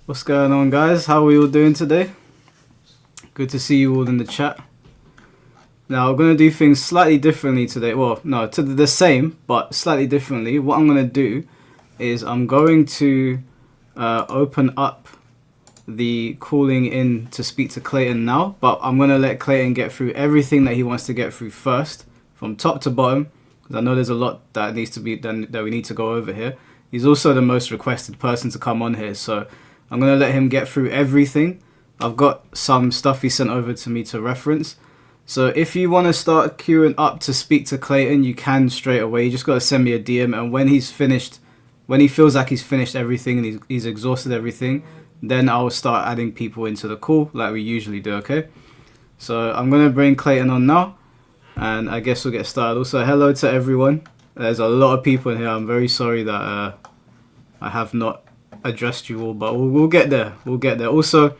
What's going on, guys? How are we all doing today? Good to see you all in the chat. Now, we're going to do things slightly differently today. Well, no, to the same, but slightly differently. What I'm going to do is I'm going to open up the calling in to speak to Clayton now, but I'm going to let Clayton get through everything that he wants to get through first, from top to bottom, because I know there's a lot that needs to be done, that we need to go over here. He's also the most requested person to come on here, so I'm going to let him get through everything. I've got some stuff he sent over to me to reference. So if you want to start queuing up to speak to Clayton, you can straight away. You just got to send me a DM, and when he's finished, when he feels like he's finished everything and he's exhausted everything, then I'll start adding people into the call like we usually do, okay? So I'm going to bring Clayton on now, and I guess we'll get started. Also, hello to everyone. There's a lot of people in here. I'm very sorry that I have not addressed you all, but we'll get there. We'll get there. Also,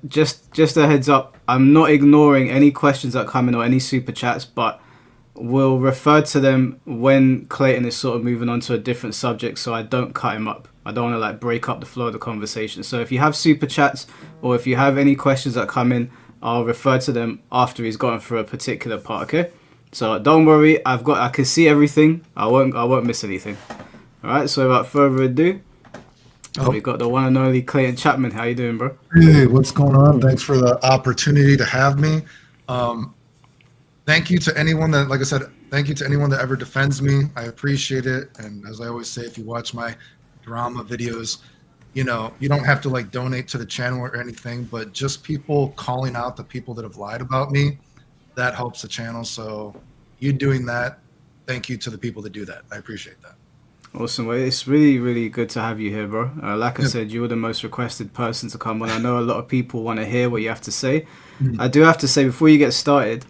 just a heads up, I'm not ignoring any questions that come in or any super chats, but we'll refer to them when Clayton is sort of moving on to a different subject, so I don't cut him up. I don't want to like break up the flow of the conversation. So if you have super chats or if you have any questions that come in, I'll refer to them after he's gotten through a particular part, okay? So don't worry, I can see everything. I won't miss anything. All right, so without further ado, we've got the one and only Clayton Chapman. How you doing, bro? Hey, what's going on? Thanks for the opportunity to have me. Thank you to anyone that, like I said, thank you to anyone that ever defends me. I appreciate it. And as I always say, if you watch my drama videos, you know, you don't have to like donate to the channel or anything, but just people calling out the people that have lied about me, that helps the channel. So you doing that, thank you to the people that do that. I appreciate that. Awesome. Well, it's really, really good to have you here, bro. Like I said, you're the most requested person to come on. I know a lot of people want to hear what you have to say. I do have to say, before you get started,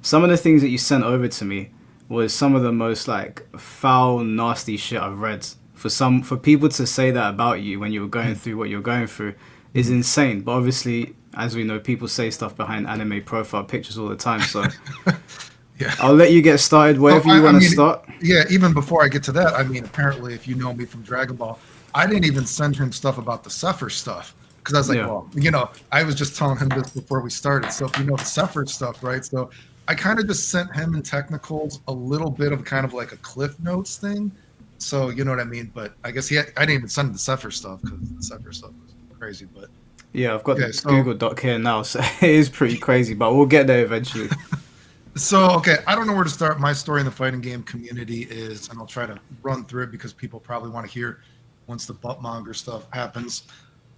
some of the things that you sent over to me was some of the most like foul, nasty shit I've read. For people to say that about you when you were going through what you're going through is insane. But obviously, as we know, people say stuff behind anime profile pictures all the time. So Yeah. I'll let you get started wherever you want to start. Yeah, even before I get to that, I mean, apparently, if you know me from Dragon Ball, I didn't even send him stuff about the Sephr stuff because I was like, well, you know, I was just telling him this before we started. So if you know the Sephr stuff, right? So I kind of just sent him in technicals a little bit of kind of like a Cliff Notes thing. So you know what I mean? But I guess I didn't even send him the Sephr stuff because the Sephr stuff was crazy. But yeah, I've got the Google Doc here now, so it is pretty crazy, but we'll get there eventually. So, okay, I don't know where to start. My story in the fighting game community is, and I'll try to run through it because people probably want to hear once the buttmonger stuff happens.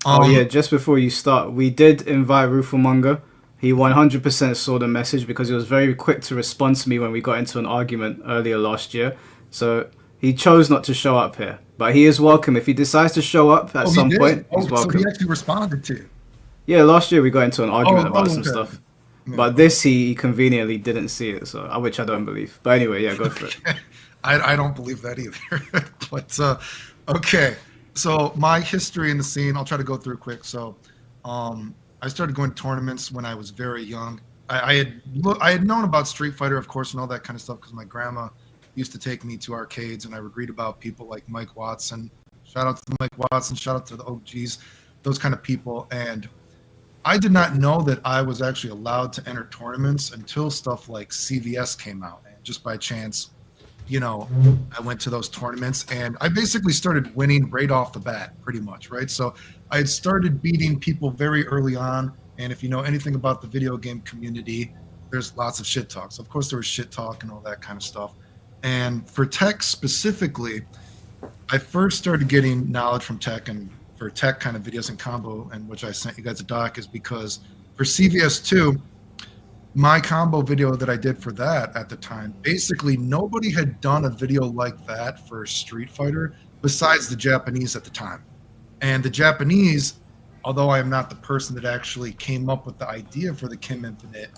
Yeah, just before you start, we did invite Rooflemonger. He 100% saw the message because he was very quick to respond to me when we got into an argument earlier last year. So he chose not to show up here, but he is welcome. If he decides to show up at some point, he's welcome. So he actually responded to you? Yeah, last year we got into an argument about some stuff. But this, he conveniently didn't see it, so which I don't believe. But anyway, yeah, go for it. I don't believe that either. But okay, so my history in the scene, I'll try to go through quick. So I started going to tournaments when I was very young. I had known about Street Fighter, of course, and all that kind of stuff because my grandma used to take me to arcades, and I would read about people like Mike Watson. Shout out to Mike Watson. Shout out to the OGs, those kind of people. And I did not know that I was actually allowed to enter tournaments until stuff like CVS came out. And just by chance, you know, I went to those tournaments and I basically started winning right off the bat, pretty much, right? So I had started beating people very early on. And if you know anything about the video game community, there's lots of shit talk. So of course there was shit talk and all that kind of stuff. And for tech specifically, I first started getting knowledge from tech and for tech kind of videos and combo, and which I sent you guys a doc, is because for CVS2, my combo video that I did for that at the time, basically nobody had done a video like that for Street Fighter besides the Japanese at the time. And the Japanese, although I am not the person that actually came up with the idea for the Kim Infinite,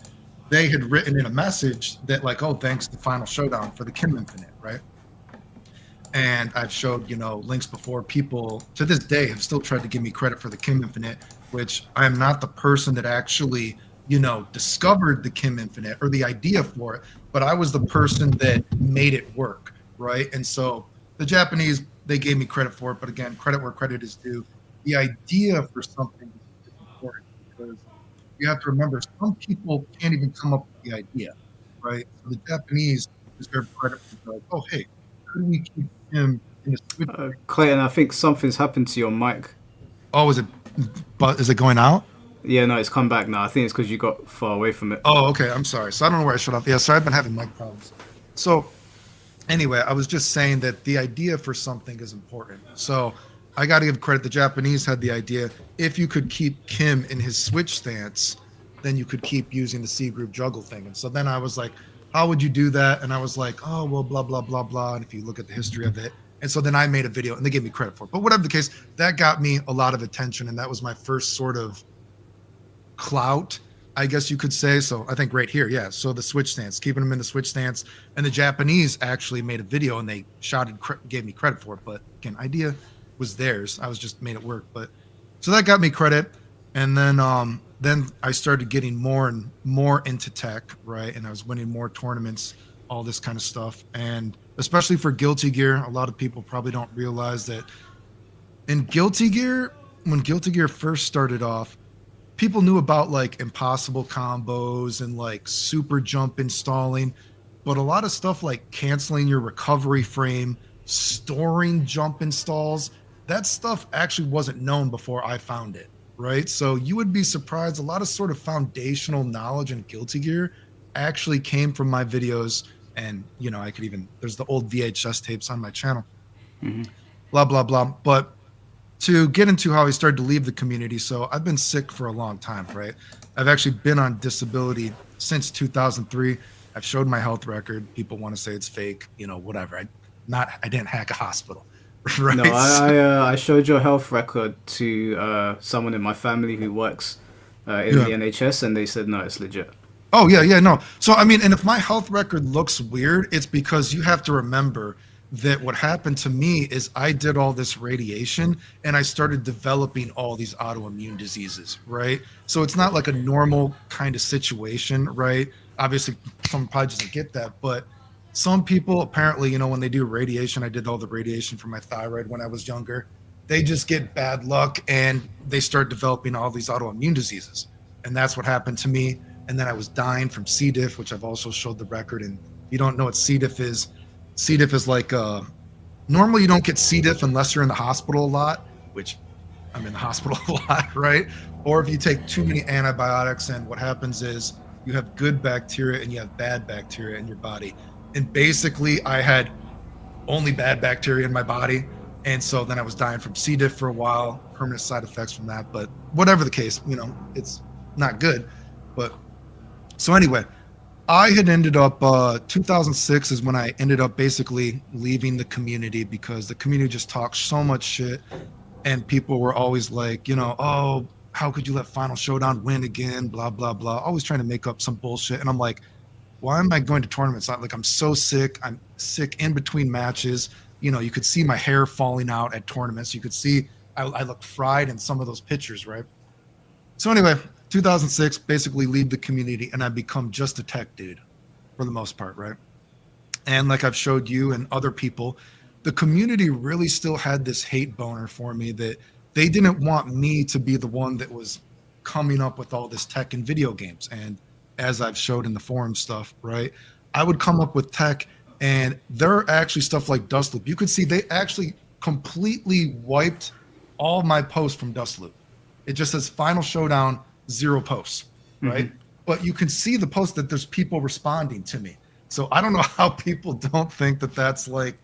they had written in a message that like, oh, thanks to Final Showdown for the Kim Infinite, right? And I've showed, you know, links before. People to this day have still tried to give me credit for the Kim Infinite, which I am not the person that actually, you know, discovered the Kim Infinite or the idea for it, but I was the person that made it work, right? And so the Japanese, they gave me credit for it, but again, credit where credit is due. the idea for something is important because you have to remember some people can't even come up with the idea, right? So the Japanese deserve credit for like, oh hey, how do we keep him in a switch? Clayton, I think something's happened to your mic. Oh, is it going out? Yeah, no, it's come back now. I think it's because you got far away from it. Oh, okay. I'm sorry. So I don't know where I shut off. Yeah, so I've been having mic problems. So anyway, I was just saying that the idea for something is important. So I got to give credit. The Japanese had the idea. If you could keep Kim in his switch stance, then you could keep using the C group juggle thing. And so then I was like, how would you do that? And I was like, oh, well, blah, blah, blah, blah. And if you look at the history of it. And so then I made a video and they gave me credit for it. But whatever the case, that got me a lot of attention. And that was my first sort of clout, I guess you could say. So I think right here, yeah. So the switch stance, keeping him in the switch stance, and the Japanese actually made a video and they gave me credit for it. But again, idea was theirs. I was just made it work. But so that got me credit, and then I started getting more and more into tech, right? And I was winning more tournaments, all this kind of stuff, and especially for Guilty Gear, a lot of people probably don't realize that in Guilty Gear, when Guilty Gear first started off, people knew about like impossible combos and like super jump installing, but a lot of stuff like canceling your recovery frame, storing jump installs, that stuff actually wasn't known before I found it, right? So you would be surprised. A lot of sort of foundational knowledge in Guilty Gear actually came from my videos. And, you know, there's the old VHS tapes on my channel, blah, blah, blah. But to get into how I started to leave the community. So I've been sick for a long time, right? I've actually been on disability since 2003. I've showed my health record. People want to say it's fake, you know, whatever. I didn't hack a hospital, right? No, I showed your health record to someone in my family who works in the NHS, and they said no, it's legit. Oh yeah, no. So I mean, and if my health record looks weird, it's because you have to remember that what happened to me is I did all this radiation and I started developing all these autoimmune diseases, right? So it's not like a normal kind of situation, right? Obviously, someone probably doesn't get that, but some people apparently, you know, when they do radiation, I did all the radiation for my thyroid when I was younger, they just get bad luck and they start developing all these autoimmune diseases. And that's what happened to me. And then I was dying from C. diff, which I've also showed the record. And if you don't know what C. diff is like, normally you don't get C. diff unless you're in the hospital a lot, which I'm in the hospital a lot, right? Or if you take too many antibiotics, and what happens is you have good bacteria and you have bad bacteria in your body. And basically I had only bad bacteria in my body. And so then I was dying from C. diff for a while, permanent side effects from that. But whatever the case, you know, it's not good. But so anyway, I had ended up 2006 is when I ended up basically leaving the community because the community just talked so much shit, and people were always like, you know, oh, how could you let Final Showdown win again? Blah blah blah. Always trying to make up some bullshit, and I'm like, why am I going to tournaments? Like I'm so sick. I'm sick in between matches. You know, you could see my hair falling out at tournaments. You could see I looked fried in some of those pictures, right? So anyway, 2006, basically leave the community, and I become just a tech dude for the most part, right? And like I've showed you and other people, the community really still had this hate boner for me that they didn't want me to be the one that was coming up with all this tech and video games. And as I've showed in the forum stuff, right, I would come up with tech, and there are actually stuff like Dustloop. You could see they actually completely wiped all my posts from Dustloop. It just says Final Showdown, 0 posts, right? But you can see the post that there's people responding to me. So I don't know how people don't think that that's like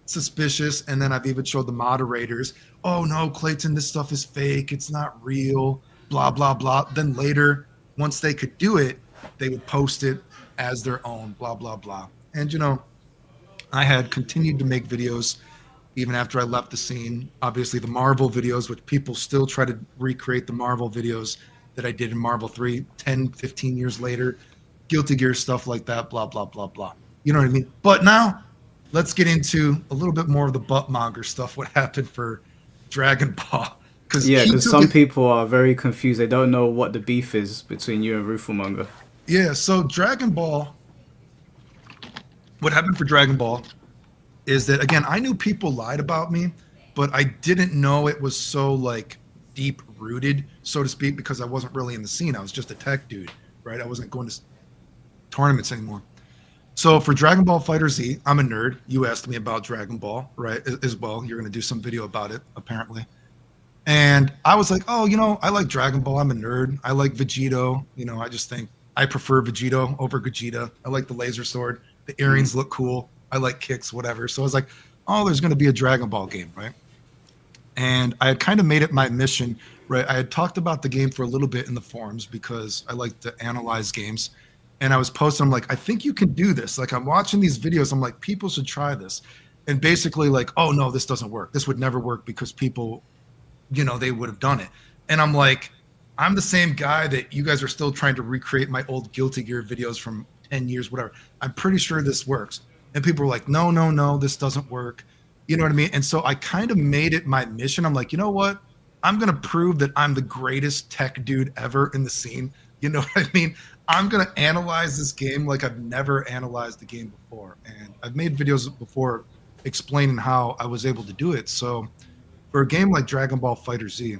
suspicious. And then I've even showed the moderators, oh no, Clayton, this stuff is fake. It's not real, blah, blah, blah. Then later, once they could do it, they would post it as their own, blah, blah, blah. And, you know, I had continued to make videos even after I left the scene. Obviously, the Marvel videos, which people still try to recreate the Marvel videos that I did in Marvel 3 10, 15 years later, Guilty Gear, stuff like that, blah, blah, blah, blah. You know what I mean? But now, let's get into a little bit more of the buttmonger stuff, what happened for Dragon Ball. Because some people are very confused. They don't know what the beef is between you and Rooflemonger. Yeah, so Dragon Ball, what happened for Dragon Ball is that, again, I knew people lied about me, but I didn't know it was so, like, deep rooted, so to speak, because I wasn't really in the scene. I was just a tech dude, right? I wasn't going to tournaments anymore. So for Dragon Ball Fighter Z, I'm a nerd. You asked me about Dragon Ball, right? As well. You're going to do some video about it, apparently. And I was like, oh, I like Dragon Ball. I'm a nerd. I like Vegito. I just think I prefer Vegito over Gogeta. I like the laser sword. The earrings look cool. I like kicks, whatever. So I was like, oh, there's going to be a Dragon Ball game, right? And I had kind of made it my mission, right? I had talked about the game for a little bit in the forums because I like to analyze games. And I was posting, I'm like, I think you can do this. Like, I'm watching these videos. I'm like, people should try this. And basically like, oh, no, this doesn't work. This would never work because people, they would have done it. And I'm like, I'm the same guy that you guys are still trying to recreate my old Guilty Gear videos from 10 years, whatever. I'm pretty sure this works. And people were like, no, this doesn't work. You know what I mean? And so I kind of made it my mission. I'm like, you know what? I'm going to prove that I'm the greatest tech dude ever in the scene. You know what I mean? I'm going to analyze this game like I've never analyzed the game before. And I've made videos before explaining how I was able to do it. So for a game like Dragon Ball Fighter Z,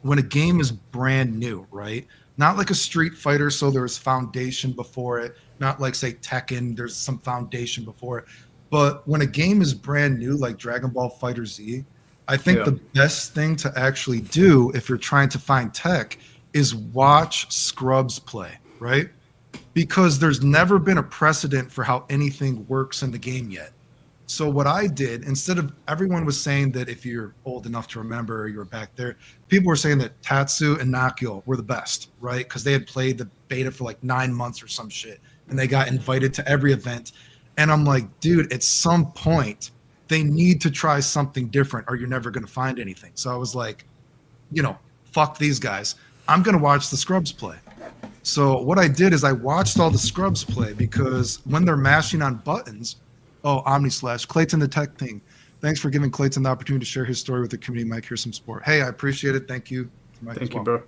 when a game is brand new, right? Not like a Street Fighter, so there's foundation before it. Not like, say, Tekken, there's some foundation before it. But when a game is brand new, like Dragon Ball Fighter Z, I think the best thing to actually do if you're trying to find tech is watch scrubs play, right? Because there's never been a precedent for how anything works in the game yet. So what I did, instead of everyone was saying that if you're old enough to remember or you were back there, people were saying that Tatsu and Nakio were the best, right? Because they had played the beta for like 9 months or some shit. And they got invited to every event. And I'm like, dude, at some point, they need to try something different or you're never going to find anything. So I was like, fuck these guys. I'm going to watch the scrubs play. So what I did is I watched all the scrubs play because when they're mashing on buttons, Omni/, Clayton the Tech Thing. Thanks for giving Clayton the opportunity to share his story with the community. Mike, here's some support. Hey, I appreciate it. Thank you. Thank you, bro.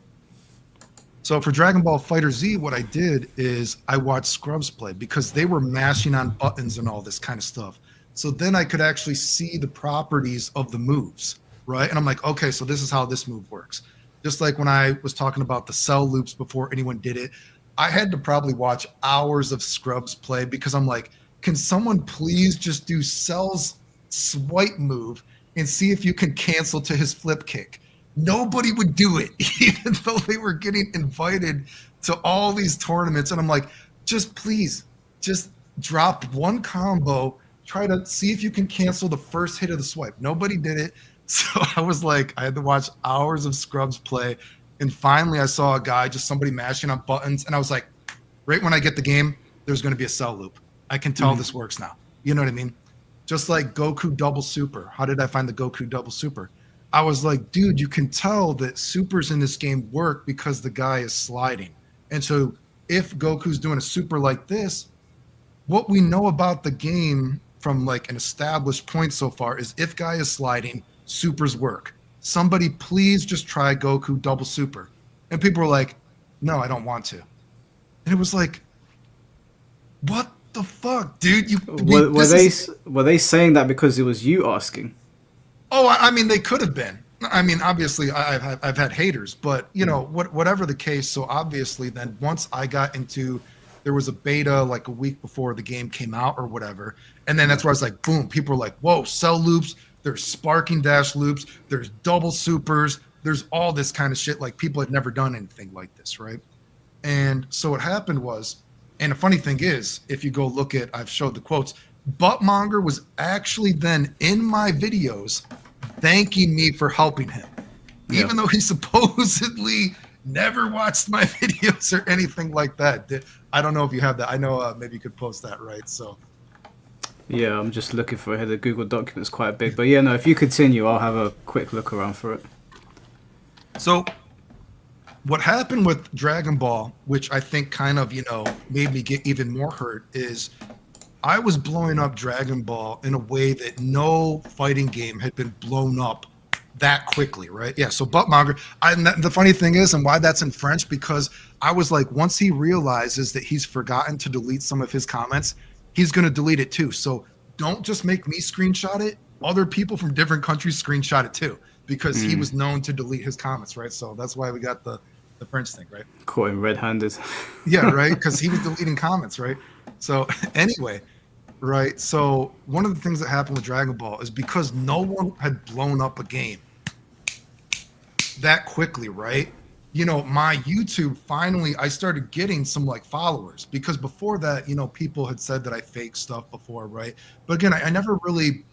So for Dragon Ball Fighter Z, what I did is I watched scrubs play because they were mashing on buttons and all this kind of stuff. So then I could actually see the properties of the moves, right? And I'm like, okay, so this is how this move works. Just like when I was talking about the cell loops before anyone did it, I had to probably watch hours of scrubs play because I'm like, can someone please just do Cell's swipe move and see if you can cancel to his flip kick? Nobody would do it, even though they were getting invited to all these tournaments. And I'm like, just please, just drop one combo, try to see if you can cancel the first hit of the swipe. Nobody did it. So I was like, I had to watch hours of scrubs play. And finally I saw a guy, just somebody mashing on buttons. And I was like, right when I get the game, there's going to be a cell loop. I can tell this works now. You know what I mean? Just like Goku double super. How did I find the Goku double super? I was like, dude, you can tell that supers in this game work because the guy is sliding. And so if Goku's doing a super like this, what we know about the game from like an established point so far is if guy is sliding, supers work. Somebody please just try Goku double super. And people were like, no, I don't want to. And it was like, what the fuck, dude? Were they saying that because it was you asking? Oh, I mean, they could have been. I mean, obviously, I've had haters, but whatever the case. So obviously, then once I got into, there was a beta like a week before the game came out or whatever, and then that's where I was like, boom, people were like, whoa, cell loops. There's sparking dash loops. There's double supers. There's all this kind of shit. Like people had never done anything like this, right? And so what happened was, and the funny thing is, if you go look at, I've showed the quotes. Buttmonger was actually then in my videos thanking me for helping him, even though he supposedly never watched my videos or anything like that. I don't know if you have that. I know maybe you could post that, right? So yeah, I'm just looking for it here. The Google document's quite big, but yeah, no, if you continue, I'll have a quick look around for it. So what happened with Dragon Ball, which I think kind of, made me get even more hurt, is I was blowing up Dragon Ball in a way that no fighting game had been blown up that quickly, right? Yeah, so Buttmonger, the funny thing is, and why that's in French, because I was like, once he realizes that he's forgotten to delete some of his comments, he's going to delete it too. So don't just make me screenshot it. Other people from different countries screenshot it too. because he was known to delete his comments, right? So that's why we got the French thing, right? Caught him red-handed. Yeah, right, because he was deleting comments, right? So anyway, right, so one of the things that happened with Dragon Ball is because no one had blown up a game that quickly, right? You know, my YouTube, finally, I started getting some like followers, because before that, you know, people had said that I faked stuff before, right? But again, I never really,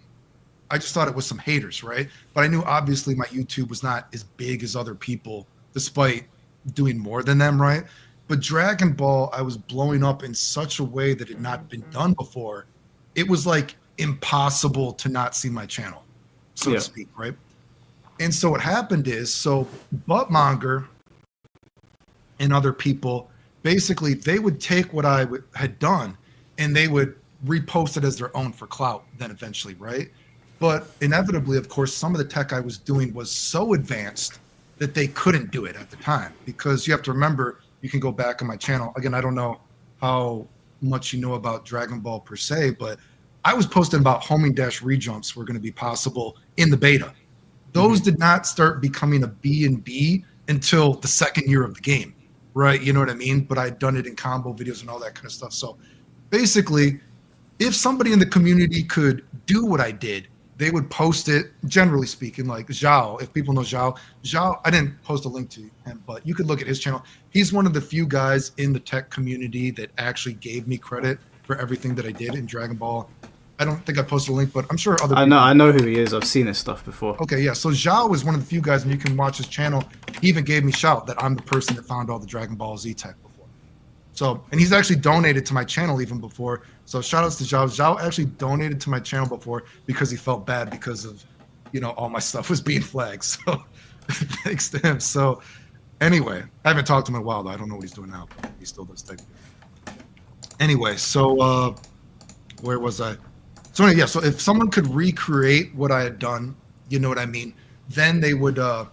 I just thought it was some haters, right? But I knew obviously my YouTube was not as big as other people, despite doing more than them, right? But Dragon Ball, I was blowing up in such a way that had not been done before. It was like impossible to not see my channel, so to speak, right? And so what happened is, so Buttmonger and other people, basically, they would take what I had done and they would repost it as their own for clout then eventually, right? But inevitably, of course, some of the tech I was doing was so advanced that they couldn't do it at the time, because you have to remember, you can go back on my channel. Again, I don't know how much you know about Dragon Ball per se, but I was posting about homing dash rejumps were going to be possible in the beta. Those did not start becoming a B&B until the second year of the game, right? You know what I mean? But I'd done it in combo videos and all that kind of stuff. So basically, if somebody in the community could do what I did, they would post it, generally speaking, like Zhao. If people know Zhao, I didn't post a link to him, but you could look at his channel. He's one of the few guys in the tech community that actually gave me credit for everything that I did in Dragon Ball. I don't think I posted a link, but I'm sure other people. I know who he is. I've seen his stuff before. Okay, yeah. So Zhao is one of the few guys, and you can watch his channel. He even gave me shout that I'm the person that found all the Dragon Ball Z tech before. So, and he's actually donated to my channel even before. So shout outs to Zhao. Zhao actually donated to my channel before because he felt bad because of, you know, all my stuff was being flagged. So thanks to him. So anyway, I haven't talked to him in a while though. I don't know what he's doing now, but he still does tech. Anyway, so where was I? So anyway, yeah, so if someone could recreate what I had done, you know what I mean, then they would try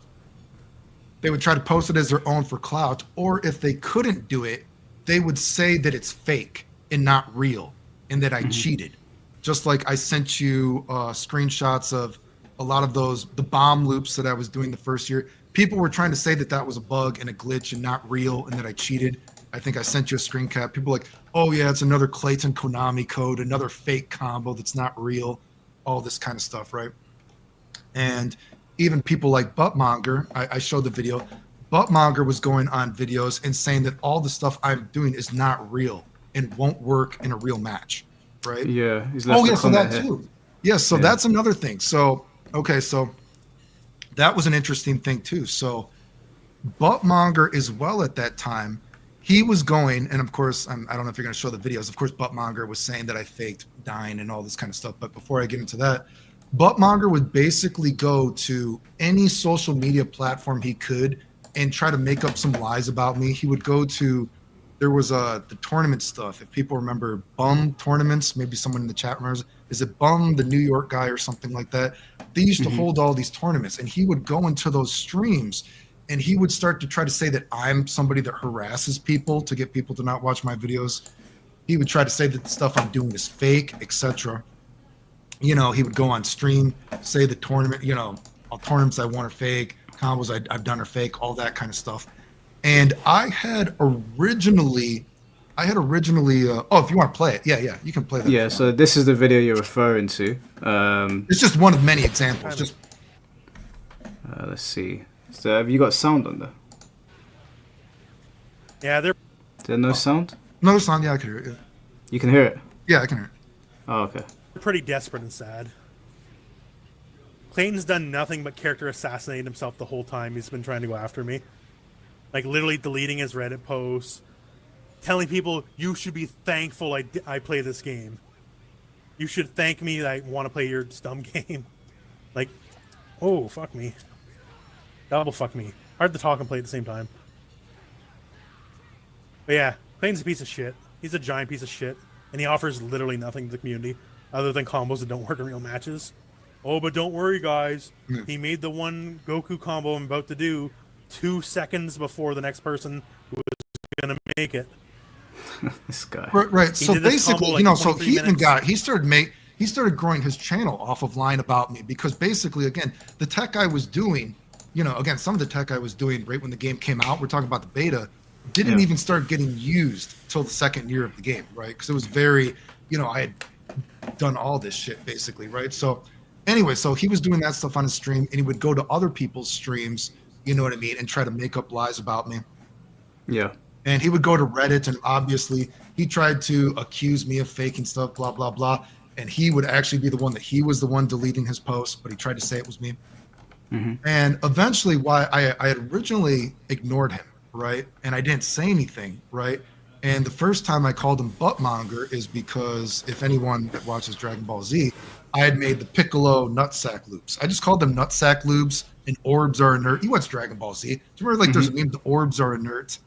to post it as their own for clout, or if they couldn't do it, they would say that it's fake and not real and that I cheated. Just like I sent you screenshots of a lot of the bomb loops that I was doing the first year. People were trying to say that that was a bug and a glitch and not real and that I cheated. I think I sent you a screen cap. People were like, oh yeah, it's another Clayton Konami code, another fake combo that's not real, all this kind of stuff, right? And even people like Buttmonger, I showed the video. Buttmonger was going on videos and saying that all the stuff I'm doing is not real and won't work in a real match, right? Yeah. Oh yeah, so that too. Yeah, so that's another thing. So okay, so that was an interesting thing too. So Buttmonger as well at that time, he was going, and of course, I don't know if you're going to show the videos. Of course, Buttmonger was saying that I faked dying and all this kind of stuff. But before I get into that, Buttmonger would basically go to any social media platform he could and try to make up some lies about me. He would go to, there was the tournament stuff. If people remember Bum tournaments, maybe someone in the chat remembers, is it Bum, the New York guy or something like that? They used to hold all these tournaments, and he would go into those streams and he would start to try to say that I'm somebody that harasses people to get people to not watch my videos. He would try to say that the stuff I'm doing is fake, etc. You know, he would go on stream, say the tournament, you know, all tournaments I won are fake, combos I've done are fake, all that kind of stuff. And I had originally, oh, if you want to play it, yeah, you can play that. Yeah, so this is the video you're referring to. It's just one of many examples. Just let's see. So have you got sound on there? Yeah, Is there no sound? No sound, yeah, I can hear it. Yeah. You can hear it? Yeah, I can hear it. Oh, okay. they're pretty desperate and sad. Clayton's done nothing but character assassinate himself the whole time he's been trying to go after me. Like, literally deleting his Reddit posts, telling people, you should be thankful I play this game. You should thank me that I want to play your dumb game. Like, oh, fuck me. Double fuck me. Hard to talk and play at the same time. But yeah, Clayton's a piece of shit. He's a giant piece of shit. And he offers literally nothing to the community other than combos that don't work in real matches. Oh, but don't worry, guys. He made the one Goku combo I'm about to do 2 seconds before the next person was going to make it. This guy. Right. So basically, combo, like, you know, so 23 he even minutes. he started he started growing his channel off of lying about me because basically, again, the tech I was doing, again, some of the tech I was doing right when the game came out, we're talking about the beta, didn't even start getting used till the second year of the game, right? Because it was very, I had done all this shit basically, right? So anyway, so he was doing that stuff on his stream, and he would go to other people's streams, you know what I mean, and try to make up lies about me. Yeah. And he would go to Reddit, and obviously he tried to accuse me of faking stuff, blah, blah, blah. And he would actually be the one that he was the one deleting his post, but he tried to say it was me. And eventually, why I had originally ignored him, right? And I didn't say anything, right? And the first time I called him Buttmonger is because if anyone that watches Dragon Ball Z, I had made the Piccolo nutsack loops. I just called them nutsack loops, and orbs are inert. He watched Dragon Ball Z. Do you remember, there's a meme, the orbs are inert?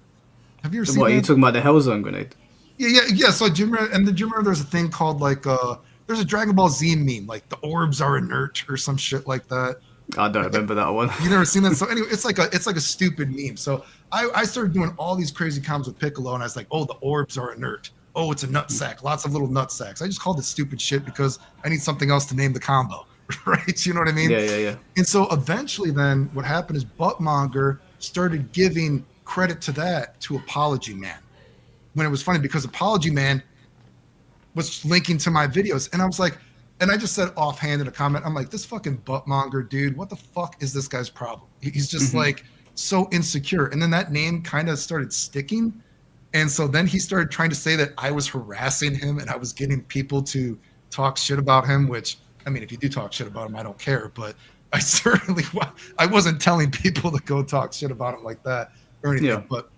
Have you ever seen that? What, are you talking about the Hellzone grenade? Yeah. So do you remember there's a thing called there's a Dragon Ball Z meme, like the orbs are inert or some shit like that. I don't remember that one. You never seen that? So anyway, it's like a stupid meme. So I started doing all these crazy comments with Piccolo, and I was like, oh, the orbs are inert. Oh, it's a nutsack. Lots of little nutsacks. I just called it stupid shit because I need something else to name the combo, right? You know what I mean? Yeah. And so eventually then what happened is Buttmonger started giving credit to that to Apology Man. When it was funny because Apology Man was linking to my videos, and I was like, and I just said offhand in a comment, I'm like, this fucking Buttmonger dude, what the fuck is this guy's problem? He's just like so insecure. And then that name kind of started sticking. And so then he started trying to say that I was harassing him and I was getting people to talk shit about him, which, I mean, if you do talk shit about him, I don't care. But I wasn't telling people to go talk shit about him like that or anything. Yeah. But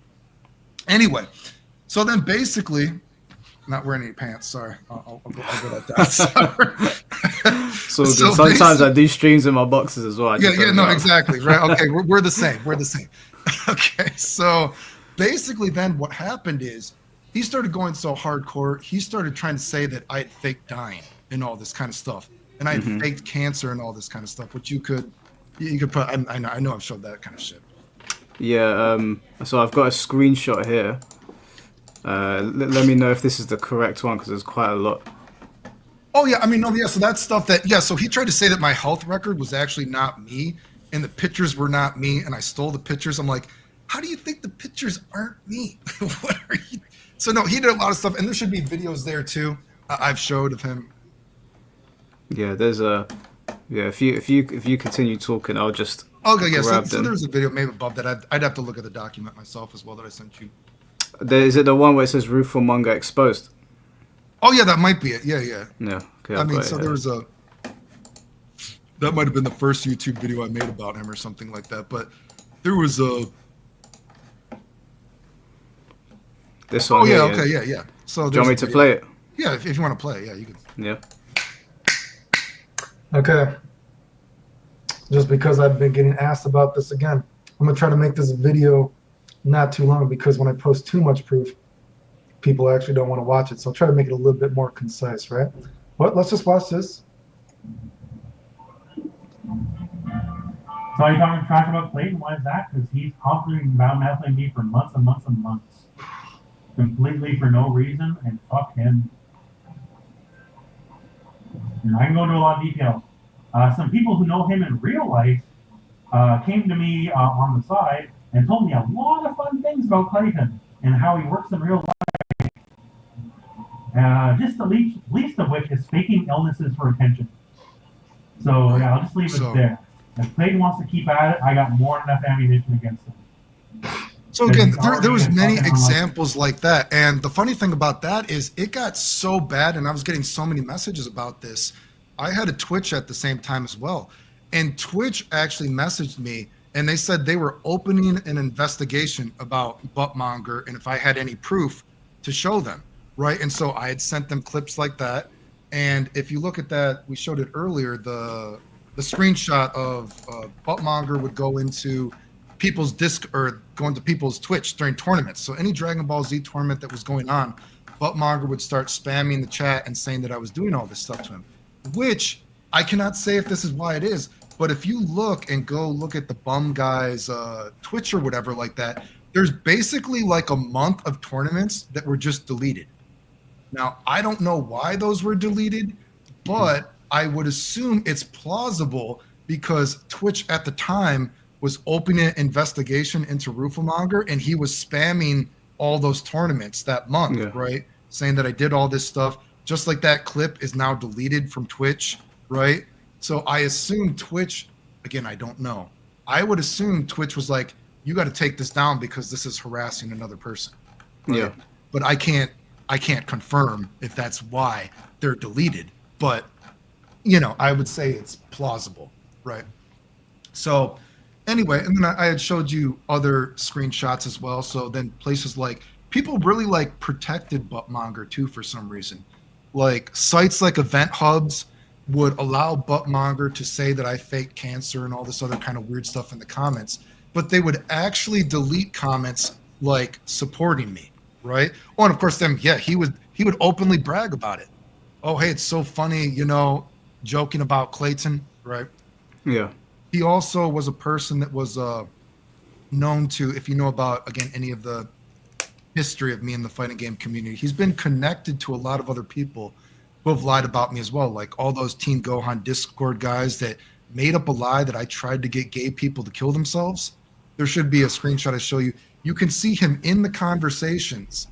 anyway, so then basically, not wearing any pants. Sorry, I'll go like that. So sometimes I do streams in my boxes as well. Exactly. Right. Okay, we're the same. Okay, so basically, then what happened is he started going so hardcore. He started trying to say that I had faked dying and all this kind of stuff, and I had faked cancer and all this kind of stuff, which you could put. I know I've showed that kind of shit. Yeah. So I've got a screenshot here. Let me know if this is the correct one because there's quite a lot. Oh yeah, so that's stuff so he tried to say that my health record was actually not me and the pictures were not me and I stole the pictures. I'm like, how do you think the pictures aren't me? What are you? So no, he did a lot of stuff, and there should be videos there too. I've showed of him. Yeah, there's if you continue talking, I'll just so there's a video maybe above that. I'd have to look at the document myself as well that I sent you. Is it the one where it says Rooflemonger exposed? Oh yeah, that might be it. Yeah. Yeah. Okay, there was that might have been the first YouTube video I made about him or something like that. But there was a. This one. Oh yeah. Okay. Yeah. So do you want me to play it? Yeah, if you want to play it, yeah, you can. Yeah. Okay. Just because I've been getting asked about this again, I'm gonna try to make this video not too long because when I post too much proof, people actually don't want to watch it. So I'll try to make it a little bit more concise, right? Well, let's just watch this. So are you talking trash about Clayton? Why is that? Because he's constantly bad-mouthing me for months and months and months. Completely for no reason, and fuck him. And I can go into a lot of detail. Some people who know him in real life came to me on the side and told me a lot of fun things about Clayton and how he works in real life. Just the least of which is faking illnesses for attention. So yeah, I'll just leave it there. If Clayton wants to keep at it, I got more than enough ammunition against him. So again, there was many examples like that. And the funny thing about that is it got so bad, and I was getting so many messages about this. I had a Twitch at the same time as well. And Twitch actually messaged me, and they said they were opening an investigation about Buttmonger and if I had any proof to show them, right? And so I had sent them clips like that. And if you look at that, we showed it earlier, the screenshot of Buttmonger would go into people's going to people's Twitch during tournaments. So any Dragon Ball Z tournament that was going on, Buttmonger would start spamming the chat and saying that I was doing all this stuff to him, which I cannot say if this is why it is, but if you look and go look at the bum guy's Twitch or whatever like that, there's basically like a month of tournaments that were just deleted. Now, I don't know why those were deleted, but I would assume it's plausible because Twitch at the time was opening an investigation into Rooflemonger, and he was spamming all those tournaments that month, right? Saying that I did all this stuff. Just like that clip is now deleted from Twitch, right? So I assume Twitch, again, I don't know. I would assume Twitch was like, you got to take this down because this is harassing another person. Right? Yeah. But I can't confirm if that's why they're deleted. But, you know, I would say it's plausible, right? So anyway, and then I had showed you other screenshots as well. So then places like, people really like protected Buttmonger too for some reason. Like sites like Event Hubs would allow Buttmonger to say that I fake cancer and all this other kind of weird stuff in the comments, but they would actually delete comments like supporting me, right? Oh, and of course, then he would openly brag about it. Oh, hey, it's so funny, you know, joking about Clayton, right? Yeah. He also was a person that was known to, if you know about, again, any of the history of me in the fighting game community, he's been connected to a lot of other people who have lied about me as well, like all those Team Gohan Discord guys that made up a lie that I tried to get gay people to kill themselves. There should be a screenshot I show you. You can see him in the conversations,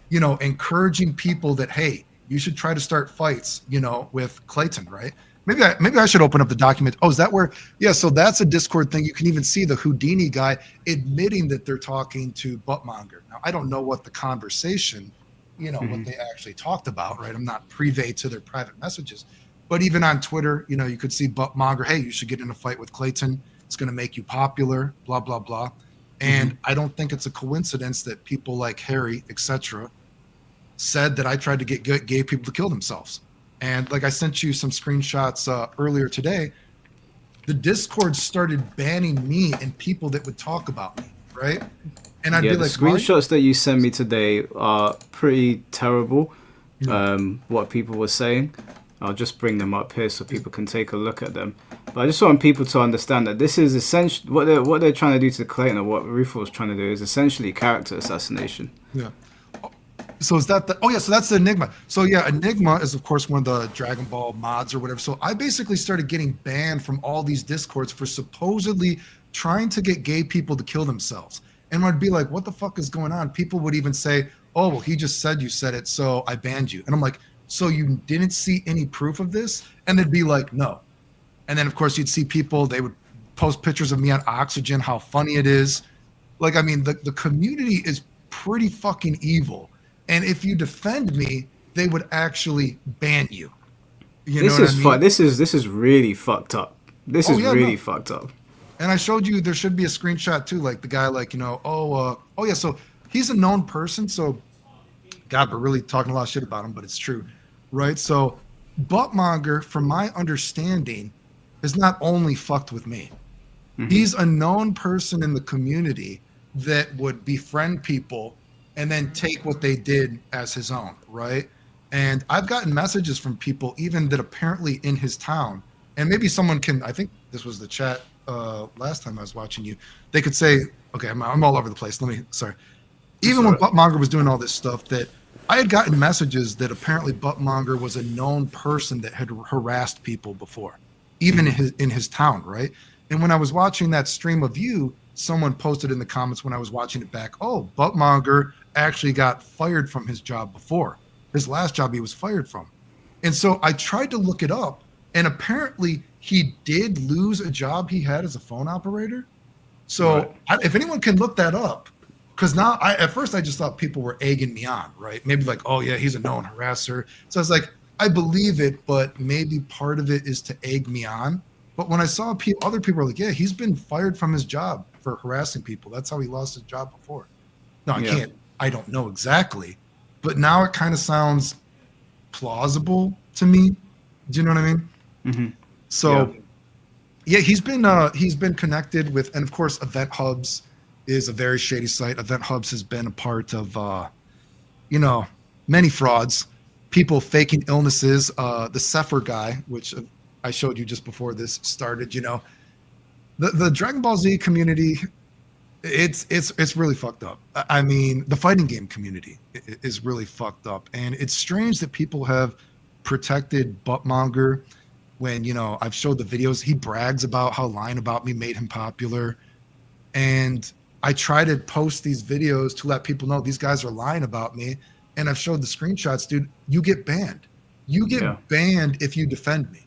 you know, encouraging people that, hey, you should try to start fights, you know, with Clayton, right? Maybe I should open up the document. Oh, is that where? Yeah, so that's a Discord thing. You can even see the Houdini guy admitting that they're talking to Buttmonger. Now, I don't know what the conversation, you know, what they actually talked about, right? I'm not privy to their private messages. But even on Twitter, you know, you could see Buttmonger, hey, you should get in a fight with Clayton. It's going to make you popular, blah, blah, blah. And I don't think it's a coincidence that people like Harry, etc., said that I tried to get gay people to kill themselves. And like I sent you some screenshots earlier today, the Discord started banning me and people that would talk about me, right? And I'd be like, the screenshots that you sent me today are pretty terrible. What people were saying. I'll just bring them up here so people can take a look at them. But I just want people to understand that this is essentially what they're trying to do to Clayton, or what Rufo was trying to do, is essentially character assassination. Yeah. So is that so that's the Enigma. So yeah, Enigma is of course one of the Dragon Ball mods or whatever. So I basically started getting banned from all these Discords for supposedly trying to get gay people to kill themselves. And I'd be like, what the fuck is going on? People would even say, oh, well, he just said you said it, so I banned you. And I'm like, so you didn't see any proof of this? And they'd be like, no. And then of course you'd see people, they would post pictures of me on Oxygen, how funny it is. Like, I mean, the community is pretty fucking evil. And if you defend me, they would actually ban you. You know what I mean? This is really fucked up. This is really fucked up. And I showed you there should be a screenshot too, like the guy, like, you know, so he's a known person. So, God, we're really talking a lot of shit about him, but it's true, right? So, Buttmonger, from my understanding, is not only fucked with me. He's a known person in the community that would befriend people and then take what they did as his own, right? And I've gotten messages from people even that apparently in his town, and maybe someone can, I think this was the chat last time I was watching you, they could say, okay, I'm all over the place. Sorry. Even when Buttmonger was doing all this stuff, that I had gotten messages that apparently Buttmonger was a known person that had harassed people before, even in his town, right? And when I was watching that stream of you, someone posted in the comments when I was watching it back, oh, Buttmonger actually got fired from his job before. His last job he was fired from. And so I tried to look it up, and apparently he did lose a job he had as a phone operator. So if anyone can look that up, because now at first I just thought people were egging me on, right? Maybe like, oh yeah, he's a known harasser. So I was like, I believe it, but maybe part of it is to egg me on. But when I saw other people were like, yeah, he's been fired from his job for harassing people. That's how he lost his job before. No, I don't know exactly, but now it kind of sounds plausible to me. Do you know what I mean? So yeah, he's been connected with, and of course Event Hubs is a very shady site. Event Hubs has been a part of, many frauds, people faking illnesses. The Sephr guy, which I showed you just before this started, the Dragon Ball Z community, it's really fucked up. I mean, the fighting game community is really fucked up, and it's strange that people have protected Buttmonger when, you know, I've showed the videos. He brags about how lying about me made him popular. And I try to post these videos to let people know these guys are lying about me. And I've showed the screenshots, dude. You get banned. You get banned if you defend me.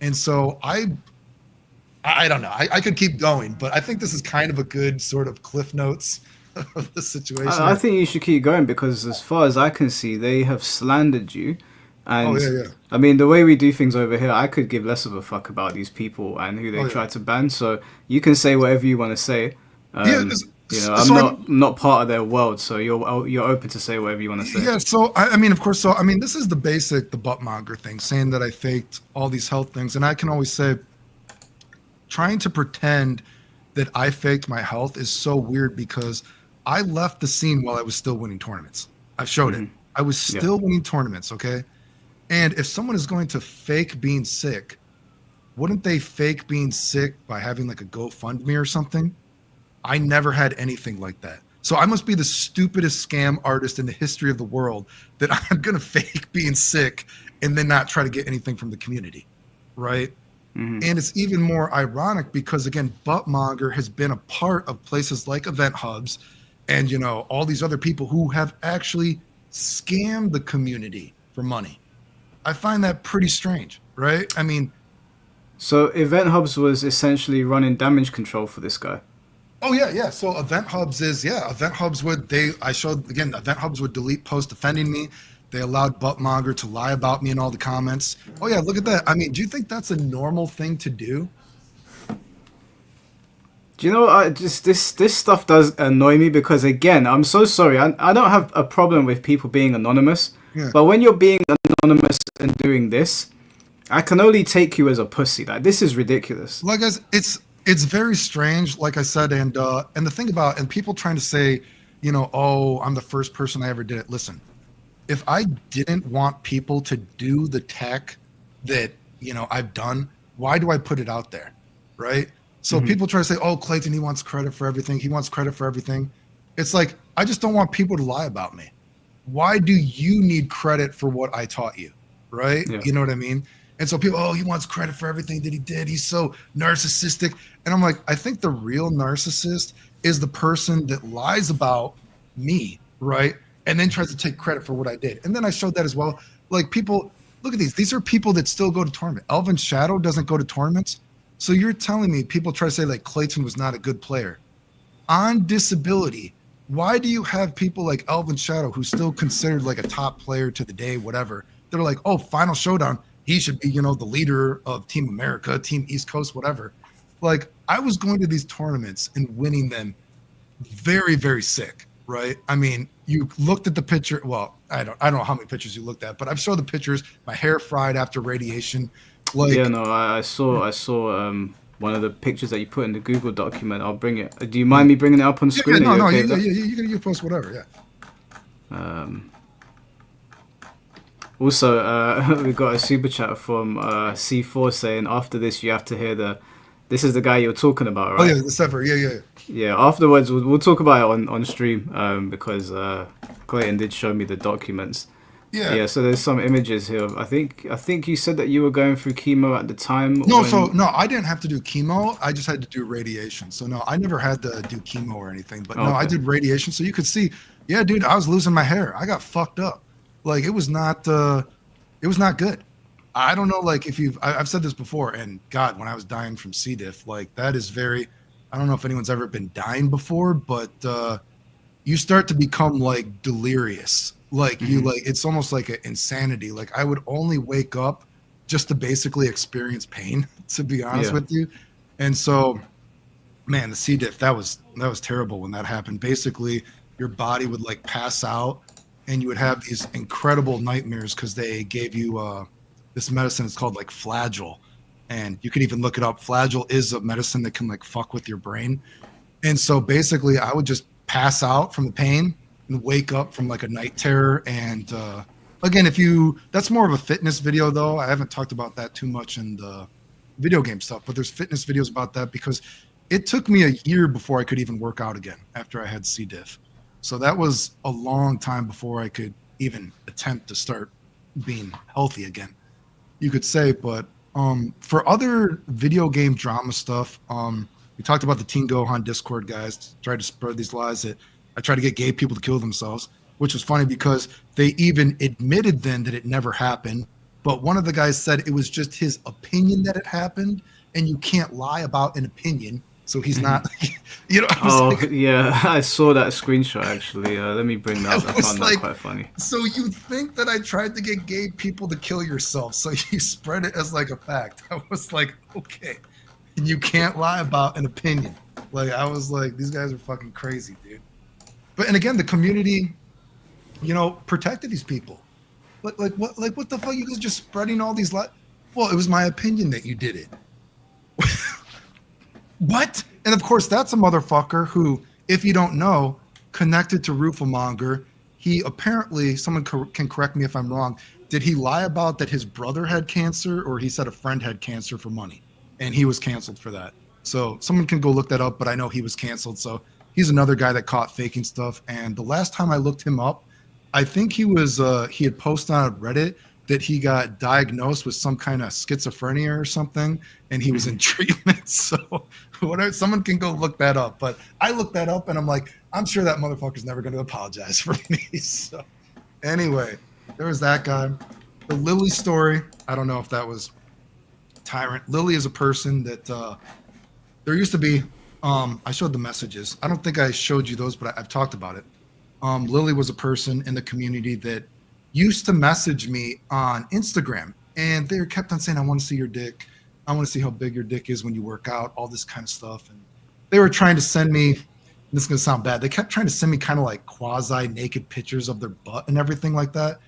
And so I don't know. I could keep going, but I think this is kind of a good sort of cliff notes of the situation. I think you should keep going because as far as I can see, they have slandered you. And I mean, the way we do things over here, I could give less of a fuck about these people and who they try to ban. So you can say whatever you want to say. You know, I'm not part of their world, so you're open to say whatever you want to say. Yeah, so I mean, of course, so I mean, this is the Buttmonger thing, saying that I faked all these health things, and I can always say, trying to pretend that I faked my health is so weird because I left the scene while I was still winning tournaments. I've showed it. I was still winning tournaments, okay? And if someone is going to fake being sick, wouldn't they fake being sick by having like a GoFundMe or something? I never had anything like that. So I must be the stupidest scam artist in the history of the world that I'm going to fake being sick and then not try to get anything from the community, right? And it's even more ironic because, again, Buttmonger has been a part of places like Event Hubs and, you know, all these other people who have actually scammed the community for money. I find that pretty strange, right? I mean... So Event Hubs was essentially running damage control for this guy. Oh yeah. So Event Hubs Event Hubs would Event Hubs would delete posts defending me. They allowed Buttmonger to lie about me in all the comments. Oh yeah, look at that. I mean, do you think that's a normal thing to do? Do you know, this stuff does annoy me because, again, I'm so sorry. I don't have a problem with people being anonymous, but when you're being anonymous and doing this, I can only take you as a pussy. Like, this is ridiculous. Like, guys, it's very strange, like I said, and the thing about, and people trying to say, you know, oh, I'm the first person I ever did it. Listen, if I didn't want people to do the tech that, you know, I've done, why do I put it out there, right? So people try to say, oh, Clayton, he wants credit for everything. He wants credit for everything. It's like, I just don't want people to lie about me. Why do you need credit for what I taught you, right? You know what I mean? And so people, oh, he wants credit for everything that he did. He's so narcissistic. And I'm like, I think the real narcissist is the person that lies about me, right? And then tries to take credit for what I did. And then I showed that as well. Like, people, look at these. These are people that still go to tournament. Elvin Shadow doesn't go to tournaments. So you're telling me people try to say like Clayton was not a good player. On disability, why do you have people like Elvin Shadow, who's still considered like a top player to the day, whatever? They're like, oh, Final Showdown, he should be, you know, the leader of Team America, Team East Coast, whatever. Like, I was going to these tournaments and winning them very, very sick, right? I mean, you looked at the picture. Well, I don't know how many pictures you looked at, but I've showed the pictures. My hair fried after radiation. Like, yeah, no, I saw one of the pictures that you put in the Google document. I'll bring it. Do you mind me bringing it up on screen? You post whatever, yeah. Also, we got a super chat from C4 saying, after this, you have to hear this is the guy you're talking about, right? Oh, yeah, the Sephr, yeah. Yeah, afterwards, we'll talk about it on stream because Clayton did show me the documents. Yeah, so there's some images here. I think you said that you were going through chemo at the time. No, I didn't have to do chemo. I just had to do radiation. So no, I never had to do chemo or anything. But no, I did radiation. So you could see, yeah, dude, I was losing my hair. I got fucked up. Like, it was not good. I don't know, like, I've said this before, and God, when I was dying from C. diff, like, that is very, I don't know if anyone's ever been dying before, but you start to become like delirious. Like, you like, it's almost like an insanity. Like, I would only wake up just to basically experience pain, to be honest with you. And so, man, the C. diff, that was terrible when that happened. Basically, your body would like pass out, and you would have these incredible nightmares because they gave you this medicine. It's called like Flagyl, and you can even look it up. Flagyl is a medicine that can like fuck with your brain. And so basically, I would just pass out from the pain and wake up from like a night terror. And again, that's more of a fitness video though. I haven't talked about that too much in the video game stuff, but there's fitness videos about that because it took me a year before I could even work out again after I had C. diff. So that was a long time before I could even attempt to start being healthy again, you could say. But for other video game drama stuff, we talked about the Teen Gohan Discord guys tried to spread these lies that I tried to get gay people to kill themselves, which was funny because they even admitted then that it never happened. But one of the guys said it was just his opinion that it happened, and you can't lie about an opinion. So he's not, you know. Yeah, I saw that screenshot actually. Let me bring that up. I found that quite funny. So you think that I tried to get gay people to kill yourself? So you spread it as like a fact. I was like, okay, and you can't lie about an opinion. Like I was like, these guys are fucking crazy, dude. But and again, the community, you know, protected these people. What the fuck? You guys just spreading all these lies? Well, it was my opinion that you did it. What? And of course, that's a motherfucker who, if you don't know, connected to Rooflemonger. He apparently, someone can correct me if I'm wrong, did he lie about that his brother had cancer, or he said a friend had cancer for money? And he was canceled for that. So someone can go look that up, but I know he was canceled. So he's another guy that caught faking stuff. And the last time I looked him up, I think he had posted on Reddit that he got diagnosed with some kind of schizophrenia or something, and he was in treatment. So whatever, someone can go look that up. But I looked that up, and I'm like, I'm sure that motherfucker's never going to apologize for me. So anyway, there was that guy. The Lily story, I don't know if that was Tyrant. Lily is a person that there used to be, I showed the messages. I don't think I showed you those, but I've talked about it. Lily was a person in the community that used to message me on Instagram, and they kept on saying, I want to see your dick. I want to see how big your dick is when you work out, all this kind of stuff. And they were trying to send me, this is going to sound bad, they kept trying to send me kind of like quasi naked pictures of their butt and everything like that.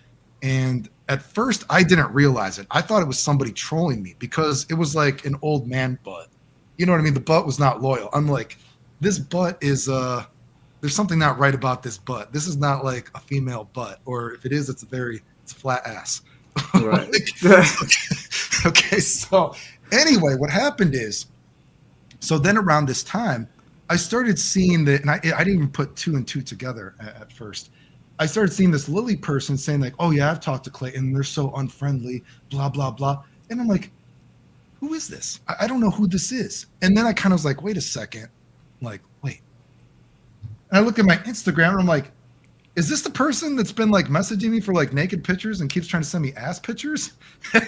And at first I didn't realize it. I thought it was somebody trolling me because it was like an old man butt. You know what I mean? The butt was not loyal. I'm like, this butt is, there's something not right about this butt. This is not like a female butt, or if it is, it's a flat ass. Right. Okay. So anyway, what happened is, so then around this time, I started seeing that, and I didn't even put two and two together at first. I started seeing this Lily person saying like, oh yeah, I've talked to Clayton. They're so unfriendly, blah, blah, blah. And I'm like, who is this? I don't know who this is. And then I kind of was like, wait a second. I'm like, wait. And I look at my Instagram and I'm like, is this the person that's been like messaging me for like naked pictures and keeps trying to send me ass pictures?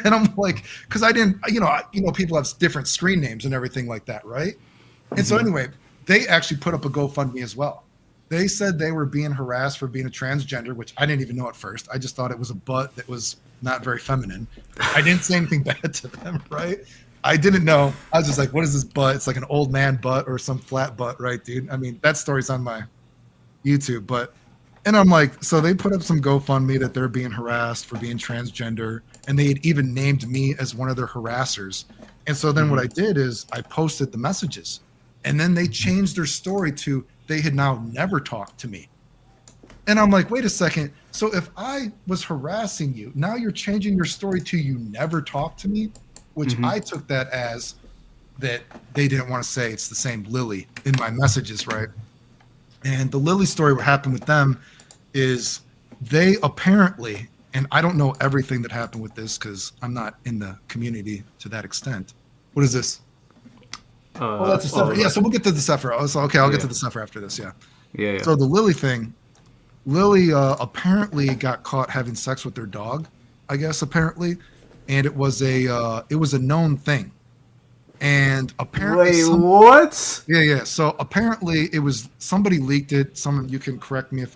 And I'm like, because I didn't, you know, people have different screen names and everything like that, right? And so anyway, they actually put up a GoFundMe as well. They said they were being harassed for being a transgender, which I didn't even know at first. I just thought it was a butt that was not very feminine. I didn't say anything bad to them, right? I didn't know. I was just like, what is this butt? It's like an old man butt or some flat butt, right, dude? I mean, that story's on my YouTube, but, and I'm like, so they put up some GoFundMe that they're being harassed for being transgender, and they had even named me as one of their harassers. And so then what I did is I posted the messages, and then they changed their story to they had now never talked to me. And I'm like, wait a second. So if I was harassing you, now you're changing your story to you never talked to me, which I took that as that they didn't want to say it's the same Lily in my messages, right? And the Lily story, what happened with them is they apparently, and I don't know everything that happened with this because I'm not in the community to that extent. What is this? Oh, that's a Sephr. Yeah, so we'll get to the Sephr. Okay, I'll get to the Sephr after this, yeah. So the Lily thing, Lily apparently got caught having sex with their dog, I guess, apparently. And it was a known thing. And apparently what? Yeah. So apparently it was somebody leaked it. Someone, you can correct me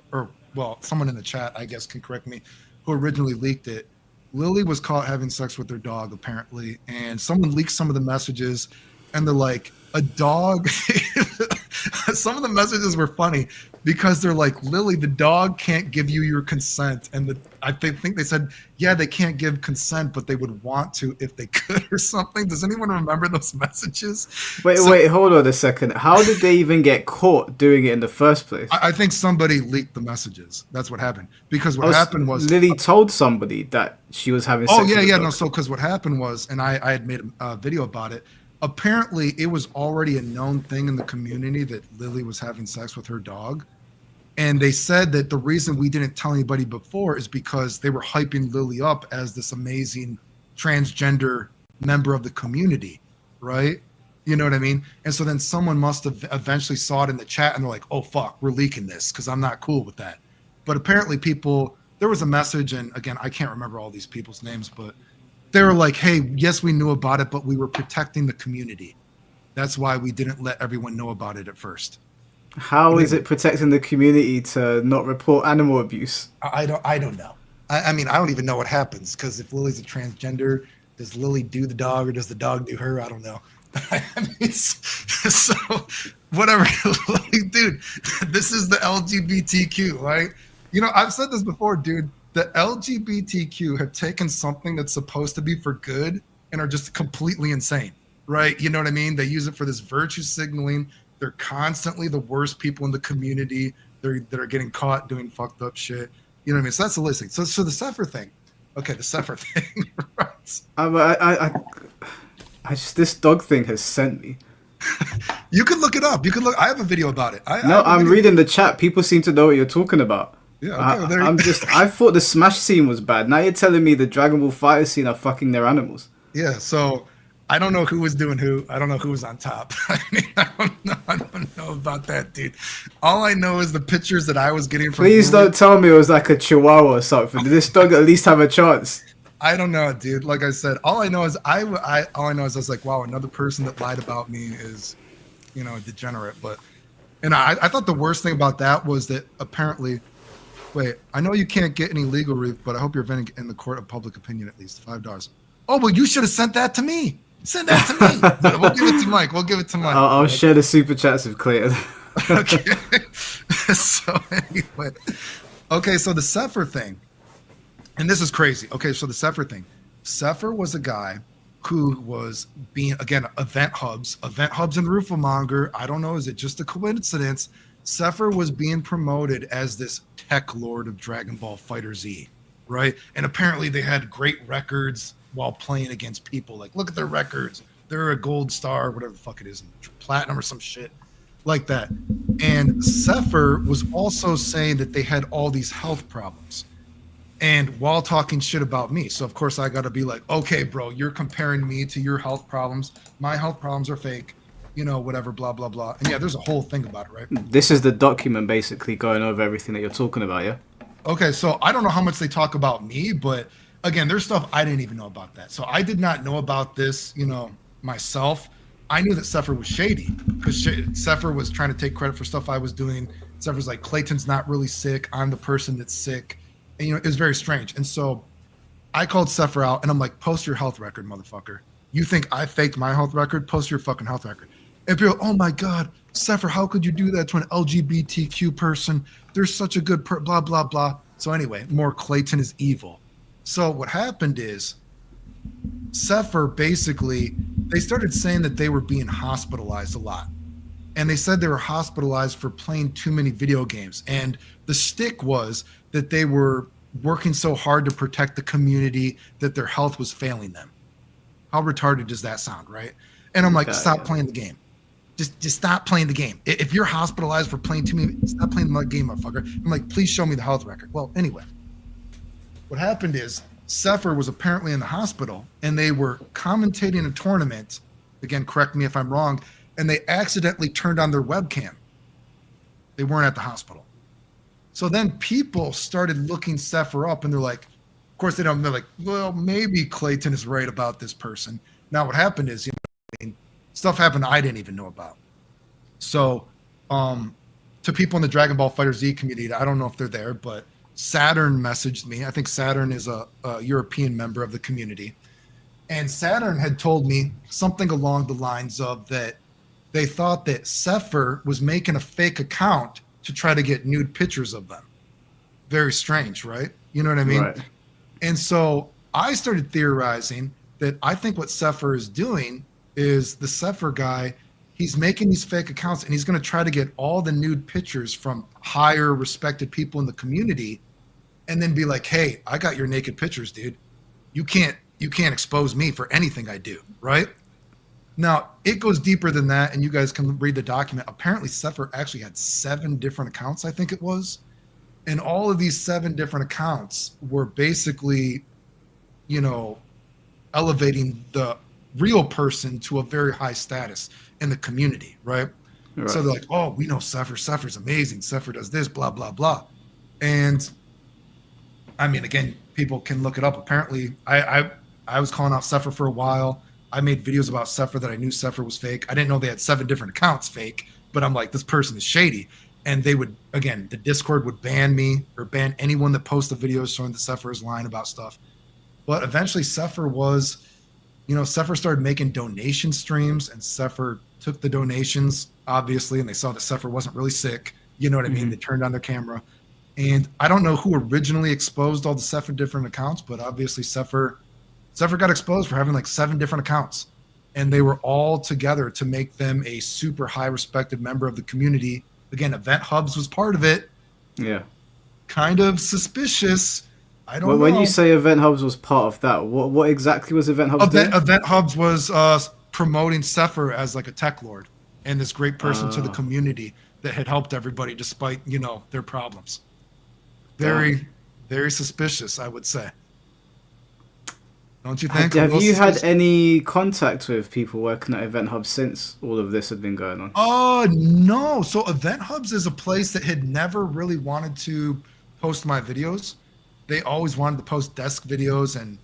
someone in the chat, I guess, can correct me, who originally leaked it. Lily was caught having sex with their dog, apparently, and someone leaked some of the messages, and they're like, a dog. Some of the messages were funny because they're like, Lily, the dog can't give you your consent. And I think they said, yeah, they can't give consent, but they would want to if they could or something. Does anyone remember those messages? Wait, hold on a second. How did they even get caught doing it in the first place? I think somebody leaked the messages. That's what happened. Because what happened was Lily told somebody that she was having sex with no. So because what happened was, and I had made a video about it, apparently it was already a known thing in the community that Lily was having sex with her dog. And they said that the reason we didn't tell anybody before is because they were hyping Lily up as this amazing transgender member of the community, right? You know what I mean? And so then someone must have eventually saw it in the chat and they're like, oh, fuck, we're leaking this because I'm not cool with that. But apparently there was a message, and again, I can't remember all these people's names, but they were like, hey, yes, we knew about it, but we were protecting the community. That's why we didn't let everyone know about it at first. How is it protecting the community to not report animal abuse? I don't know. I mean, I don't even know what happens, because if Lily's a transgender, does Lily do the dog or does the dog do her? I don't know. I mean, so whatever. Dude, this is the LGBTQ, right? You know, I've said this before, dude. The LGBTQ have taken something that's supposed to be for good and are just completely insane, right? You know what I mean? They use it for this virtue signaling. They're constantly the worst people in the community that are getting caught doing fucked up shit. You know what I mean? So that's the listing. So the Sephr thing. Okay, the Sephr thing. Right. This dog thing has sent me. You can look it up. You can look. I have a video about it. I'm reading the chat. People seem to know what you're talking about. Yeah, okay, I thought the Smash scene was bad. Now you're telling me the Dragon Ball Fighter scene are fucking their animals. Yeah, so I don't know who was doing who. I don't know who was on top. I mean, I don't know about that, dude. All I know is the pictures that I was getting from. Please don't tell me it was like a Chihuahua or something. Did this dog at least have a chance? I don't know, dude. Like I said, all I know is I was like, wow, another person that lied about me is, you know, a degenerate. But, and I thought the worst thing about that was that apparently. Wait, I know you can't get any legal relief, but I hope you're venting in the court of public opinion at least $5. Oh, well, you should have sent that to me. Send that to me. We'll give it to Mike. I'll share the super chats with Clayton. Okay. So anyway, okay. So the Sephr thing, and this is crazy. Okay, so the Sephr thing. Sephr was a guy who was being, again, event hubs and Rooflemonger. I don't know. Is it just a coincidence? Sephr was being promoted as this tech lord of Dragon Ball FighterZ, right? And apparently they had great records while playing against people. Like, look at their records. They're a gold star, whatever the fuck it is, platinum or some shit like that. And Sephr was also saying that they had all these health problems. And while talking shit about me. So, of course, I got to be like, okay, bro, you're comparing me to your health problems. My health problems are fake. You know, whatever, blah, blah, blah. And yeah, there's a whole thing about it, right? This is the document basically going over everything that you're talking about, yeah? Okay, so I don't know how much they talk about me, but again, there's stuff I didn't even know about that. So I did not know about this, you know, myself. I knew that Sephr was shady because Sephr was trying to take credit for stuff I was doing. Sephr's like, Clayton's not really sick. I'm the person that's sick. And, you know, it was very strange. And so I called Sephr out and I'm like, post your health record, motherfucker. You think I faked my health record? Post your fucking health record. And people, oh my God, Sephr, how could you do that to an LGBTQ person? They're such a good blah, blah, blah. So anyway, more Clayton is evil. So what happened is Sephr basically, they started saying that they were being hospitalized a lot. And they said they were hospitalized for playing too many video games. And the stick was that they were working so hard to protect the community that their health was failing them. How retarded does that sound, right? And I'm like, stop playing the game. Just stop playing the game. If you're hospitalized for playing too many, stop playing the game, motherfucker. I'm like, please show me the health record. Well, anyway, what happened is Sephr was apparently in the hospital and they were commentating a tournament. Again, correct me if I'm wrong. And they accidentally turned on their webcam. They weren't at the hospital. So then people started looking Sephr up and they're like, of course they're like, well, maybe Clayton is right about this person. Now what happened is, you know, stuff happened I didn't even know about. So to people in the Dragon Ball FighterZ community, I don't know if they're there, but Saturn messaged me. I think Saturn is a European member of the community. And Saturn had told me something along the lines of that they thought that Sephr was making a fake account to try to get nude pictures of them. Very strange, right? You know what I mean? Right. And so I started theorizing that I think what Sephr is doing is the Sephr guy, he's making these fake accounts and he's going to try to get all the nude pictures from higher respected people in the community and then be like, hey, I got your naked pictures, dude. You can't expose me for anything I do, right? Now, it goes deeper than that, and you guys can read the document. Apparently, Sephr actually had 7 different accounts, I think it was. And all of these 7 different accounts were basically, elevating the real person to a very high status in the community, right? So they're like, oh, we know Sephr. Sephr's amazing. Sephr does this, blah, blah, blah. And, I mean, again, people can look it up. Apparently, I was calling out Sephr for a while. I made videos about Sephr that I knew Sephr was fake. I didn't know they had 7 different accounts fake, but I'm like, this person is shady. And they would, again, the Discord would ban me or ban anyone that posted videos showing that Sephr is lying about stuff. But eventually Sephr was, Sephr started making donation streams, and Sephr took the donations, obviously, and they saw that Sephr wasn't really sick. You know what I mean? They turned on their camera. And I don't know who originally exposed all the Sephr different accounts, but obviously Sephr got exposed for having like 7 different accounts, and they were all together to make them a super high respected member of the community. Again, Event Hubs was part of it. Yeah. Kind of suspicious. I don't know. When you say Event Hubs was part of that, what exactly was Event Hubs doing? Event Hubs was promoting Sephr as like a tech lord and this great person to the community that had helped everybody despite, their problems. Very, very suspicious, I would say. Don't you think? Have you had any contact with people working at Event Hubs since all of this had been going on? No. So Event Hubs is a place that had never really wanted to post my videos. They always wanted to post desk videos, and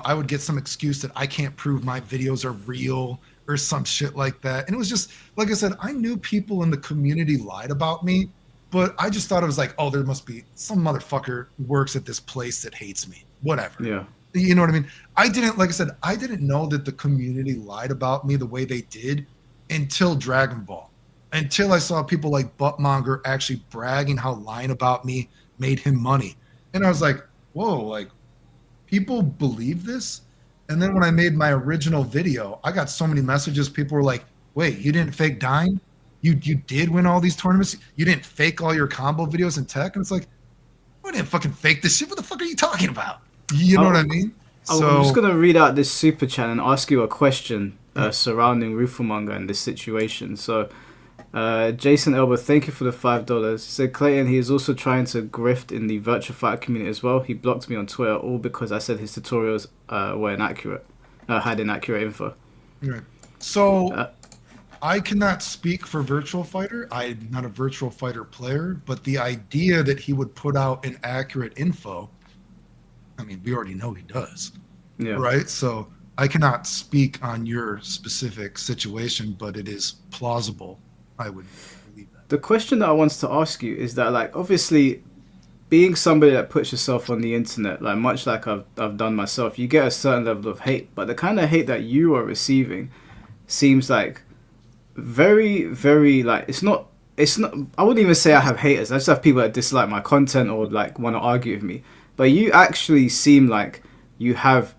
I would get some excuse that I can't prove my videos are real or some shit like that. And it was just, like I said, I knew people in the community lied about me, but I just thought it was like, oh, there must be some motherfucker who works at this place that hates me. Whatever. Yeah. You know what I mean? I didn't know that the community lied about me the way they did until Dragon Ball. Until I saw people like Buttmonger actually bragging how lying about me made him money. And I was like, whoa, like, people believe this? And then when I made my original video, I got so many messages. People were like, wait, you didn't fake dying? You did win all these tournaments? You didn't fake all your combo videos in tech? And it's like, I didn't fucking fake this shit. What the fuck are you talking about? You know what I mean? I'm just going to read out this super chat and ask you a question surrounding Rooflemonger and this situation. So, Jason Elba, thank you for the $5. He said, Clayton, he is also trying to grift in the virtual fighter community as well. He blocked me on Twitter, all because I said his tutorials were inaccurate, had inaccurate info. Right. So, I cannot speak for Virtual Fighter. I'm not a Virtual Fighter player, but the idea that he would put out inaccurate info, I mean, we already know he does. Yeah. Right? So I cannot speak on your specific situation, but it is plausible. I would believe that. The question that I wanted to ask you is that, like, obviously, being somebody that puts yourself on the internet, like much like I've done myself, you get a certain level of hate. But the kind of hate that you are receiving seems like very, very, like, it's not, I wouldn't even say I have haters. I just have people that dislike my content or like want to argue with me. But you actually seem like you have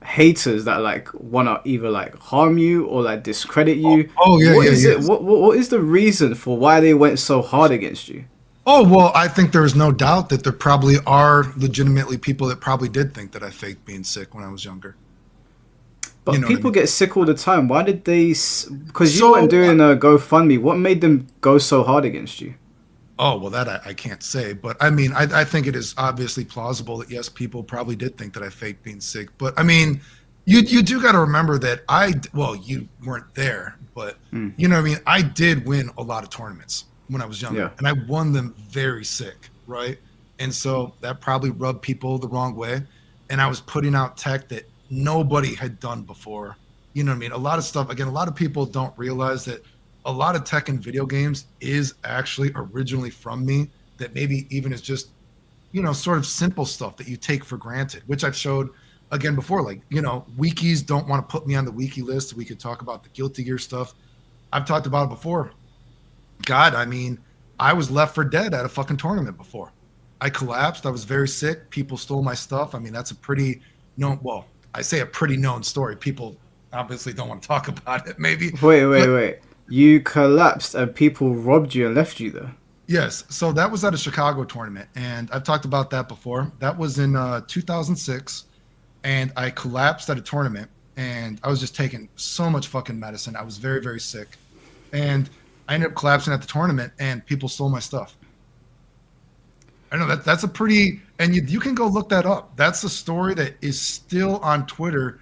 haters that like want to either like harm you or like discredit you. What is the reason for why they went so hard against you? Oh, well, I think there's no doubt that there probably are legitimately people that probably did think that I faked being sick when I was younger. But people get sick all the time. Why did they? Because you weren't doing a GoFundMe. What made them go so hard against you? Oh, well, that I can't say. But, I mean, I think it is obviously plausible that, yes, people probably did think that I faked being sick. But, I mean, you do got to remember that you weren't there. But, you know what I mean? I did win a lot of tournaments when I was younger. Yeah. And I won them very sick, right? And so that probably rubbed people the wrong way. And I was putting out tech that nobody had done before. You know what I mean? A lot of stuff, again, a lot of people don't realize that a lot of tech in video games is actually originally from me, that maybe even is just, sort of simple stuff that you take for granted, which I've showed again before. Like, wikis don't want to put me on the wiki list. We could talk about the Guilty Gear stuff. I've talked about it before. God, I mean, I was left for dead at a fucking tournament before. I collapsed. I was very sick. People stole my stuff. I mean, that's a pretty known, well, I say a pretty known story. People obviously don't want to talk about it, maybe. Wait. You collapsed and people robbed you and left you there? Yes. So that was at a Chicago tournament, and I've talked about that before. That was in 2006, and I collapsed at a tournament, and I was just taking so much fucking medicine. I was very, very sick, and I ended up collapsing at the tournament, and people stole my stuff. I know that's a pretty, and you can go look that up. That's a story that is still on Twitter.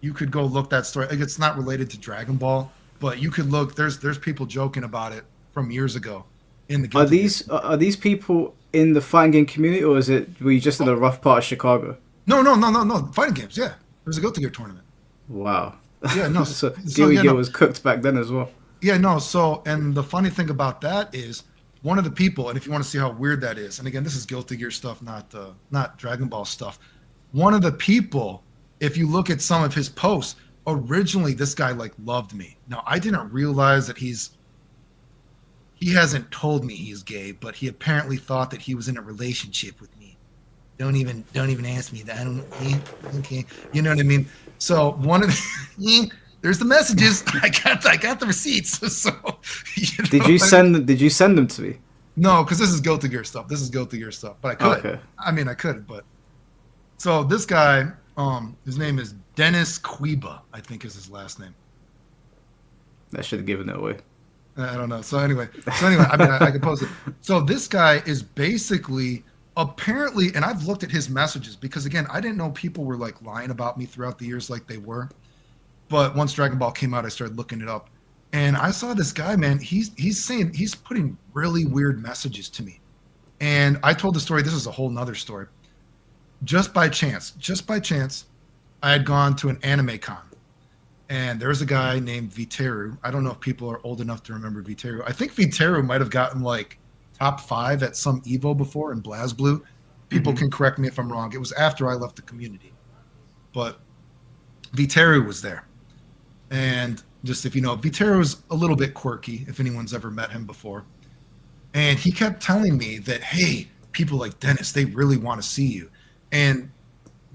You could go look that story. Like, it's not related to Dragon Ball, but you could look. There's people joking about it from years ago. In the are these people in the fighting game community, or were you just in a rough part of Chicago? No. Fighting games, yeah. There's a Guilty Gear tournament. Wow. Yeah, no. So Guilty Gear was cooked back then as well. Yeah, no. So, and the funny thing about that is, one of the people, and if you want to see how weird that is, and again, this is Guilty Gear stuff, not Dragon Ball stuff. One of the people, if you look at some of his posts, originally this guy like loved me. Now, I didn't realize that he hasn't told me he's gay, but he apparently thought that he was in a relationship with me. Don't even ask me that. I don't. Okay, you know what I mean. So one of the there's the messages. I got the receipts. So Did you send them to me? No, because this is Guilty Gear stuff. But I could. Okay. I mean, I could, but so this guy, his name is Dennis Quiba, I think is his last name. I should have given it away. I don't know. So anyway, I mean, I can post it. So this guy is basically apparently, and I've looked at his messages because again, I didn't know people were like lying about me throughout the years like they were. But once Dragon Ball came out, I started looking it up, and I saw this guy, man. He's putting really weird messages to me, and I told the story. This is a whole nother story. Just by chance, I had gone to an anime con. And there's a guy named Viteru. I don't know if people are old enough to remember Viteru. I think Viteru might have gotten like top 5 at some Evo before in BlazBlue. People can correct me if I'm wrong. It was after I left the community. But Viteru was there. And just if you know, Viteru is a little bit quirky if anyone's ever met him before. And he kept telling me that, hey, people like Dennis, they really want to see you. And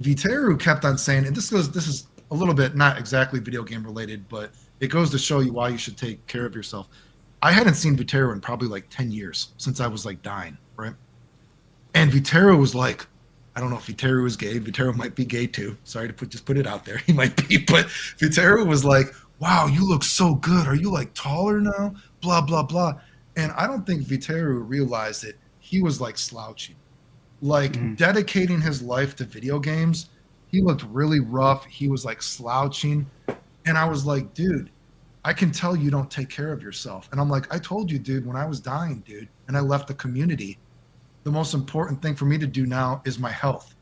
Viteru kept on saying, and this is a little bit not exactly video game related, but it goes to show you why you should take care of yourself. I hadn't seen Viteru in probably like 10 years since I was like dying, right? And Viteru was like, I don't know if Viteru is gay. Viteru might be gay too. Sorry to just put it out there. He might be, but Viteru was like, wow, you look so good. Are you like taller now? Blah, blah, blah. And I don't think Viteru realized that he was like slouching, like dedicating his life to video games. He looked really rough. He was like slouching. And I was like, dude, I can tell you don't take care of yourself. And I'm like, I told you, dude, when I was dying, dude, and I left the community, the most important thing for me to do now is my health.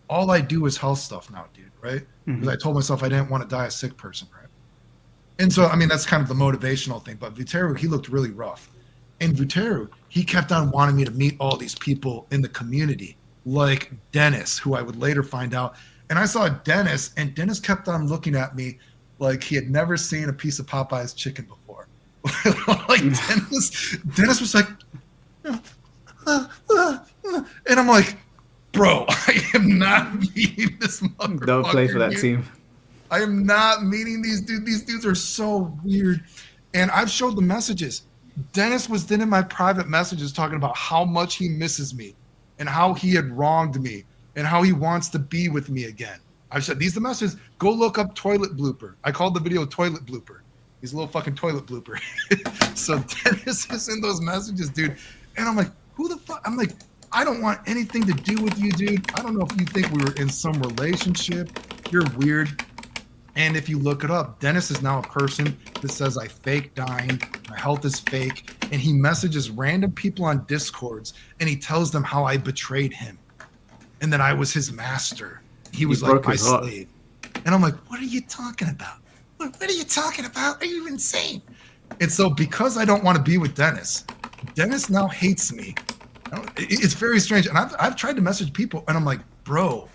All I do is health stuff now, dude, right? Because I told myself I didn't want to die a sick person, right? And so, I mean, that's kind of the motivational thing. But Viteru, he looked really rough. And Viteru, he kept on wanting me to meet all these people in the community, like Dennis, who I would later find out. And I saw Dennis, and Dennis kept on looking at me like he had never seen a piece of Popeye's chicken before. Like Dennis was like, and I'm like, bro, I am not meeting this motherfucker. Don't play for that team. I am not meeting these dudes. These dudes are so weird. And I've showed the messages. Dennis was then in my private messages talking about how much he misses me and how he had wronged me and how he wants to be with me again. I've said, these are the messages. Go look up toilet blooper. I called the video toilet blooper. He's a little fucking toilet blooper. So Dennis is in those messages, dude. And I'm like, who the fuck? I'm like, I don't want anything to do with you, dude. I don't know if you think we were in some relationship. You're weird. And if you look it up, Dennis is now a person that says I fake dying, my health is fake, and he messages random people on Discords, and he tells them how I betrayed him, and that I was his master. He was like my slave. And I'm like, what are you talking about? What are you talking about? Are you insane? And so because I don't want to be with Dennis, Dennis now hates me. It's very strange. And I've tried to message people, and I'm like, bro,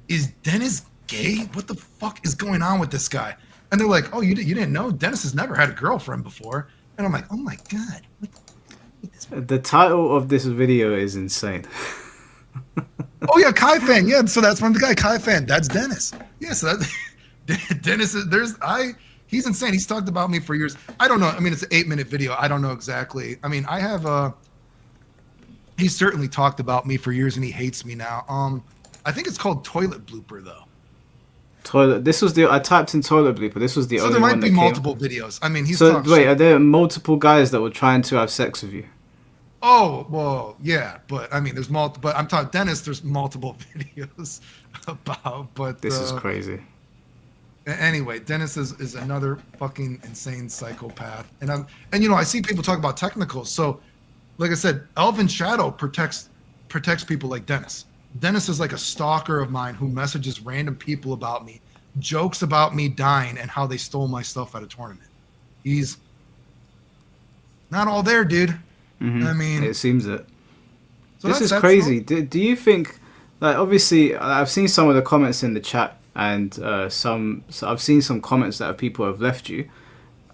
is Dennis gay? What the fuck is going on with this guy? And they're like, oh, you didn't know? Dennis has never had a girlfriend before. And I'm like, oh my God. The title of this video is insane. Oh yeah, Kai Fan. Yeah, so that's one of the guy, Kai Fan. That's Dennis. Yeah, so that, Dennis is he's insane. He's talked about me for years. I don't know. I mean, it's an 8-minute video. I don't know exactly. I mean, I have he's certainly talked about me for years, and he hates me now. I think it's called Toilet Blooper though. Toilet. This was the I typed in toilet bleeper. This was the So only there might one be that came. multiple videos. I mean, he's So talking wait, shit. are there multiple guys that were trying to have sex with you? Oh, well, yeah, but I mean, there's multiple. But I'm talking Dennis. There's multiple videos about. But This is crazy. anyway, Dennis is another fucking insane psychopath, and I see people talk about technicals. So, like I said, Elven Shadow protects people like Dennis. Dennis is like a stalker of mine who messages random people about me, jokes about me dying and how they stole my stuff at a tournament. He's not all there, dude. Mhm. I mean, it seems it. so This is that's crazy. Do you think, like, obviously, I've seen some of the comments in the chat, and so I've seen some comments that people have left you.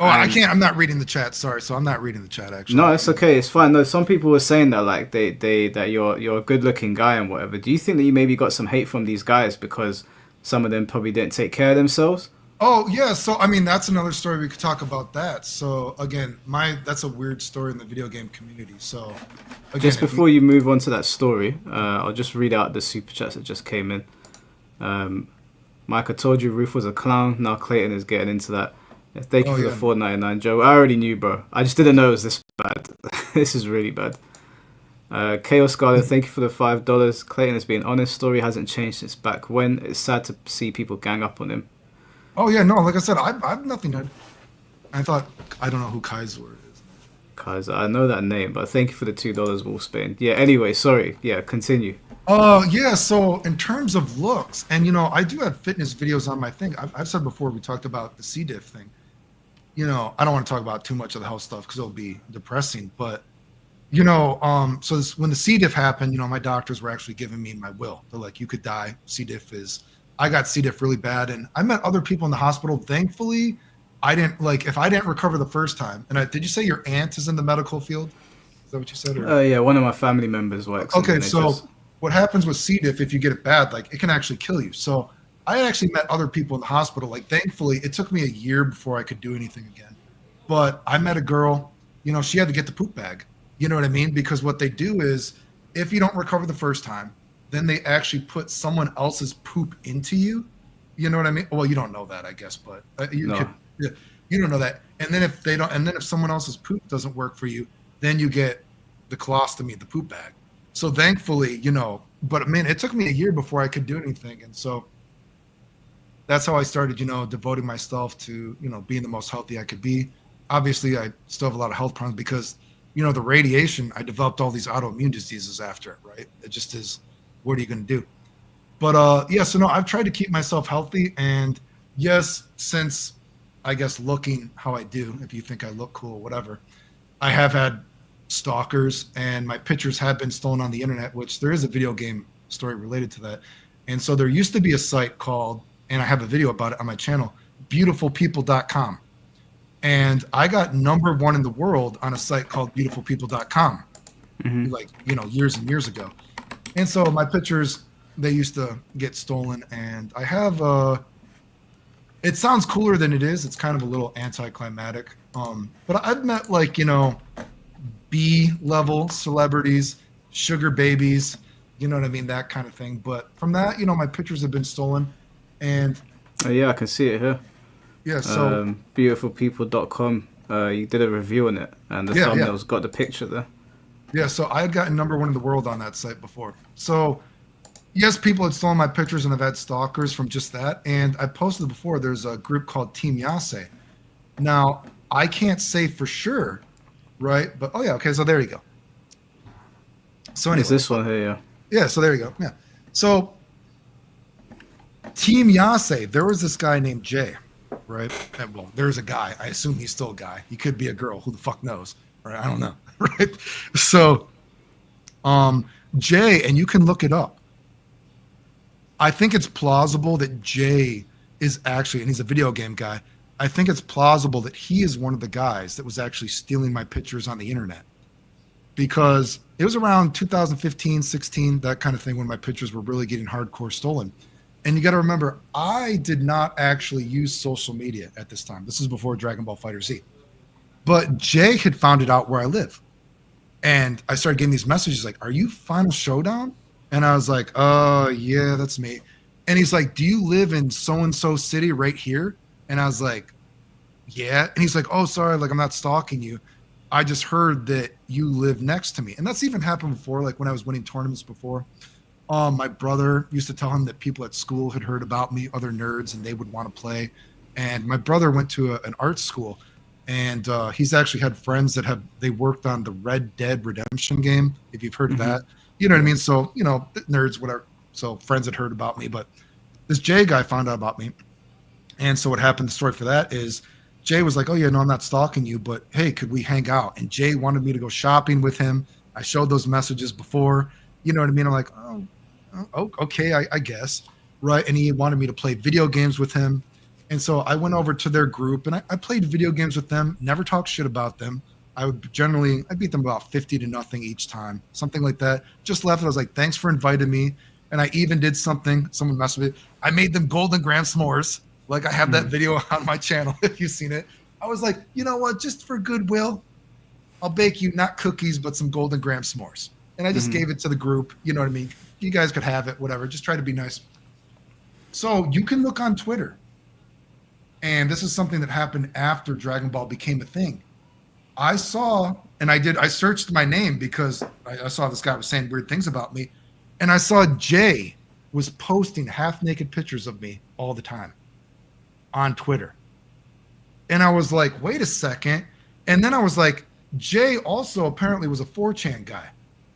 Oh, I And- can't. I'm not reading the chat. Sorry. So I'm not reading the chat actually. No, it's okay. It's fine. No, some people were saying that like that you're a good looking guy and whatever. Do you think that you maybe got some hate from these guys because some of them probably didn't take care of themselves? Oh yeah. So I mean, that's another story. We could talk about that. So again, that's a weird story in the video game community. So again, Just before you move on to that story, I'll just read out the super chats that just came in. Mike, I told you Ruth was a clown. Now Clayton is getting into that. Thank you Oh, for yeah. the $4.99, Joe. I already knew, bro. I just didn't know it was this bad. This is really bad. Chaos Scarlet, thank you for the $5. Clayton is being honest. Story hasn't changed since back when. It's sad to see people gang up on him. Oh yeah, no. Like I said, I've nothing to. I don't know who Kaiser is. Kaiser, I know that name, but thank you for the $2, Wolfsbane. Yeah, anyway, sorry. Yeah, continue. Yeah. So in terms of looks, and I do have fitness videos on my thing. I've said before, we talked about the C diff thing. I don't want to talk about too much of the health stuff because it'll be depressing. But so when the C diff happened, my doctors were actually giving me my will. They're like, you could die. C diff I got C diff really bad, and I met other people in the hospital. Thankfully, I didn't if I didn't recover the first time. And did you say your aunt is in the medical field? Is that what you said? Yeah, one of my family members works. Okay, in the so NHS. what happens with C. diff if you get it bad? It can actually kill you. So I actually met other people in the hospital. Thankfully, it took me a year before I could do anything again. But I met a girl. She had to get the poop bag. You know what I mean? Because what they do is, if you don't recover the first time, then they actually put someone else's poop into you. You know what I mean? Well, you don't know that, I guess, but you don't know that. And then if someone else's poop doesn't work for you, then you get the colostomy, the poop bag. So thankfully, but man, it took me a year before I could do anything. And so that's how I started, devoting myself to, being the most healthy I could be. Obviously, I still have a lot of health problems because, the radiation, I developed all these autoimmune diseases after it, right? It just is, what are you going to do? But so no, I've tried to keep myself healthy. And yes, since I guess looking how I do, if you think I look cool, whatever, I have had stalkers and my pictures have been stolen on the internet, which there is a video game story related to that. And so there used to be a site called, and I have a video about it on my channel, beautifulpeople.com. And I got #1 in the world on a site called beautifulpeople.com, years and years ago. And so my pictures, they used to get stolen. And I have, it sounds cooler than it is. It's kind of a little anticlimactic. But I've met B-level celebrities, sugar babies, you know what I mean, that kind of thing. But from that, my pictures have been stolen. And Oh, yeah, I can see it here. yeah, so beautifulpeople.com. You did a review on it, and the thumbnail's got the picture there. yeah, so I had gotten #1 in the world on that site before. So yes, people had stolen my pictures, and I've had stalkers from just that. And I posted before, there's a group called Team Yase. Now, I can't say for sure, right? But so there you go. So anyway, It's this one here, yeah. yeah, so there you go. Yeah. So Team Yase, there was this guy named Jay, right? Well, there's a guy. I assume he's still a guy. He could be a girl. Who the fuck knows? Right? I don't know. Right? So Jay, and you can look it up. I think it's plausible that Jay is actually, and he's a video game guy, I think it's plausible that he is one of the guys that was actually stealing my pictures on the internet. Because it was around 2015, 16, that kind of thing, when my pictures were really getting hardcore stolen. And you got to remember, I did not actually use social media at this time. This is before Dragon Ball FighterZ. But Jay had found it out where I live. And I started getting these messages like, are you Final Showdown? And I was like, oh, yeah, that's me. And he's like, do you live in so-and-so city right here? And I was like, yeah. And he's like, oh, sorry, like I'm not stalking you. I just heard that you live next to me. And that's even happened before, like when I was winning tournaments before. My brother used to tell him that people at school had heard about me, other nerds, and they would want to play. And my brother went to an art school, and he's actually had friends that they worked on the Red Dead Redemption game, if you've heard of that. You know what I mean? So, you know, nerds, whatever. So friends had heard about me, but this Jay guy found out about me. And so what happened, the story for that is Jay was like, oh, yeah, no, I'm not stalking you, but hey, could we hang out? And Jay wanted me to go shopping with him. I showed those messages before. You know what I mean? I'm like, oh, okay, I guess. Right. And he wanted me to play video games with him. And so I went over to their group and I played video games with them, never talked shit about them. I beat them about 50-0 each time, something like that. Just left. I was like, thanks for inviting me. And I even did something, someone messed with it. I made them golden graham s'mores. Like I have that video on my channel, if you've seen it. I was like, you know what, just for goodwill, I'll bake you not cookies, but some golden graham s'mores. And I just gave it to the group. You know what I mean? You guys could have it, whatever. Just try to be nice. So you can look on Twitter. And this is something that happened after Dragon Ball became a thing. I saw, and I searched my name because I saw this guy was saying weird things about me. And I saw Jay was posting half-naked pictures of me all the time on Twitter. And I was like, wait a second. And then I was like, Jay also apparently was a 4chan guy.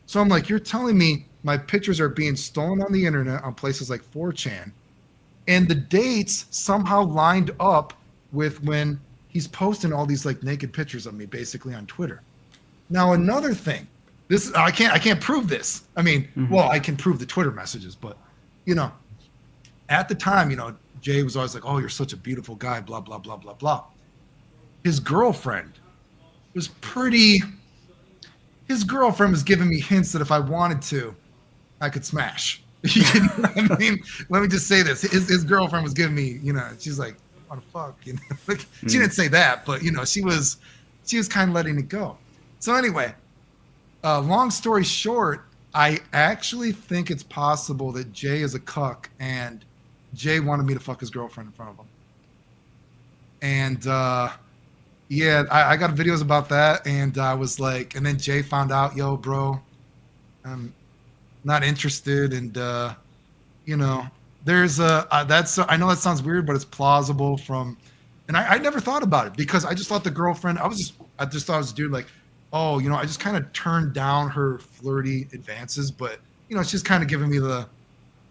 So I'm like, you're telling me my pictures are being stolen on the internet on places like 4chan. And the dates somehow lined up with when he's posting all these like naked pictures of me basically on Twitter. Now, another thing, this I can't prove this. I mean, well, I can prove the Twitter messages, but you know, at the time, you know, Jay was always like, oh, you're such a beautiful guy, blah, blah, blah, blah, blah. His girlfriend was giving me hints that if I wanted to, I could smash. You know what I mean? Let me just say this. His girlfriend was giving me, you know, she's like, what the fuck? You know, like, she didn't say that, but you know, she was kind of letting it go. So anyway, long story short, I actually think it's possible that Jay is a cuck and Jay wanted me to fuck his girlfriend in front of him. And yeah, I got videos about that, and I was like, and then Jay found out, yo, bro, I'm not interested, and you know, there's I know that sounds weird, but it's plausible from, and I never thought about it because I just thought the girlfriend, I just thought it was a dude like, oh, you know, I just kind of turned down her flirty advances, but you know, she's kind of giving me the,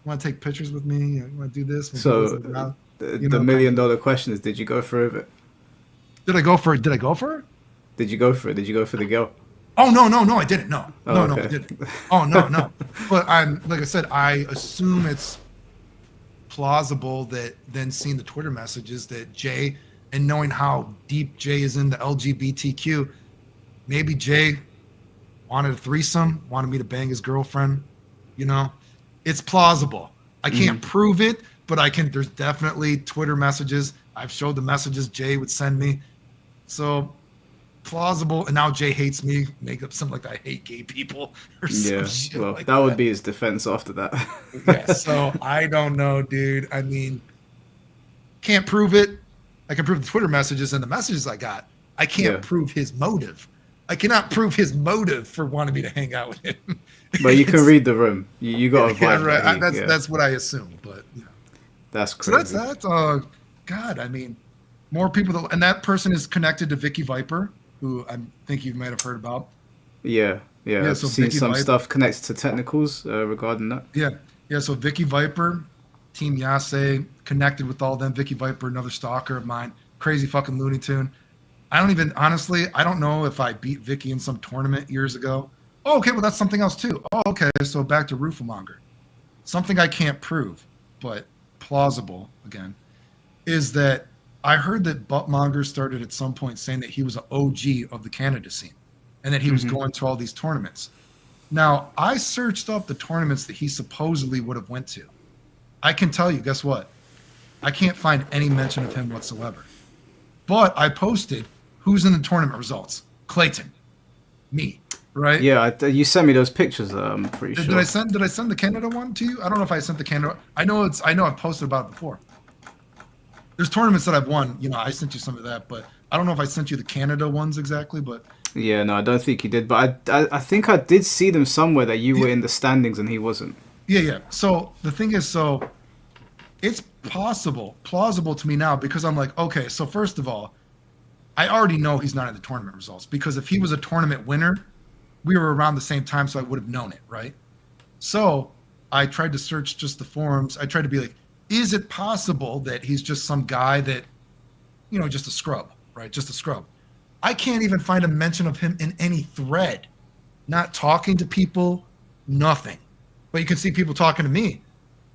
want to take pictures with me? You want to do this? So the $1 million question is, did you go for it? Did I go for it? Did I go for it? Did you go for it? Did you go for the girl? Oh, no, I didn't. No, okay. I didn't. Oh, no. But like I said, I assume it's plausible that then seeing the Twitter messages that Jay, and knowing how deep Jay is in the LGBTQ, maybe Jay wanted a threesome, wanted me to bang his girlfriend. You know, it's plausible. I can't prove it, but there's definitely Twitter messages. I've showed the messages Jay would send me. So plausible. And now Jay hates me, make up something like I hate gay people or some shit well, like that would be his defense after that. Yeah, so I don't know, dude. I mean, can't prove it. I can prove the Twitter messages and the messages I got. I can't prove his motive. I cannot prove his motive for wanting me to hang out with him. But you can read the room. You got a vibe. Right. That's what I assume. But you know. That's crazy. So that's God. I mean, more people. And that person is connected to Vicky Viper, who I think you might have heard about. Yeah. I've so seen Vicky some Viper stuff connected to technicals regarding that. Yeah. So Vicky Viper, Team Yase, connected with all them. Vicky Viper, another stalker of mine, crazy fucking Looney Tune. I don't know if I beat Vicky in some tournament years ago. Oh, okay, well, that's something else too. Oh, okay, so back to Rooflemonger. Something I can't prove, but plausible, again, is that I heard that Buttmonger started at some point saying that he was an OG of the Canada scene and that he was going to all these tournaments. Now, I searched up the tournaments that he supposedly would have went to. I can tell you, guess what? I can't find any mention of him whatsoever. But I posted who's in the tournament results. Clayton, me. right? Yeah, you sent me those pictures. I'm pretty Did sure. I send the Canada one to you? I don't know if I sent the Canada. I know I've posted about it before. There's tournaments that I've won. You know, I sent you some of that, but I don't know if I sent you the Canada ones exactly. But Yeah, no, I don't think you did. But I think I did see them somewhere that you were in the standings and he wasn't. yeah. So the thing is, so it's plausible to me now because I'm like, okay, so first of all, I already know he's not in the tournament results because if he was a tournament winner, we were around the same time, so I would have known it, right? So I tried to search just the forums. I tried to be like, is it possible that he's just some guy that, you know, just a scrub, right? Just a scrub. I can't even find a mention of him in any thread, not talking to people, nothing. But you can see people talking to me.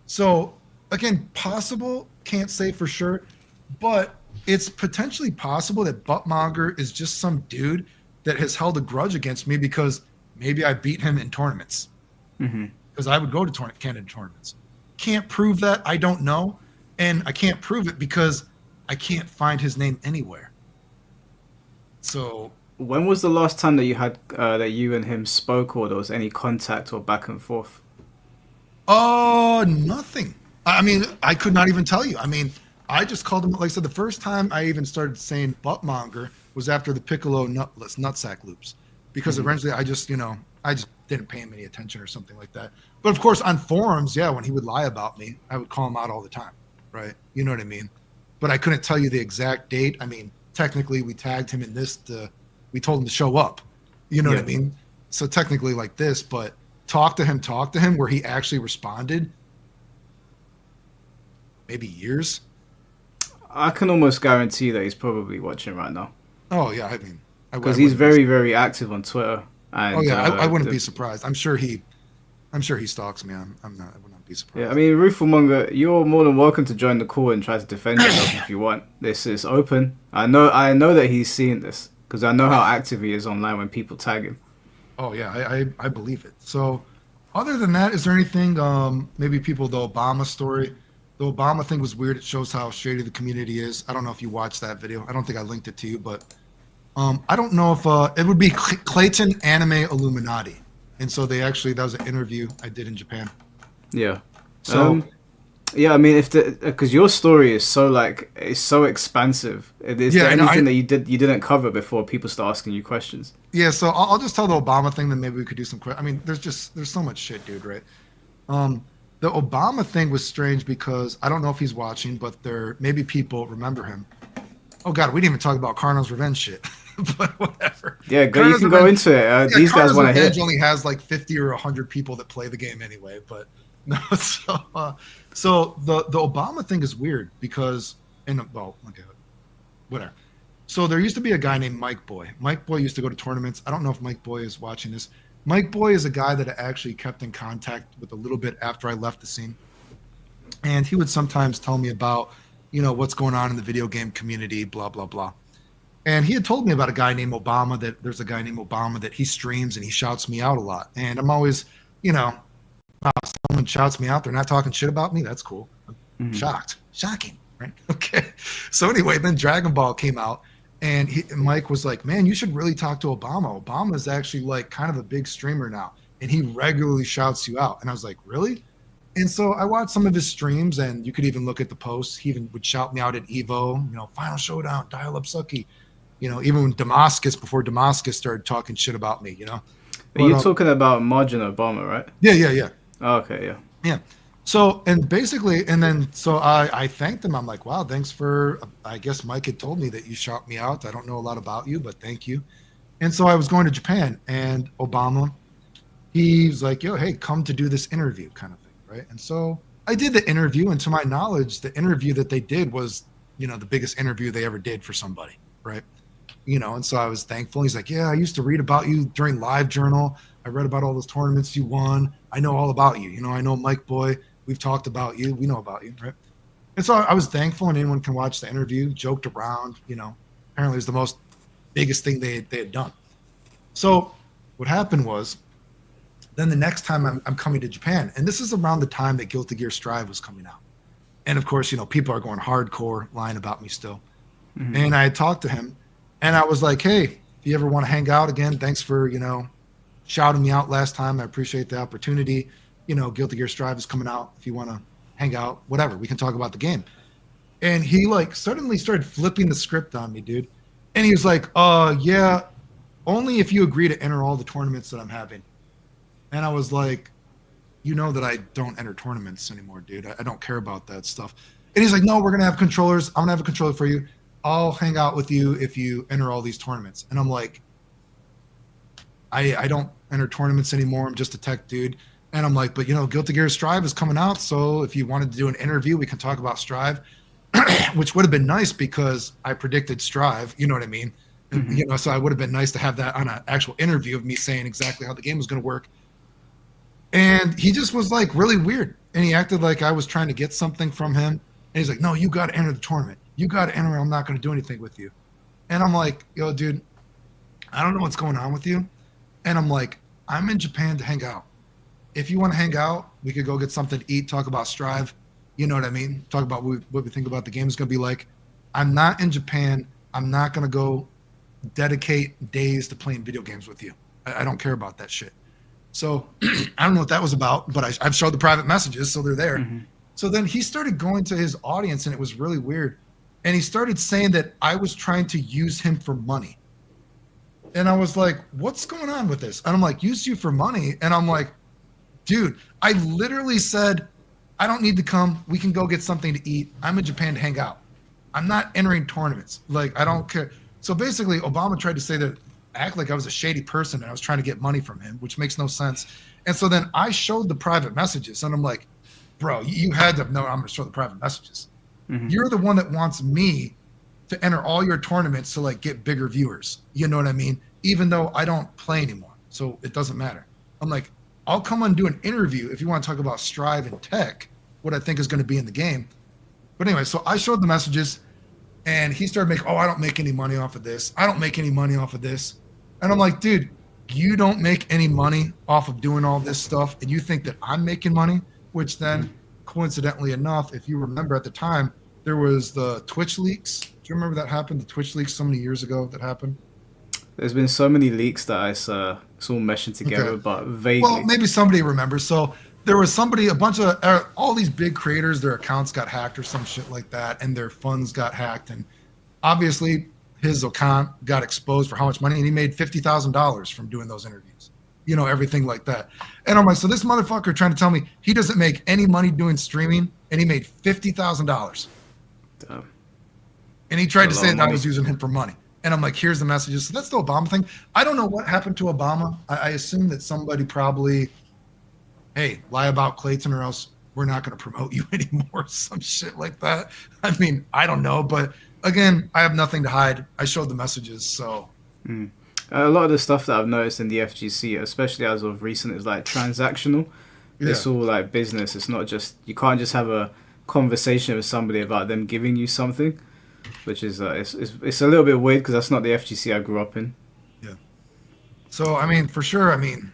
So again, possible, can't say for sure, but it's potentially possible that Buttmonger is just some dude that has held a grudge against me because maybe I beat him in tournaments. Because I would go to Canada tournaments. Can't prove that. I don't know. And I can't prove it because I can't find his name anywhere. So when was the last time that you had that you and him spoke, or there was any contact or back and forth? Nothing. I mean, I could not even tell you. I mean, I just called him, like I said, the first time I even started saying Buttmonger was after the Piccolo nutsack loops. Because eventually I just didn't pay him any attention or something like that. But of course, on forums, yeah, when he would lie about me, I would call him out all the time, right? You know what I mean? But I couldn't tell you the exact date. I mean, technically, we tagged him in this. We told him to show up. You know what I mean? So technically like this, but talk to him where he actually responded. Maybe years. I can almost guarantee that he's probably watching right now. Oh, yeah, I mean. Because he's very, very active on Twitter. And, I wouldn't be surprised. I'm sure he stalks me. I would not be surprised. Yeah, I mean, Rooflemonger, you're more than welcome to join the call and try to defend yourself if you want. This is open. I know that he's seeing this because I know how active he is online when people tag him. Oh yeah, I believe it. So, other than that, is there anything? Maybe the Obama story. The Obama thing was weird. It shows how shady the community is. I don't know if you watched that video. I don't think I linked it to you, but I don't know if it would be Clayton Anime Illuminati. And so that was an interview I did in Japan. Yeah. So yeah, I mean, because your story is so expansive. Is there anything that you didn't cover before people start asking you questions? Yeah, so I'll just tell the Obama thing, then maybe we could do some. I mean, there's so much shit, dude, right? The Obama thing was strange because I don't know if he's watching, but maybe people remember him. Oh God, we didn't even talk about Carno's Revenge shit. But whatever. Yeah, you can go into it. These guys want to hit. Revenge only has like 50 or 100 people that play the game anyway. But no, so the Obama thing is weird because whatever. So there used to be a guy named Mike Boy. Mike Boy used to go to tournaments. I don't know if Mike Boy is watching this. Mike Boy is a guy that I actually kept in contact with a little bit after I left the scene, and he would sometimes tell me about what's going on in the video game community, blah blah blah. And he had told me about a guy named Obama, that there's a guy named Obama that he streams and he shouts me out a lot. And I'm always, wow, someone shouts me out. They're not talking shit about me. That's cool. I'm shocked. Shocking, right? Okay. So anyway, then Dragon Ball came out and Mike was like, man, you should really talk to Obama. Obama is actually like kind of a big streamer now. And he regularly shouts you out. And I was like, really? And so I watched some of his streams and you could even look at the posts. He even would shout me out at Evo, Final Showdown, Dial Up Sucky. Even when before Damascus started talking shit about me, Are you talking about Majin Obama, right? Yeah. Oh, okay, yeah. Yeah. So, and basically, so I thanked him. I'm like, wow, thanks for, I guess Mike had told me that you shout me out. I don't know a lot about you, but thank you. And so I was going to Japan and Obama, he's like, yo, hey, come to do this interview kind of thing, right? And so I did the interview, and to my knowledge, the interview that they did was, the biggest interview they ever did for somebody, right? And so I was thankful. He's like, yeah, I used to read about you during Live Journal. I read about all those tournaments you won. I know all about you. I know Mike Boy. We've talked about you. We know about you, right? And so I was thankful, and anyone can watch the interview, joked around, apparently it was the biggest thing they had done. So what happened was, then the next time I'm coming to Japan, and this is around the time that Guilty Gear Strive was coming out. And of course, people are going hardcore, lying about me still. And I had talked to him, and I was like, hey, if you ever want to hang out again, thanks for, shouting me out last time. I appreciate the opportunity. You know, Guilty Gear Strive is coming out. If you want to hang out, whatever, we can talk about the game. And he like suddenly started flipping the script on me, dude. And he was like, yeah, only if you agree to enter all the tournaments that I'm having. And I was like, you know that I don't enter tournaments anymore, dude. I don't care about that stuff. And he's like, no, we're going to have controllers. I'm going to have a controller for you. I'll hang out with you if you enter all these tournaments. And I'm like, I don't enter tournaments anymore. I'm just a tech dude. And I'm like, but you know, Guilty Gear Strive is coming out. So if you wanted to do an interview, we can talk about Strive, which would have been nice because I predicted Strive. You know what I mean? Mm-hmm. You know, so I would have been nice to have that on an actual interview of me saying exactly how the game was going to work. And he just was like really weird. And he acted like I was trying to get something from him. And he's like, no, you got to enter the tournament. You got to enter. I'm not going to do anything with you. And I'm like, yo, dude, I don't know what's going on with you. And I'm like, I'm in Japan to hang out. If you want to hang out, we could go get something to eat, talk about Strive. You know what I mean? Talk about what we think about the game is going to be like. I'm not in Japan. I'm not going to go dedicate days to playing video games with you. I don't care about that shit. So I don't know what that was about, but I've showed the private messages, so they're there. Mm-hmm. So then he started going to his audience, and it was really weird. And he started saying that I was trying to use him for money. And I was like, what's going on with this? And I'm like, use you for money? And I'm like, dude, I literally said, I don't need to come. We can go get something to eat. I'm in Japan to hang out. I'm not entering tournaments. Like, I don't care. So basically, Obama tried to say that, act like I was a shady person and I was trying to get money from him, which makes no sense. And so then I showed the private messages, and I'm like, bro, you had to know I'm going to show the private messages. Mm-hmm. You're the one that wants me to enter all your tournaments to like get bigger viewers. You know what I mean? Even though I don't play anymore. So it doesn't matter. I'm like, I'll come and do an interview if you want to talk about Strive and tech, what I think is going to be in the game. But anyway, so I showed the messages, and he started making, I don't make any money off of this. I don't make any money off of this. And I'm like, dude, you don't make any money off of doing all this stuff, and you think that I'm making money? Which then, coincidentally enough, if you remember at the time, there was the Twitch leaks. Do you remember that happened? The Twitch leaks so many years ago that happened? There's been so many leaks that it's all meshing together, okay. But vaguely. Well, maybe somebody remembers. So there was somebody, a bunch of, all these big creators, their accounts got hacked or some shit like that, and their funds got hacked. And obviously, his account got exposed for how much money, and he made $50,000 from doing those interviews. You know, everything like that. And I'm like, so this motherfucker trying to tell me he doesn't make any money doing streaming, and he made $50,000. Damn. And he tried to say that I was using him for money. And I'm like, here's the messages. So that's the Obama thing. I don't know what happened to Obama. I assume that somebody probably, hey, lie about Clayton or else we're not going to promote you anymore. Some shit like that. I mean, I don't know. But again, I have nothing to hide. I showed the messages. So a lot of the stuff that I've noticed in the FGC, especially as of recent, is like transactional. Yeah. It's all like business. It's not just, you can't just have a conversation with somebody about them giving you something. Which is it's a little bit weird because that's not the FGC I grew up in. Yeah. So I mean, for sure. I mean,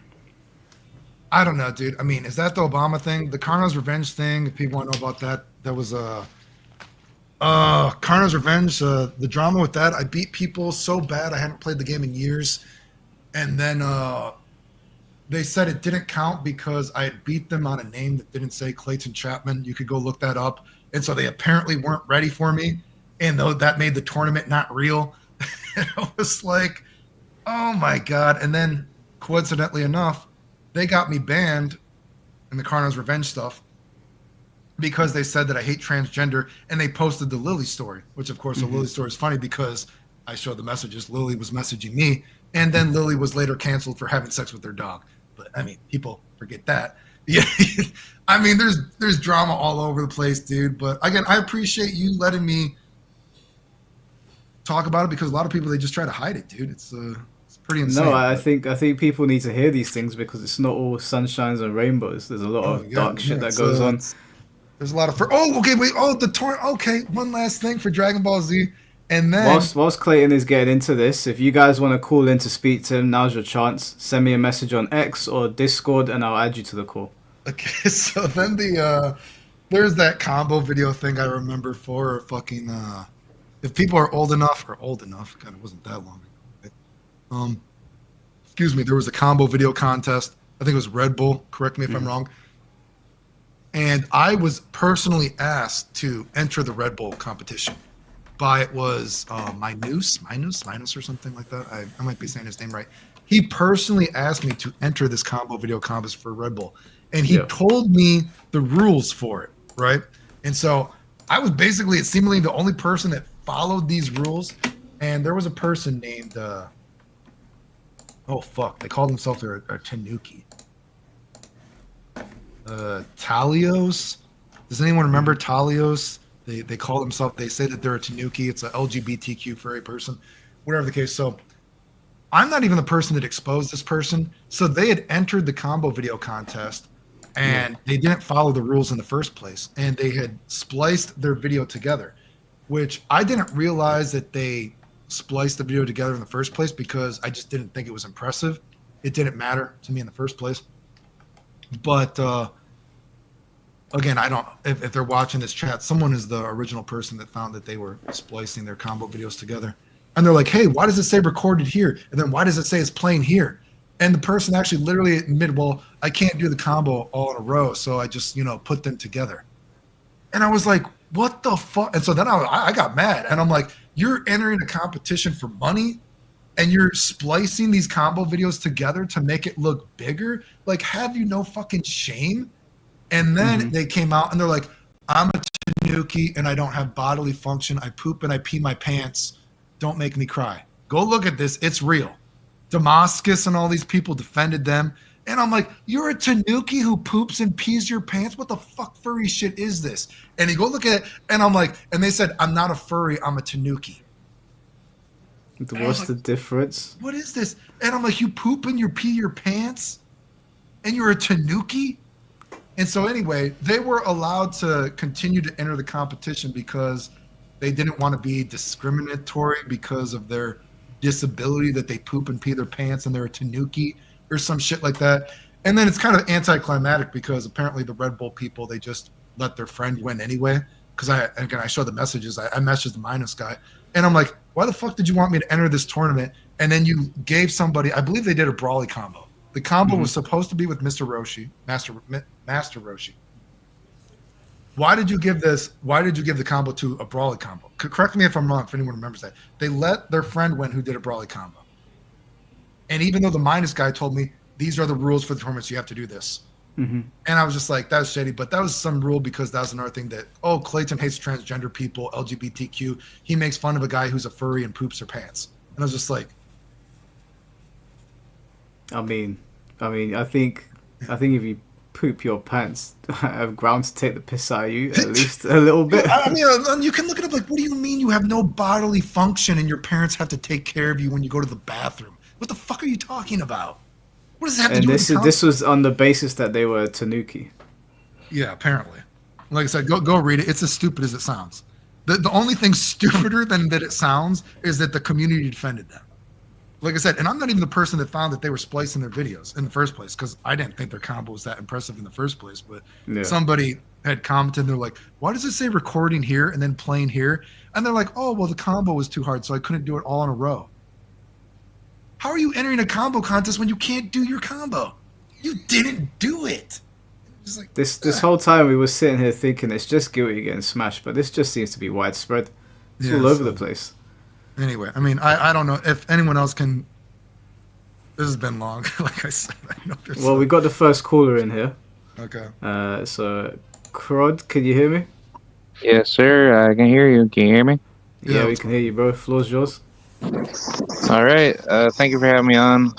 I don't know, dude. I mean, is that the Obama thing? The Karno's Revenge thing? If people want to know about that, that was Karno's Revenge. The drama with that. I beat people so bad I hadn't played the game in years, and then they said it didn't count because I had beat them on a name that didn't say Clayton Chapman. You could go look that up, and so they apparently weren't ready for me. And though that made the tournament not real, it was like, oh my God. And then coincidentally enough, they got me banned in the Karno's Revenge stuff because they said that I hate transgender, and they posted the Lily story, which of course the Lily story is funny because I showed the messages. Lily was messaging me, and then Lily was later canceled for having sex with their dog. But I mean, people forget that. Yeah, I mean, there's drama all over the place, dude. But again, I appreciate you letting me talk about it because a lot of people, they just try to hide it, dude. It's pretty insane. No, I think people need to hear these things because it's not all sunshines and rainbows. There's a lot of dark shit that goes on. There's a lot of okay, one last thing for Dragon Ball Z, and then whilst Clayton is getting into this, if you guys want to call in to speak to him, now's your chance. Send me a message on X or Discord, and I'll add you to the call. Okay, so then there's that combo video thing I remember for fucking. If people are old enough, God, it wasn't that long ago. excuse me, there was a combo video contest. I think it was Red Bull. Correct me if I'm wrong. And I was personally asked to enter the Red Bull competition by, it was Minus or something like that. I might be saying his name right. He personally asked me to enter this combo video contest for Red Bull. And he told me the rules for it, right? And so I was basically, seemingly the only person that followed these rules. And there was a person named, they called themselves a Tanuki. Talios. Does anyone remember Talios? They call themselves, they say that they're a Tanuki. It's a LGBTQ furry person, whatever the case. So I'm not even the person that exposed this person. So they had entered the combo video contest and they didn't follow the rules in the first place. And they had spliced their video together, which I didn't realize that they spliced the video together in the first place because I just didn't think it was impressive. It didn't matter to me in the first place. But again, I don't, if they're watching this chat, someone is the original person that found that they were splicing their combo videos together. And they're like, hey, why does it say recorded here? And then why does it say it's playing here? And the person actually literally admitted, well, I can't do the combo all in a row. So I just, put them together. And I was like, what the fuck? And so then I got mad. And I'm like, you're entering a competition for money and you're splicing these combo videos together to make it look bigger? Like, have you no fucking shame? And then they came out and they're like, I'm a Tanuki and I don't have bodily function. I poop and I pee my pants. Don't make me cry. Go look at this. It's real. Damascus and all these people defended them. And I'm like, you're a Tanuki who poops and pees your pants? What the fuck furry shit is this? And you go look at it and I'm like, and they said, I'm not a furry, I'm a Tanuki. What's the difference? What is this? And I'm like, you poop and you pee your pants? And you're a Tanuki? And so anyway, they were allowed to continue to enter the competition because they didn't want to be discriminatory because of their disability, that they poop and pee their pants and they're a Tanuki or some shit like that. And then it's kind of anticlimactic because apparently the Red Bull people, they just let their friend win anyway. Because I showed the messages. I messaged the Minus guy. And I'm like, why the fuck did you want me to enter this tournament? And then you gave somebody, I believe they did a Brawly combo. The combo was supposed to be with Mr. Roshi, Master Roshi. Why did you give the combo to a Brawly combo? Correct me if I'm wrong, if anyone remembers that. They let their friend win who did a Brawly combo. And even though the Minus guy told me, these are the rules for the tournament, so you have to do this. And I was just like, that was shady. But that was some rule because that was another thing that, Clayton hates transgender people, LGBTQ. He makes fun of a guy who's a furry and poops her pants. And I was just like, I mean, I think if you poop your pants, I have grounds to take the piss out of you at least a little bit. I mean, you can look it up like, what do you mean you have no bodily function and your parents have to take care of you when you go to the bathroom? What the fuck are you talking about? What does that have to do with this was on the basis that they were Tanuki. Yeah, apparently. Like I said, go read it. It's as stupid as it sounds. The only thing stupider than that it sounds is that the community defended them. Like I said, and I'm not even the person that found that they were splicing their videos in the first place because I didn't think their combo was that impressive in the first place. But somebody had commented and they're like, why does it say recording here and then playing here? And they're like, oh, well, the combo was too hard, so I couldn't do it all in a row. How are you entering a combo contest when you can't do your combo? You didn't do it. Like, this whole time we were sitting here thinking it's just Guilty getting smashed, but this just seems to be widespread. It's all over the place. Anyway, I mean, I don't know if anyone else can. This has been long, like I said. Well, we got the first caller in here. Okay. So, Crod, can you hear me? Yes, sir. I can hear you. Can you hear me? Yeah, we can hear you, bro. Floor's yours. All right. Thank you for having me on.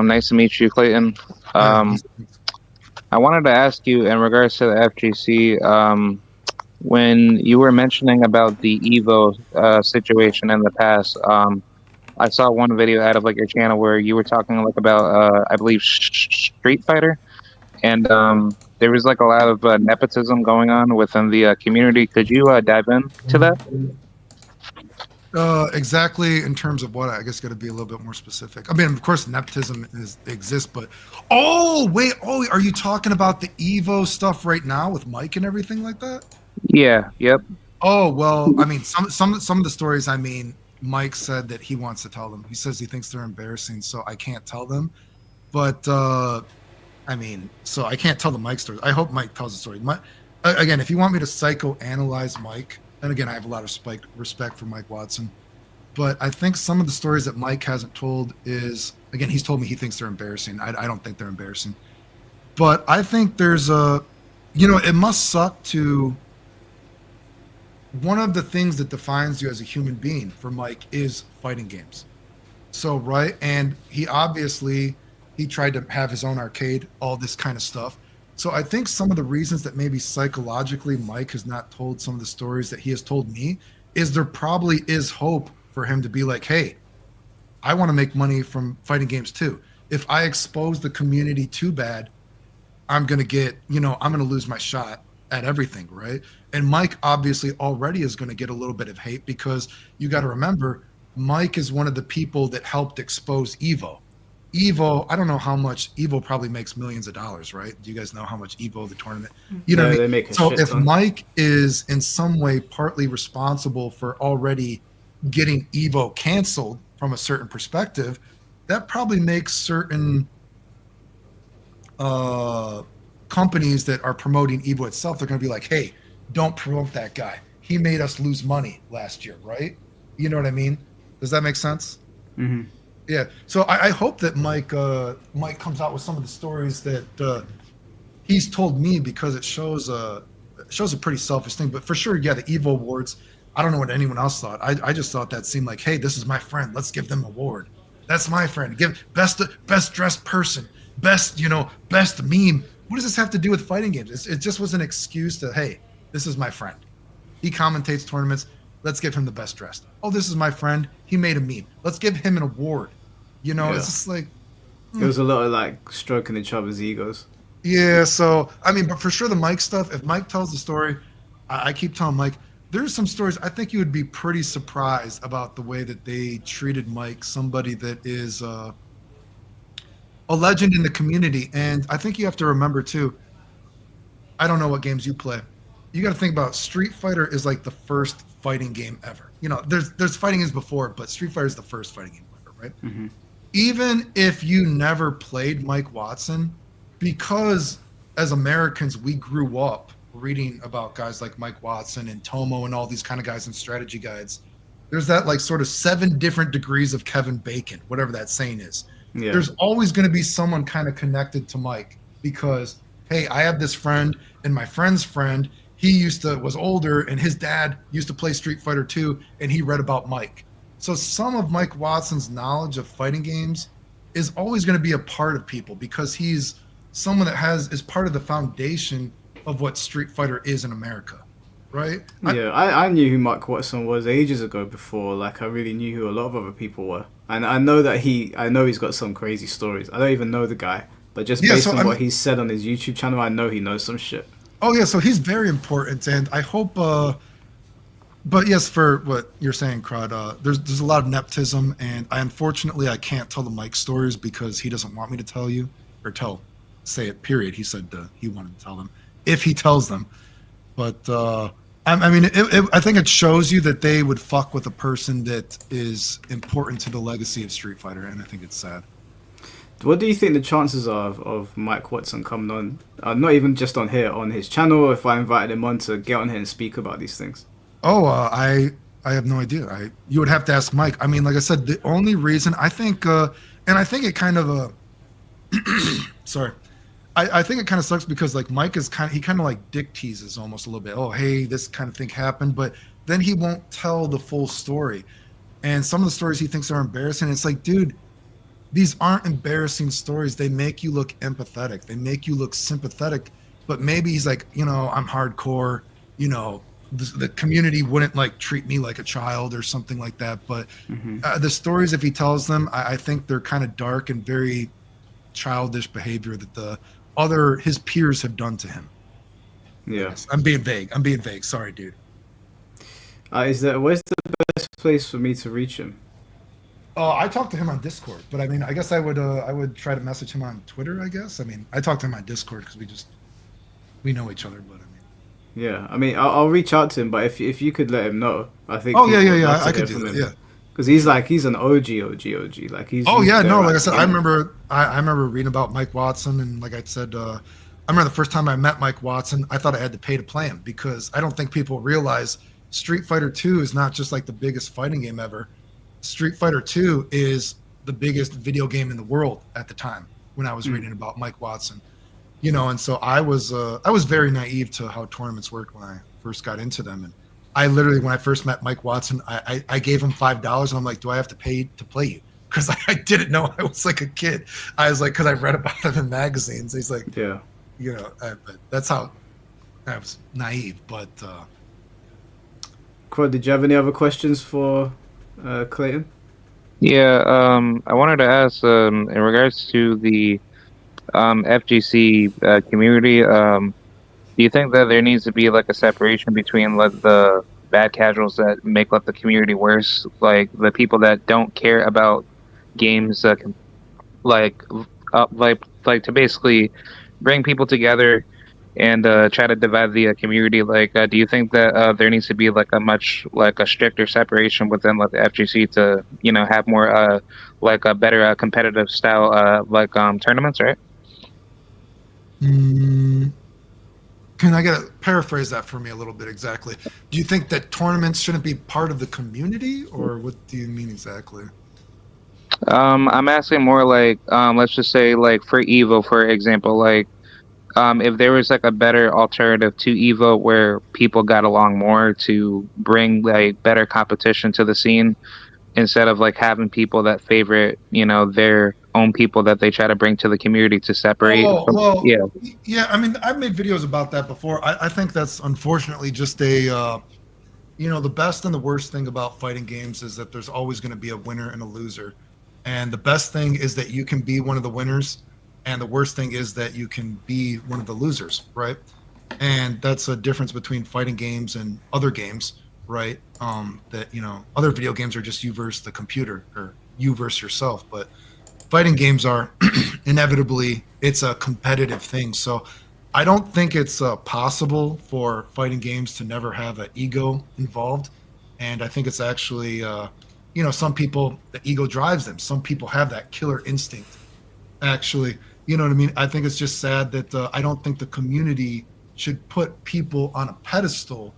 Nice to meet you, Clayton. I wanted to ask you in regards to the FGC, when you were mentioning about the Evo situation in the past, I saw one video out of like your channel where you were talking like about, I believe, Street Fighter, and there was like a lot of nepotism going on within the community. Could you dive into that? Exactly in terms of what? I guess got to be a little bit more specific. I mean, of course, nepotism exists, but are you talking about the Evo stuff right now with Mike and everything like that? Yeah. Yep. Oh well, I mean, some of the stories. I mean, Mike said that he wants to tell them. He says he thinks they're embarrassing, so I can't tell them. But I mean, so I can't tell the Mike stories. I hope Mike tells the story. Again, if you want me to psychoanalyze Mike, and again, I have a lot of respect for Mike Watson, but I think some of the stories that Mike hasn't told is, again, he's told me he thinks they're embarrassing. I don't think they're embarrassing. But I think there's it must suck to, one of the things that defines you as a human being for Mike is fighting games. So, right, and he tried to have his own arcade, all this kind of stuff. So I think some of the reasons that maybe psychologically Mike has not told some of the stories that he has told me is there probably is hope for him to be like, hey, I want to make money from fighting games too. If I expose the community too bad, I'm going to lose my shot at everything, right? And Mike obviously already is going to get a little bit of hate because you got to remember, Mike is one of the people that helped expose Evo. Evo, I don't know how much. Evo probably makes millions of dollars, right? Do you guys know how much Evo, the tournament? You know, Yeah, what I they mean? make a So shit if ton. Mike is in some way partly responsible for already getting Evo canceled from a certain perspective, that probably makes certain companies that are promoting Evo itself, they're going to be like, hey, don't promote that guy. He made us lose money last year, right? You know what I mean? Does that make sense? Mm-hmm. Yeah. So I hope that Mike comes out with some of the stories that he's told me, because it shows a pretty selfish thing. But for sure, yeah, the Evo Awards, I don't know what anyone else thought. I just thought that seemed like, hey, this is my friend. Let's give them an award. That's my friend. Give best dressed person, best meme. What does this have to do with fighting games? It just was an excuse to, hey, this is my friend. He commentates tournaments. Let's give him the best dressed. Oh, this is my friend. He made a meme. Let's give him an award. Yeah. It's just like, It was a lot of like stroking each other's egos. yeah. So I mean, but for sure the Mike stuff. If Mike tells the story, I keep telling Mike, there's some stories. I think you would be pretty surprised about the way that they treated Mike, somebody that is a legend in the community. And I think you have to remember too. I don't know what games you play. You got to think about Street Fighter is like the first fighting game ever. There's fighting games before, but Street Fighter is the first fighting game ever, right? Mm-hmm. Even if you never played Mike Watson, because as Americans, we grew up reading about guys like Mike Watson and Tomo and all these kind of guys in strategy guides. There's that like sort of 7 different degrees of Kevin Bacon, whatever that saying is. Yeah. There's always going to be someone kind of connected to Mike because, hey, I have this friend and my friend's friend, he was older and his dad used to play Street Fighter 2 and he read about Mike. So some of Mike Watson's knowledge of fighting games is always going to be a part of people because he's someone that is part of the foundation of what Street Fighter is in America, right? Yeah, I knew who Mike Watson was ages ago before, like I really knew who a lot of other people were. And I know that he's got some crazy stories. I don't even know the guy, but just based on what he's said on his YouTube channel, I know he knows some shit. Oh yeah, so he's very important, and I hope. But yes, for what you're saying, Crud, there's a lot of nepotism, and unfortunately I can't tell the Mike stories because he doesn't want me to tell you or say it. Period. He said he wanted to tell them if he tells them, but I mean, I think it shows you that they would fuck with a person that is important to the legacy of Street Fighter, and I think it's sad. What do you think the chances are of Mike Watson coming on, not even just on here, on his channel, or if I invited him on to get on here and speak about these things? Oh, I have no idea. You would have to ask Mike. I mean, like I said, the only reason I think, and I think it kind of, sorry, I think it kind of sucks because like Mike is he kind of like dick teases almost a little bit. Oh, hey, this kind of thing happened, but then he won't tell the full story. And some of the stories he thinks are embarrassing. It's like, dude, these aren't embarrassing stories. They make you look empathetic. They make you look sympathetic. But maybe he's like, I'm hardcore. The community wouldn't like treat me like a child or something like that. But the stories, if he tells them, I think they're kind of dark and very childish behavior that his peers have done to him. Yeah. I'm being vague. Sorry, dude. Where's the best place for me to reach him? I talked to him on Discord, but I mean, I guess I would try to message him on Twitter. I guess. I mean, I talked to him on Discord because we know each other. But I mean. Yeah, I mean, I'll reach out to him, but if you could let him know, I think. Oh yeah. I could do that. Because he's an OG. Like he's. Oh yeah, there no, at like I the said, I beginning. remember I remember reading about Mike Watson, and like I said, I remember the first time I met Mike Watson, I thought I had to pay to play him because I don't think people realize Street Fighter 2 is not just like the biggest fighting game ever. Street Fighter 2 is the biggest video game in the world at the time when I was reading about Mike Watson. And so I was very naive to how tournaments work when I first got into them. And I literally, when I first met Mike Watson, I gave him $5 and I'm like, do I have to pay to play you? Because I didn't know I was like a kid. I was like, because I read about him in magazines. He's like, Yeah. but that's how I was naive. But Quad, did you have any other questions for Clayton? Yeah, I wanted to ask in regards to the FGC community. Do you think that there needs to be like a separation between like the bad casuals that make like the community worse, like the people that don't care about games, like like to basically bring people together and try to divide the community? Like, do you think that there needs to be like a stricter separation within like the FGC to have more like a better competitive style tournaments, right? Can I paraphrase that for me a little bit exactly? Do you think that tournaments shouldn't be part of the community, or what do you mean exactly? I'm asking more like let's just say like for Evo, for example, like if there was like a better alternative to Evo where people got along more to bring like better competition to the scene instead of like having people that favorite their own people that they try to bring to the community to separate. Yeah. I mean, I've made videos about that before. I think that's unfortunately just the best and the worst thing about fighting games is that there's always going to be a winner and a loser. And the best thing is that you can be one of the winners, and the worst thing is that you can be one of the losers, right? And that's a difference between fighting games and other games, right? That other video games are just you versus the computer or you versus yourself, but fighting games are inevitably, it's a competitive thing. So I don't think it's possible for fighting games to never have an ego involved. And I think it's actually, some people, the ego drives them. Some people have that killer instinct, actually. You know what I mean? I think it's just sad that I don't think the community should put people on a pedestal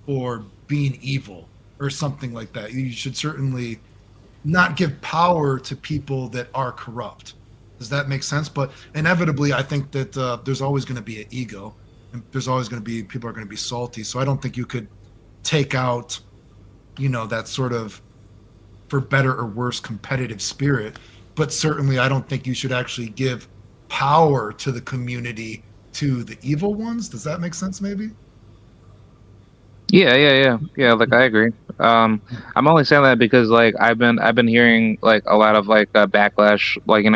for being evil or something like that. You should certainly not give power to people that are corrupt. Does that make sense? But inevitably, I think that there's always going to be an ego, and there's always going to be people are going to be salty. So I don't think you could take out, that sort of, for better or worse, competitive spirit. But certainly, I don't think you should actually give power to the community to the evil ones. Does that make sense? Maybe. Yeah. Like I agree. I'm only saying that because like I've been hearing like a lot of like backlash, like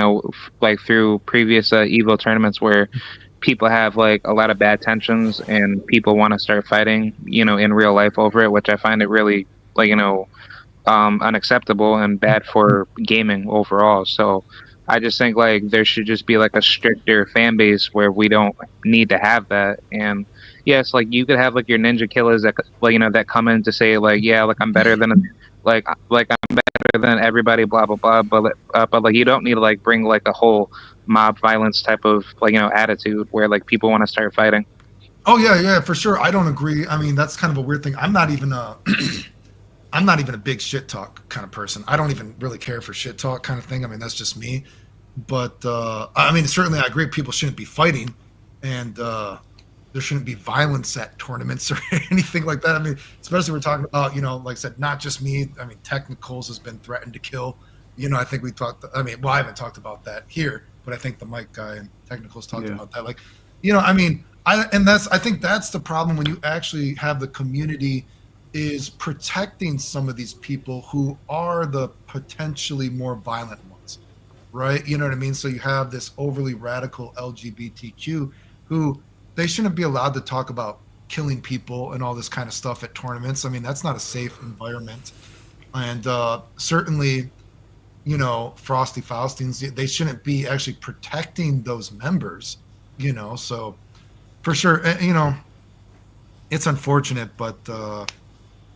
like through previous Evo tournaments where people have like a lot of bad tensions and people want to start fighting, in real life over it, which I find it really like unacceptable and bad for gaming overall. So I just think like there should just be like a stricter fan base where we don't need to have that. And yes, like you could have like your ninja killers that that come in to say like, yeah, like I'm better than like I'm better than everybody, blah blah blah. But like you don't need to like bring like a whole mob violence type of attitude where like people want to start fighting. Oh yeah, for sure. I don't agree. I mean, that's kind of a weird thing. I'm not even a big shit talk kind of person. I don't even really care for shit talk kind of thing. I mean, that's just me. But I mean, certainly I agree people shouldn't be fighting, and there shouldn't be violence at tournaments or anything like that. I mean, especially we're talking about, like I said, not just me. I mean, Technicals has been threatened to kill. I think we talked, I haven't talked about that here, but I think the Mike guy and Technicals talked about that. Like, I mean, I think that's the problem when you actually have the community is protecting some of these people who are the potentially more violent ones, right? You know what I mean? So you have this overly radical LGBTQ who they shouldn't be allowed to talk about killing people and all this kind of stuff at tournaments. I mean, that's not a safe environment. And certainly, Frosty Faustines, they shouldn't be actually protecting those members, so for sure, it's unfortunate, but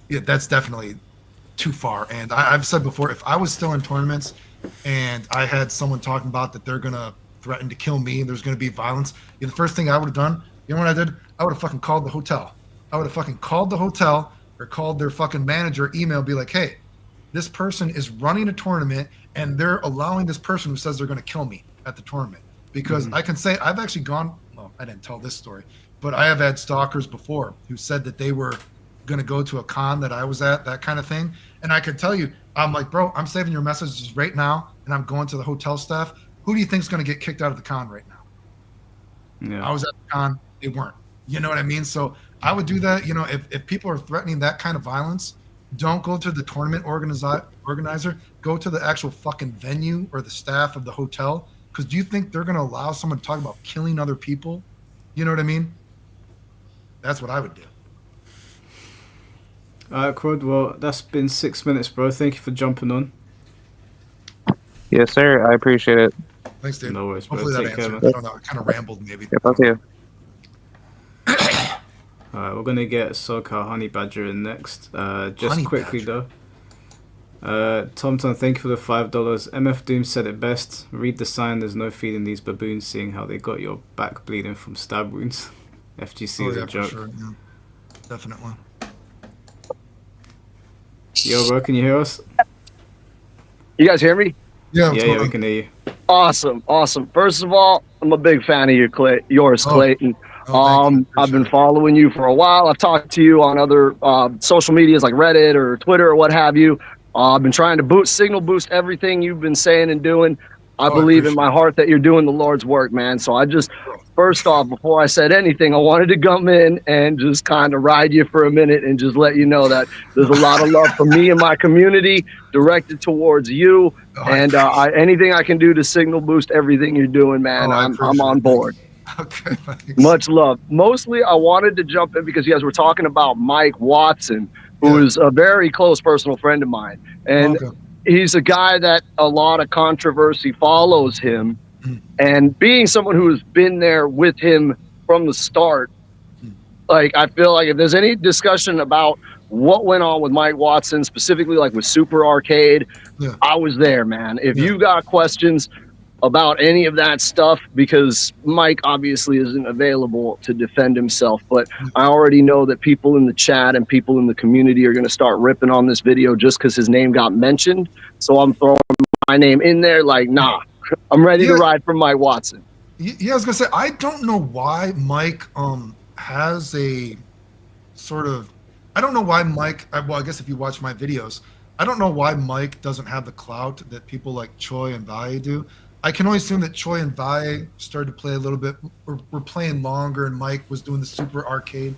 yeah, that's definitely too far. And I've said before, if I was still in tournaments and I had someone talking about that they're gonna threaten to kill me and there's gonna be violence, the first thing I would have done, you know what I did? I would have fucking called the hotel. I would have fucking called the hotel or called their fucking manager, email, be like, hey, this person is running a tournament and they're allowing this person who says they're going to kill me at the tournament. Because I can say I've actually gone, well, I didn't tell this story, but I have had stalkers before who said that they were going to go to a con that I was at, that kind of thing. And I can tell you, I'm like, bro, I'm saving your messages right now and I'm going to the hotel staff. Who do you think is going to get kicked out of the con right now? Yeah. I was at the con, they weren't. You know what I mean? So I would do that. You know, if people are threatening that kind of violence, don't go to the tournament organizer. Go to the actual fucking venue or the staff of the hotel. Because do you think they're going to allow someone to talk about killing other people? You know what I mean? That's what I would do. All right, Crud. Well, that's been 6 minutes, bro. Thank you for jumping on. Yes, sir. I appreciate it. Thanks, dude. No worries, bro. Hopefully Take that care, answered. man. I don't know. I kind of rambled maybe. Yep, I'll see you. Alright, we're gonna get SoCal Honey Badger in next. Just Honey quickly Badger. though. TomTom, thank you for the $5. MF Doom said it best. Read the sign, there's no feeding these baboons, seeing how they got your back bleeding from stab wounds. FGC is a joke. For sure. Yeah. Definitely. Yo, bro, can you hear us? You guys hear me? Yeah, what's Yeah, going we on? can hear you. Awesome. First of all, I'm a big fan of yours, Clayton. Oh, thank you. I've been Appreciate it. following you for a while. I've talked to you on other social medias like Reddit or Twitter or what have you. I've been trying to signal boost everything you've been saying and doing. I believe in my heart that you're doing the Lord's work, man. So I just, first off, before I said anything, I wanted to come in and just kind of ride you for a minute and just let you know that there's a lot of love from me and my community directed towards you. And anything I can do to signal boost everything you're doing, man, I'm on board. Okay, thanks. Much love. Mostly, I wanted to jump in because you guys were talking about Mike Watson, who is a very close personal friend of mine. And he's a guy that a lot of controversy follows him. And being someone who has been there with him from the start, like, I feel like if there's any discussion about what went on with Mike Watson, specifically like with Super Arcade, I was there, man. If you got questions about any of that stuff, because Mike obviously isn't available to defend himself, but I already know that people in the chat and people in the community are going to start ripping on this video just because his name got mentioned. So I'm throwing my name in there like, nah, I'm ready to ride for Mike Watson. Yeah, I was gonna say, I don't know why Mike has a sort of, I don't know why Mike, well, I guess if you watch my videos, I don't know why Mike doesn't have the clout that people like Choi and Valle do. I can only assume that Choi and Valle started to play a little bit, were playing longer, and Mike was doing the Super Arcade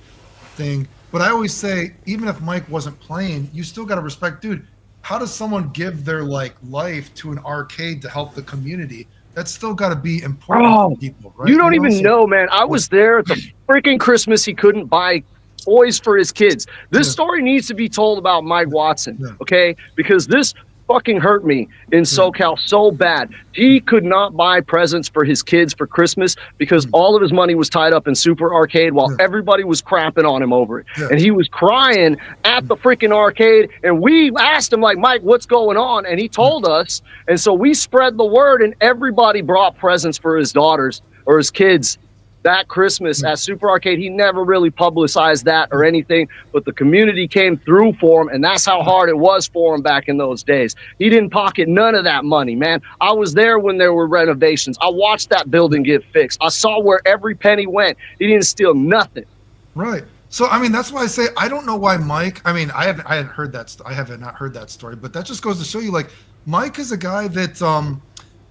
thing. But I always say, even if Mike wasn't playing, you still got to respect, dude, how does someone give their like life to an arcade to help the community? That's still got to be important for people, right? You don't even know, man. I was there at the freaking Christmas he couldn't buy toys for his kids. This story needs to be told about Mike Watson, okay? Because this fucking hurt me in SoCal so bad. He could not buy presents for his kids for Christmas because all of his money was tied up in Super Arcade while everybody was crapping on him over it. And he was crying at the freaking arcade, and we asked him, like, Mike, what's going on? And he told us, and so we spread the word, and everybody brought presents for his daughters or his kids that Christmas at Super Arcade. He never really publicized that or anything, but the community came through for him, and that's how hard it was for him back in those days. He didn't pocket none of that money, man. I was there when there were renovations. I watched that building get fixed. I saw where every penny went. He didn't steal nothing. Right. So, I mean, that's why I say I don't know why Mike, I mean, I haven't heard that. I have not heard that story, but that just goes to show you, like, Mike is a guy that,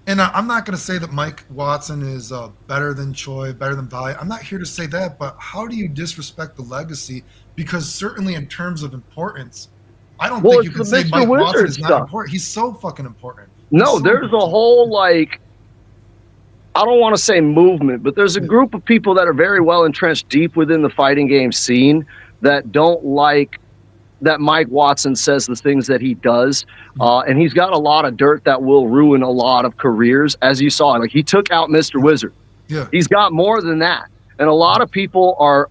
and I'm not going to say that Mike Watson is better than Choi, better than Valle. I'm not here to say that, but how do you disrespect the legacy? Because certainly in terms of importance, I don't think you can say Mike Watson is not important. He's so fucking important. No, there's a whole, like, I don't want to say movement, but there's a group of people that are very well entrenched deep within the fighting game scene that don't like that Mike Watson says the things that he does. And he's got a lot of dirt that will ruin a lot of careers, as you saw. Like, he took out Mr. Wizard. Yeah. He's got more than that. And a lot of people are,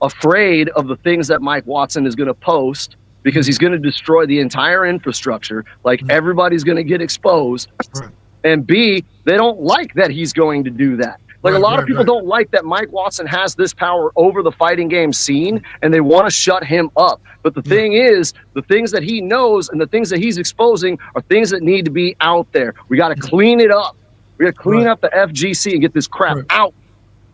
afraid of the things that Mike Watson is going to post, because he's going to destroy the entire infrastructure. Like everybody's going to get exposed. Right. And B, they don't like that he's going to do that. Like a lot of people don't like that Mike Watson has this power over the fighting game scene, and they want to shut him up. But the thing is, the things that he knows and the things that he's exposing are things that need to be out there. We got to clean it up. We got to clean up the FGC and get this crap out.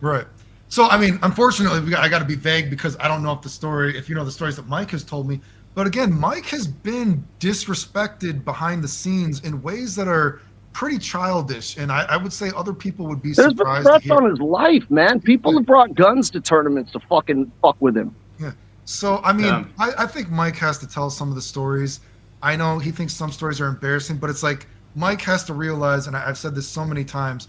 Right. So, I mean, unfortunately, I got to be vague because I don't know if you know the stories that Mike has told me. But again, Mike has been disrespected behind the scenes in ways that are pretty childish, and I would say other people would be surprised. There's threats on his life, man. People have brought guns to tournaments to fucking fuck with him. Yeah. So, I mean, I think Mike has to tell some of the stories. I know he thinks some stories are embarrassing, but it's like Mike has to realize, and I've said this so many times,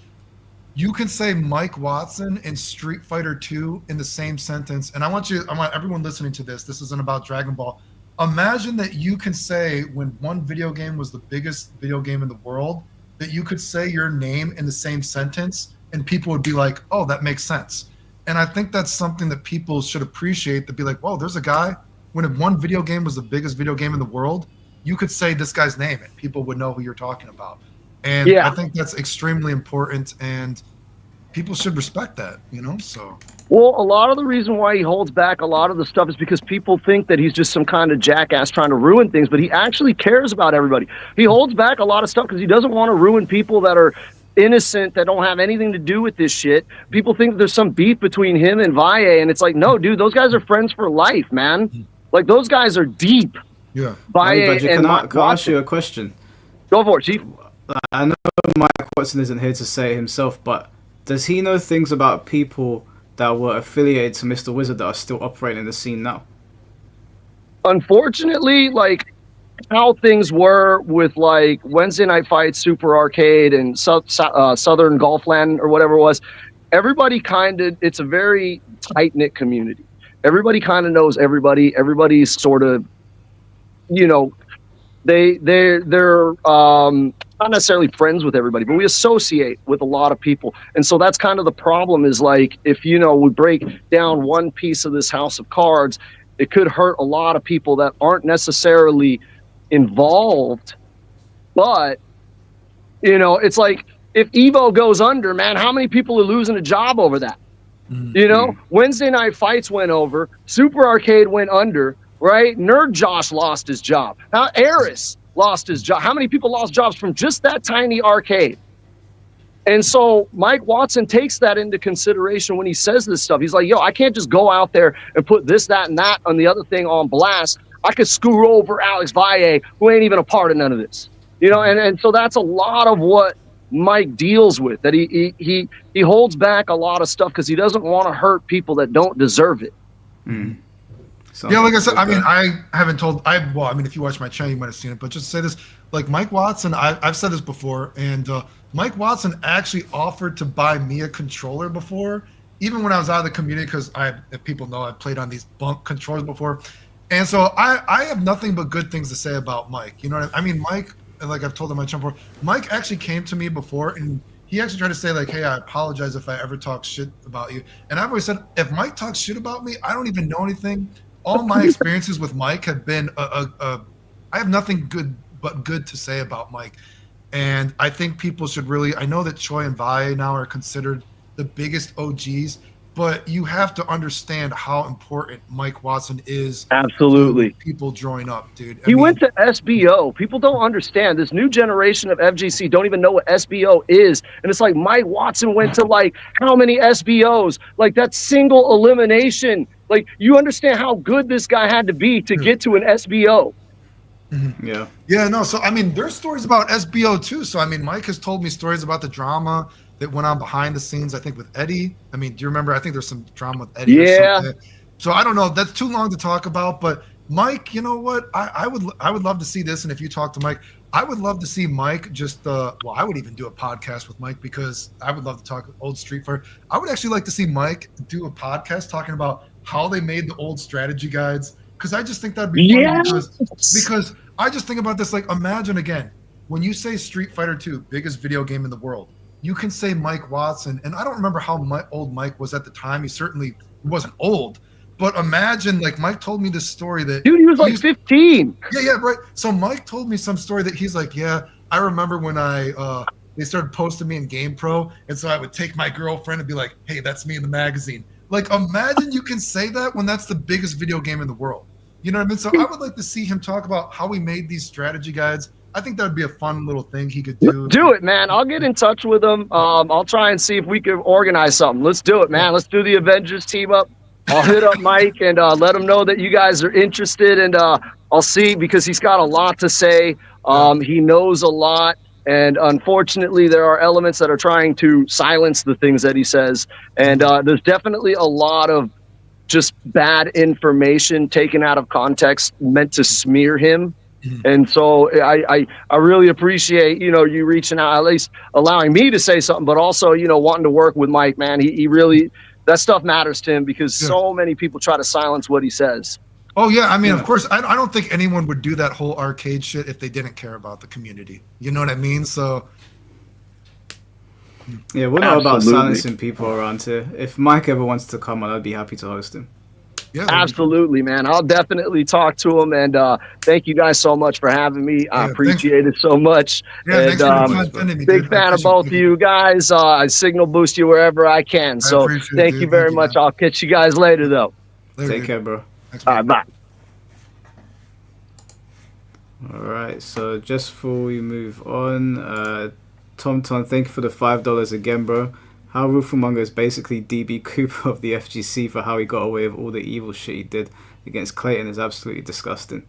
you can say Mike Watson and Street Fighter 2 in the same sentence, and I want everyone listening to this. This isn't about Dragon Ball. Imagine that you can say when one video game was the biggest video game in the world, that you could say your name in the same sentence and people would be like, oh, that makes sense. And I think that's something that people should appreciate, to be like, whoa, there's a guy, when one video game was the biggest video game in the world, you could say this guy's name and people would know who you're talking about. And I think that's extremely important, and people should respect that, you know? So. Well, a lot of the reason why he holds back a lot of the stuff is because people think that he's just some kind of jackass trying to ruin things, but he actually cares about everybody. He holds back a lot of stuff because he doesn't want to ruin people that are innocent, that don't have anything to do with this shit. People think that there's some beef between him and Valle, and it's like, no, dude, those guys are friends for life, man. Like, those guys are deep. Yeah. Valle can I ask you a question? Go for it, Chief. I know Mike Watson isn't here to say it himself, but does he know things about people that were affiliated to Mr. Wizard that are still operating in the scene now? Unfortunately, like how things were with like Wednesday Night Fights, Super Arcade, and Southern Golfland or whatever it was, everybody it's a very tight-knit community. Everybody kind of knows everybody. Everybody's sort of, you know, they're not necessarily friends with everybody, but we associate with a lot of people. And so that's kind of the problem, is like, if, you know, we break down one piece of this house of cards, it could hurt a lot of people that aren't necessarily involved. But, you know, it's like, if Evo goes under, man, how many people are losing a job over that? You know, Wednesday Night Fights went over, Super Arcade went under, right? Nerd Josh lost his job. Now Eris lost his job. How many people lost jobs from just that tiny arcade? And so Mike Watson takes that into consideration when he says this stuff. He's like, yo, I can't just go out there and put this, that, and that on the other thing on blast. I could screw over Alex Valle, who ain't even a part of none of this. You know, and so that's a lot of what Mike deals with, that he holds back a lot of stuff because he doesn't want to hurt people that don't deserve it. Yeah, like I said, I mean, I haven't told, well, I mean, if you watch my channel, you might have seen it, but just to say this, like Mike Watson, I've said this before, and Mike Watson actually offered to buy me a controller before, even when I was out of the community, because if people know, I've played on these bunk controllers before. And so I have nothing but good things to say about Mike. You know what I mean? Mike, like I've told him on my channel before, Mike actually came to me before, and he actually tried to say, like, hey, I apologize if I ever talk shit about you. And I've always said, if Mike talks shit about me, I don't even know anything. All my experiences with Mike have been I have nothing good but good to say about Mike. And I think people should really, I know that Choi and Valle now are considered the biggest OGs, but you have to understand how important Mike Watson is. Absolutely. People join up, dude. He went to SBO. People don't understand. This new generation of FGC don't even know what SBO is. And it's like Mike Watson went to like how many SBOs? Like that single elimination. Like, you understand how good this guy had to be to get to an SBO. Yeah. Yeah, no, so I mean, there's stories about SBO too. So I mean, Mike has told me stories about the drama that went on behind the scenes, I think with Eddie. I mean, do you remember? I think there's some drama with Eddie. Yeah. Or something. So I don't know. That's too long to talk about. But Mike, you know what? I would love to see this. And if you talk to Mike, I would love to see Mike just well, I would even do a podcast with Mike, because I would love to talk old Street Fighter. I would actually like to see Mike do a podcast talking about how they made the old strategy guides, because I just think that'd be fun. Because I just think about this, like, imagine again, when you say Street Fighter 2, biggest video game in the world, you can say Mike Watson, and I don't remember how old Mike was at the time. He certainly wasn't old, But imagine, like, Mike told me this story that Dude, he was like 15. Yeah, right. So Mike told me some story that he's like, yeah, I remember when they started posting me in GamePro, and so I would take my girlfriend and be like, hey, that's me in the magazine. Like, imagine you can say that when that's the biggest video game in the world. You know what I mean? So I would like to see him talk about how he made these strategy guides. I think that would be a fun little thing he could do. Do it, man. I'll get in touch with him. I'll try and see if we can organize something. Let's do it, man. Let's do the Avengers team up. I'll hit up Mike and let him know that you guys are interested, and I'll see, because he's got a lot to say. He knows a lot, and unfortunately there are elements that are trying to silence the things that he says, and there's definitely a lot of just bad information taken out of context meant to smear him. And so I really appreciate, you reaching out, at least allowing me to say something, but also, wanting to work with Mike, man. He really, that stuff matters to him, because so many people try to silence what he says. Oh, yeah. I mean, of course, I don't think anyone would do that whole arcade shit if they didn't care about the community. You know what I mean? So. Yeah, we're not about silencing people around here. If Mike ever wants to come on, I'd be happy to host him. Yeah, absolutely, man. I'll definitely talk to him, and thank you guys so much for having me. I appreciate it so much. Yeah, and big fan of both of you guys. I signal boost you wherever I can. So thank you very much. I'll catch you guys later, though. Take care, bro. All right, bye. All right, so just before we move on, Tom, thank you for the $5 again, bro. How Rooflemonger is basically DB Cooper of the FGC for how he got away with all the evil shit he did against Clayton is absolutely disgusting.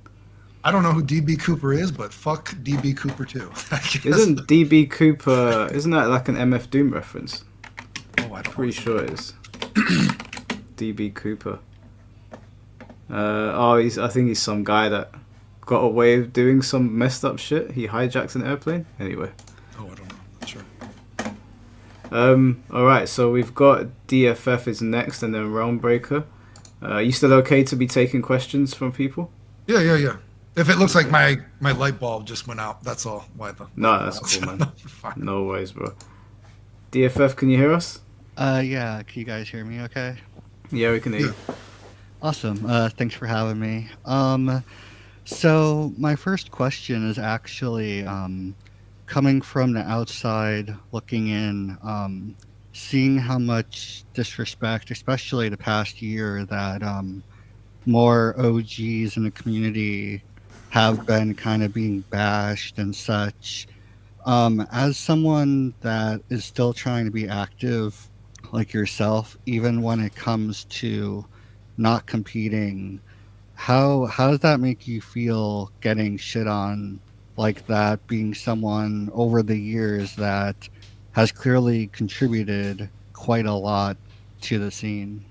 I don't know who DB Cooper is, but fuck DB Cooper too. Isn't DB Cooper, isn't that like an MF Doom reference? Oh, I'm pretty sure it is. DB Cooper. I think he's some guy that got away with doing some messed up shit. He hijacked an airplane. Anyway. Oh, I don't know. Not sure. Alright, so we've got DFF is next, and then Realmbreaker. Are you still okay to be taking questions from people? Yeah. If it looks like my light bulb just went out, that's all. No, that's cool, man. No worries, bro. DFF, can you hear us? Yeah. Can you guys hear me okay? Yeah, we can hear you. Awesome. Thanks for having me. So my first question is actually coming from the outside, looking in, seeing how much disrespect, especially the past year, that more OGs in the community have been kind of being bashed and such. As someone that is still trying to be active like yourself, even when it comes to not competing, how does that make you feel, getting shit on like that, being someone over the years that has clearly contributed quite a lot to the scene?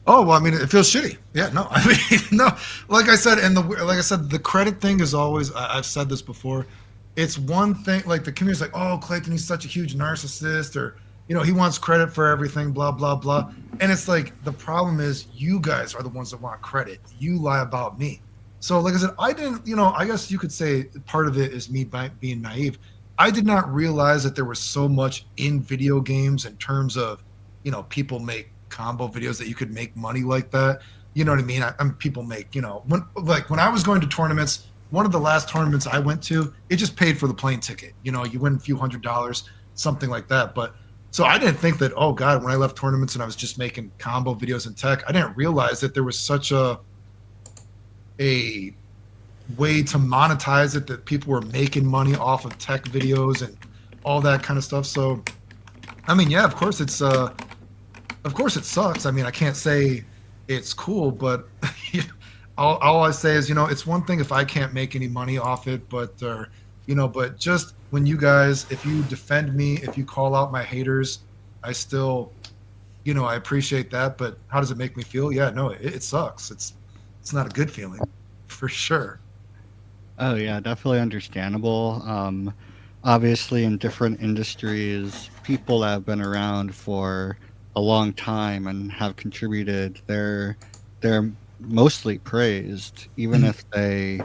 Oh, well, I mean, it feels shitty. Yeah, no, I mean, no. Like I said, the credit thing is always, I've said this before, it's one thing, like the community's like, oh, Clayton, he's such a huge narcissist, or, he wants credit for everything, blah, blah, blah. And it's like, the problem is you guys are the ones that want credit. You lie about me. So, like I said, I didn't, I guess you could say part of it is me being naive. I did not realize that there was so much in video games in terms of, people make combo videos that you could make money like that. You know what I mean? People make, when I was going to tournaments, one of the last tournaments I went to, it just paid for the plane ticket. You win a few $100s, something like that. But so I didn't think that, oh God, when I left tournaments and I was just making combo videos in tech, I didn't realize that there was such a way to monetize it, that people were making money off of tech videos and all that kind of stuff. So, I mean, yeah, of course it sucks. I mean, I can't say it's cool, but all I say is, it's one thing if I can't make any money off it, but just when you guys, if you defend me, if you call out my haters, I still, I appreciate that. But how does it make me feel? Yeah, no, it sucks. It's not a good feeling, for sure. Oh yeah, definitely understandable. Obviously, in different industries, people that have been around for a long time and have contributed, they're mostly praised, even if they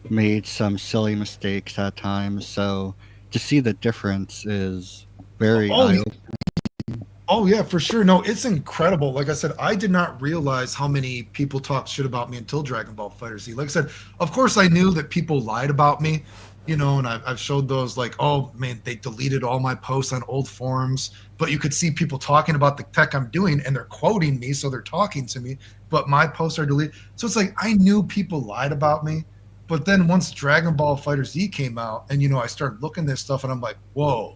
made some silly mistakes at times. So to see the difference is very eye-opening. Oh yeah, for sure. No, it's incredible. Like I said, I did not realize how many people talked shit about me until Dragon Ball FighterZ. Like I said, of course I knew that people lied about me, and I've showed those like, oh man, they deleted all my posts on old forums, but you could see people talking about the tech I'm doing and they're quoting me, so they're talking to me, but my posts are deleted. So it's like I knew people lied about me, but then once Dragon Ball FighterZ came out, and I started looking at this stuff, and I'm like, whoa,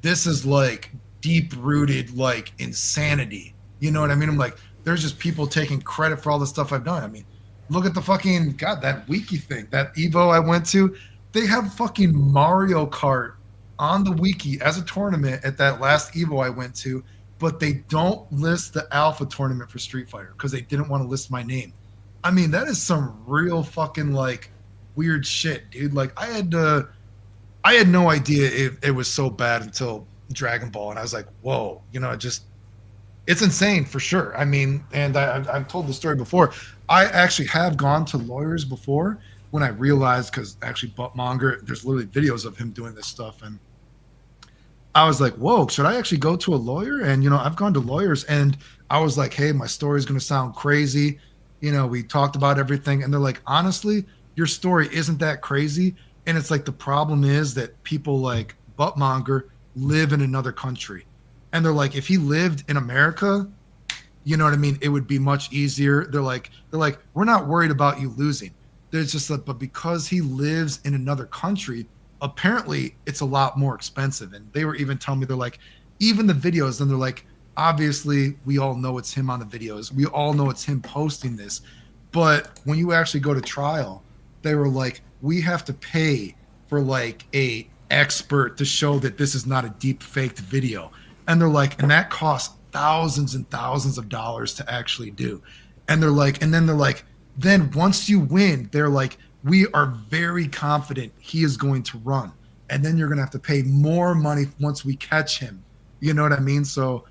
this is like deep rooted like insanity. You know what I mean? I'm like, there's just people taking credit for all the stuff I've done. I mean, look at the fucking that wiki thing, that Evo I went to. They have fucking Mario Kart on the wiki as a tournament at that last Evo I went to, but they don't list the alpha tournament for Street Fighter because they didn't want to list my name. I mean, that is some real fucking like weird shit, dude. Like I had no idea it was so bad until Dragon Ball, and I was like, whoa, it's insane for sure. I mean, and I've told the story before. I actually have gone to lawyers before when I realized, because actually Buttmonger, there's literally videos of him doing this stuff, and I was like, whoa, should I actually go to a lawyer? And I've gone to lawyers, and I was like, hey, my story is going to sound crazy. We talked about everything, and they're like, honestly, your story isn't that crazy. And it's like the problem is that people like Buttmonger live in another country, and they're like, if he lived in America, you know what I mean, it would be much easier. They're like we're not worried about you losing. There's just like, but because he lives in another country, apparently it's a lot more expensive. And they were even telling me, they're like, even the videos, and they're like, obviously we all know it's him on the videos, we all know it's him posting this, but when you actually go to trial, they were like, we have to pay for like a expert to show that this is not a deep faked video. And they're like, and that costs thousands and thousands of dollars to actually do. And they're like, and then they're like, then once you win, they're like, we are very confident he is going to run. And then you're going to have to pay more money once we catch him. You know what I mean? So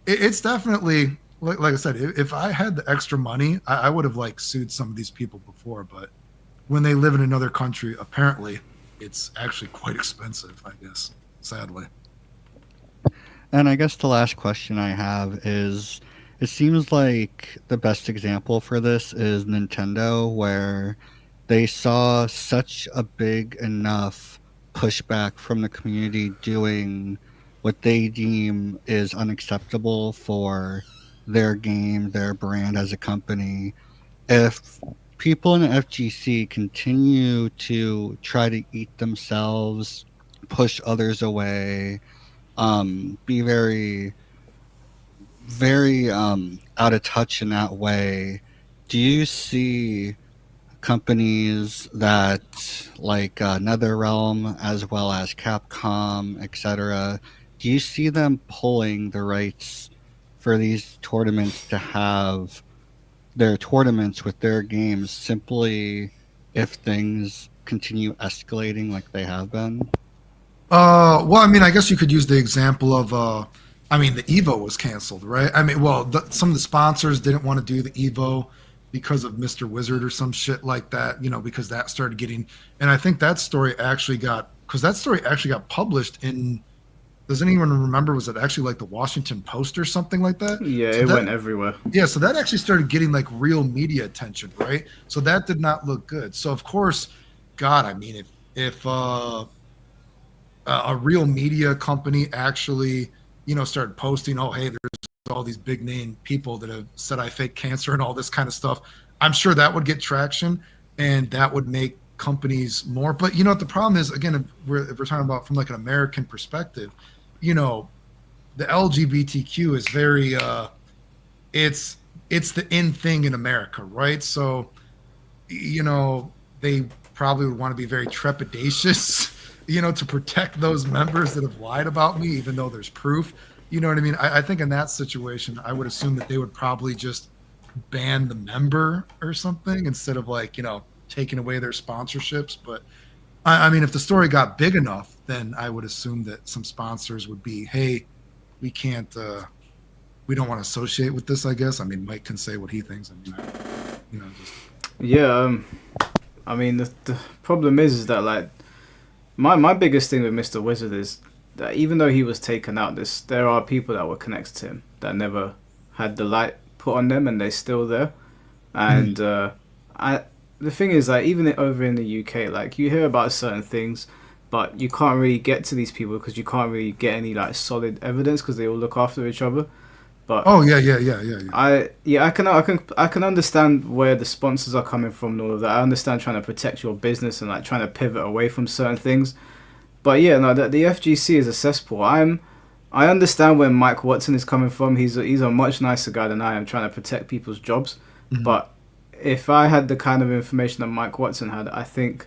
it's definitely, like I said, if I had the extra money, I would have like sued some of these people before, but when they live in another country, apparently it's actually quite expensive, I guess, sadly. And I guess the last question I have is, it seems like the best example for this is Nintendo, where they saw such a big enough pushback from the community doing what they deem is unacceptable for their game, their brand as a company. If people in the FGC continue to try to eat themselves, push others away, be very, very out of touch in that way, do you see companies that like NetherRealm as well as Capcom, etc., do you see them pulling the rights for these tournaments to have their tournaments with their games simply if things continue escalating like they have been? Well, I mean, I guess you could use the example of, I mean, the Evo was canceled, right? I mean, well, some of the sponsors didn't want to do the Evo because of Mr. Wizard or some shit like that, because that started getting, and I think that story actually got published in, does anyone remember, was it actually like the Washington Post or something like that? Yeah, so it that went everywhere. Yeah, so that actually started getting like real media attention, right? So that did not look good. So of course, God, I mean, if a real media company actually, started posting, oh, hey, there's all these big name people that have said I fake cancer and all this kind of stuff, I'm sure that would get traction, and that would make companies more. But what the problem is, again, if we're talking about from like an American perspective, the LGBTQ is very it's the in thing in America, right? So they probably would want to be very trepidatious to protect those members that have lied about me, even though there's proof. You know what I mean? I think in that situation, I would assume that they would probably just ban the member or something instead of like, taking away their sponsorships. But I mean, if the story got big enough, then I would assume that some sponsors would be, hey, we can't, we don't want to associate with this, I guess. I mean, Mike can say what he thinks. I mean, Yeah, I mean, the problem is that like, my biggest thing with Mr. Wizard is that even though he was taken out, there are people that were connected to him that never had the light put on them, and they're still there. And the thing is, like, even over in the UK, like, you hear about certain things, but you can't really get to these people because you can't really get any like solid evidence because they all look after each other. But I can understand where the sponsors are coming from and all of that. I understand trying to protect your business and like trying to pivot away from certain things. But yeah, no, the FGC is a cesspool. I understand where Mike Watson is coming from. He's a much nicer guy than I am, trying to protect people's jobs. But if I had the kind of information that Mike Watson had, I think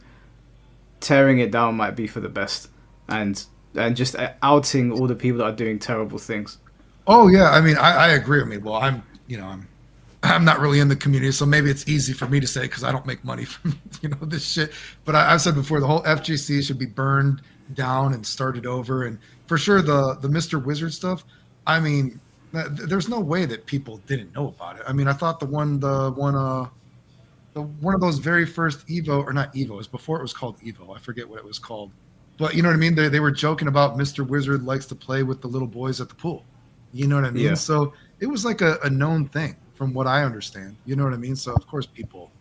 tearing it down might be for the best, and just outing all the people that are doing terrible things. Oh yeah, I mean, I agree with me. Well, I'm not really in the community, so maybe it's easy for me to say because I don't make money from this shit. But I've said before, the whole FGC should be burned down and started over. And for sure, the Mr. Wizard stuff. I mean, there's no way that people didn't know about it. I mean, I thought one of those very first Evo, or not Evo, it was before it was called Evo. I forget what it was called. But you know what I mean? They were joking about Mr. Wizard likes to play with the little boys at the pool. You know what I mean? Yeah. So it was like a known thing from what I understand. You know what I mean? So of course people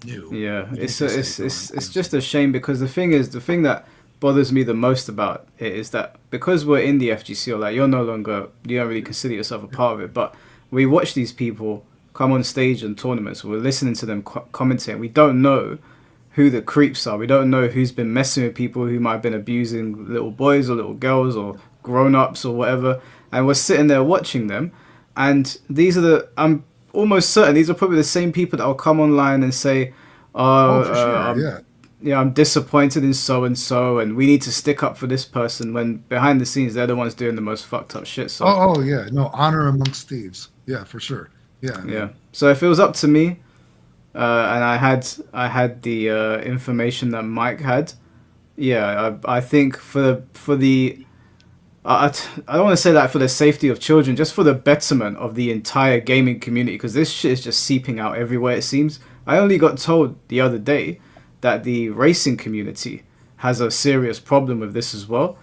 knew. Yeah, it's just a shame because the thing that bothers me the most about it is that because we're in the FGC, or like you don't really consider yourself a part of it, but we watch these people come on stage in tournaments, we're listening to them commentate, we don't know who the creeps are, we don't know who's been messing with people who might have been abusing little boys or little girls or grown-ups or whatever, and we're sitting there watching them, and I'm almost certain these are probably the same people that will come online and say, I'm disappointed in so-and-so, and we need to stick up for this person, when behind the scenes they're the ones doing the most fucked up shit. So honor amongst thieves. Yeah, for sure. Yeah. So if it was up to me, and I had the information that Mike had, I think for the I don't want to say that for the safety of children, just for the betterment of the entire gaming community, because this shit is just seeping out everywhere, it seems. I only got told the other day that the racing community has a serious problem with this as well.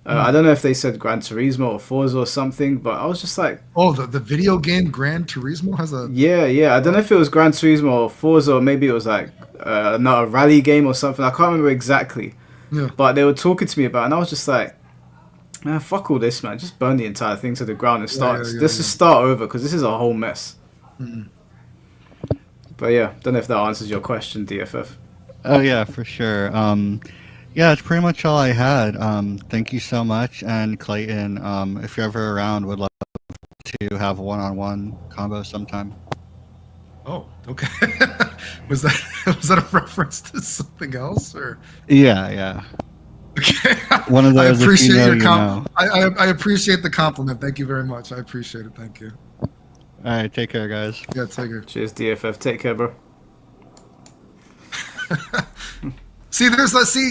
I don't know if they said Gran Turismo or Forza or something, but I was just like... Oh, the video game Gran Turismo has a... Yeah. I don't know if it was Gran Turismo or Forza, or maybe it was like not a rally game or something. I can't remember exactly. Yeah. But they were talking to me about it, and I was just like, man, fuck all this, man. Just burn the entire thing to the ground and start. Just start over, because this is a whole mess. Mm-hmm. But yeah, don't know if that answers your question, DFF. Oh yeah, for sure. Yeah, it's pretty much all I had. Thank you so much, and Clayton, if you're ever around, would love to have a one-on-one combo sometime. Oh, okay. was that a reference to something else, or? Yeah. Okay. One of those. I appreciate your compliment. I appreciate the compliment. Thank you very much. I appreciate it. Thank you. All right, take care, guys. Yeah, take care. Cheers, DFF. Take care, bro. See,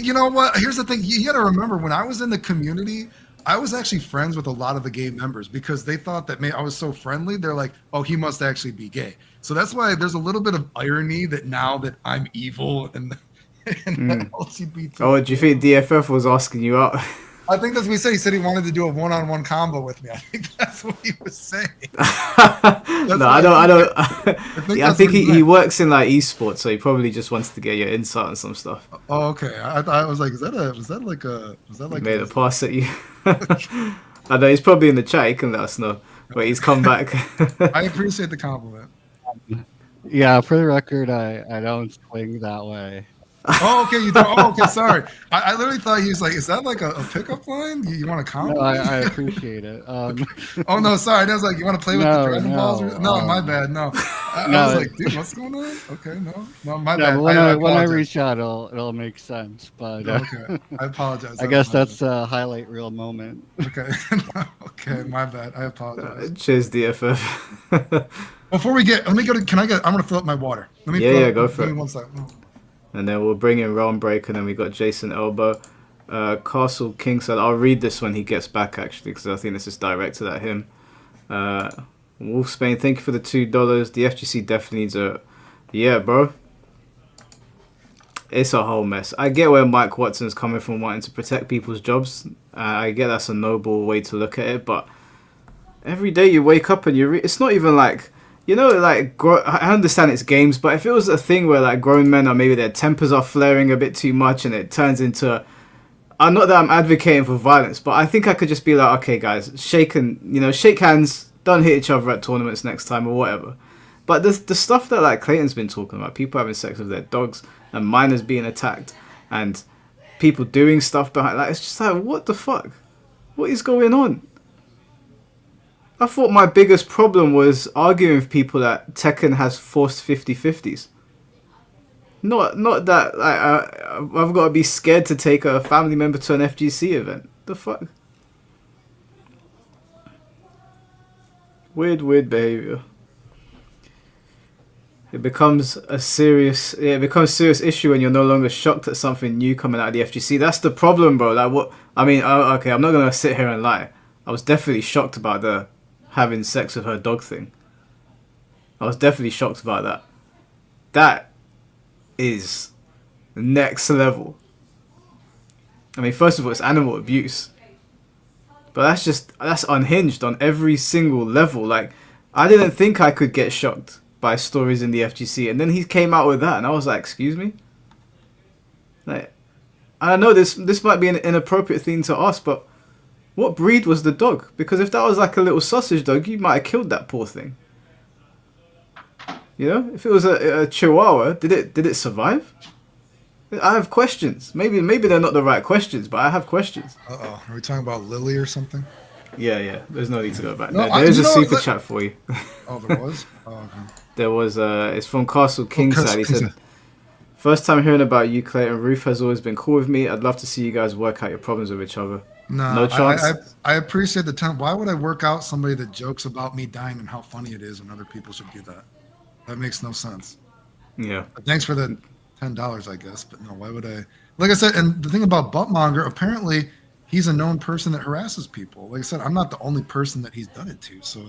you know what? Here's the thing. You got to remember, when I was in the community, I was actually friends with a lot of the gay members because they thought that I was so friendly. They're like, oh, he must actually be gay. So that's why there's a little bit of irony that now that I'm evil and LGBT. Oh, do you think DFF was asking you out? I think that's what he said. He said he wanted to do a one-on-one combo with me. I think that's what he was saying. No, I don't. I think he works in like esports, so he probably just wants to get your insight on some stuff. Oh, okay. I was like, was that like made a pass at you? I know he's probably in the chat. He can let us know, but he's come back. I appreciate the compliment. Yeah, for the record, I don't swing that way. Oh, okay. You don't. Oh, okay. Sorry. I literally thought he was like, "Is that like a pickup line? You want to comment?" No, I appreciate it. Oh no, sorry. I was like, "You want to play with the Dragon Balls?" No, my bad. No. I was like, "Dude, what's going on?" Okay, no, my bad. When I reach out, it'll make sense. But okay, I apologize. I guess that's a highlight reel moment. Okay, okay, my bad. I apologize. Cheers, DFF. Before we get, let me go to. I'm gonna fill up my water. Let me. Go for it. Give me 1 second. And then we'll bring in Realm Break, and then we got Jason Elbow. Castle King said, I'll read this when he gets back, actually, because I think this is directed at him. Wolf Spain, thank you for the $2. The FGC definitely needs a... Yeah, bro. it's a whole mess. I get where Mike Watson's coming from, wanting to protect people's jobs. I get that's a noble way to look at it, but every day you wake up and it's not even like, you know, like, I understand it's games, but if it was a thing where like grown men are maybe their tempers are flaring a bit too much and it turns into, not that I'm advocating for violence, but I think I could just be like, okay guys, shake hands, don't hit each other at tournaments next time or whatever. But the stuff that like Clayton's been talking about, people having sex with their dogs and minors being attacked and people doing stuff behind, like, it's just like, what the fuck? What is going on? I thought my biggest problem was arguing with people that Tekken has forced 50-50s. Not that like, I've got to be scared to take a family member to an FGC event. The fuck? Weird behavior. It becomes a serious issue when you're no longer shocked at something new coming out of the FGC. That's the problem, bro. Like, what? I mean, okay, I'm not gonna sit here and lie. I was definitely shocked about the having sex with her dog thing. I was definitely shocked about that. That is next level. I mean, first of all, it's animal abuse. But that's unhinged on every single level. Like, I didn't think I could get shocked by stories in the FGC, and then he came out with that, and I was like, excuse me? Like, I know this might be an inappropriate thing to ask, but what breed was the dog? Because if that was like a little sausage dog, you might have killed that poor thing. You know, if it was a Chihuahua, did it survive? I have questions. Maybe they're not the right questions, but I have questions. Are we talking about Lily or something? Yeah. There's no need to go back. No, there's a super chat for you. Oh, there was? Oh, okay. There was. It's from Castle Kingside. He said, "First time hearing about you, Clayton. Roof has always been cool with me. I'd love to see you guys work out your problems with each other. No chance. I appreciate the time. Why would I work out somebody that jokes about me dying and how funny it is when other people should do that? That makes no sense. Yeah. But thanks for the $10, I guess. But no, why would I? Like I said, and the thing about Buttmonger, apparently he's a known person that harasses people. Like I said, I'm not the only person that he's done it to. So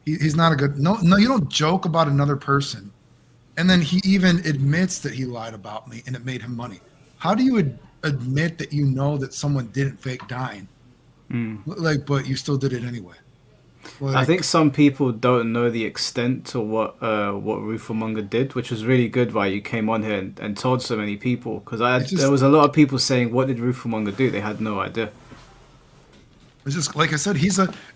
he's not a good. No, you don't joke about another person, and then he even admits that he lied about me and it made him money. How do you admit that you know that someone didn't fake dying, but you still did it anyway? Like, I think some people don't know the extent to what Rooflemonger did, which was really good why you came on here and told so many people, because there was a lot of people saying, what did Rooflemonger do? They had no idea. It's just like I said,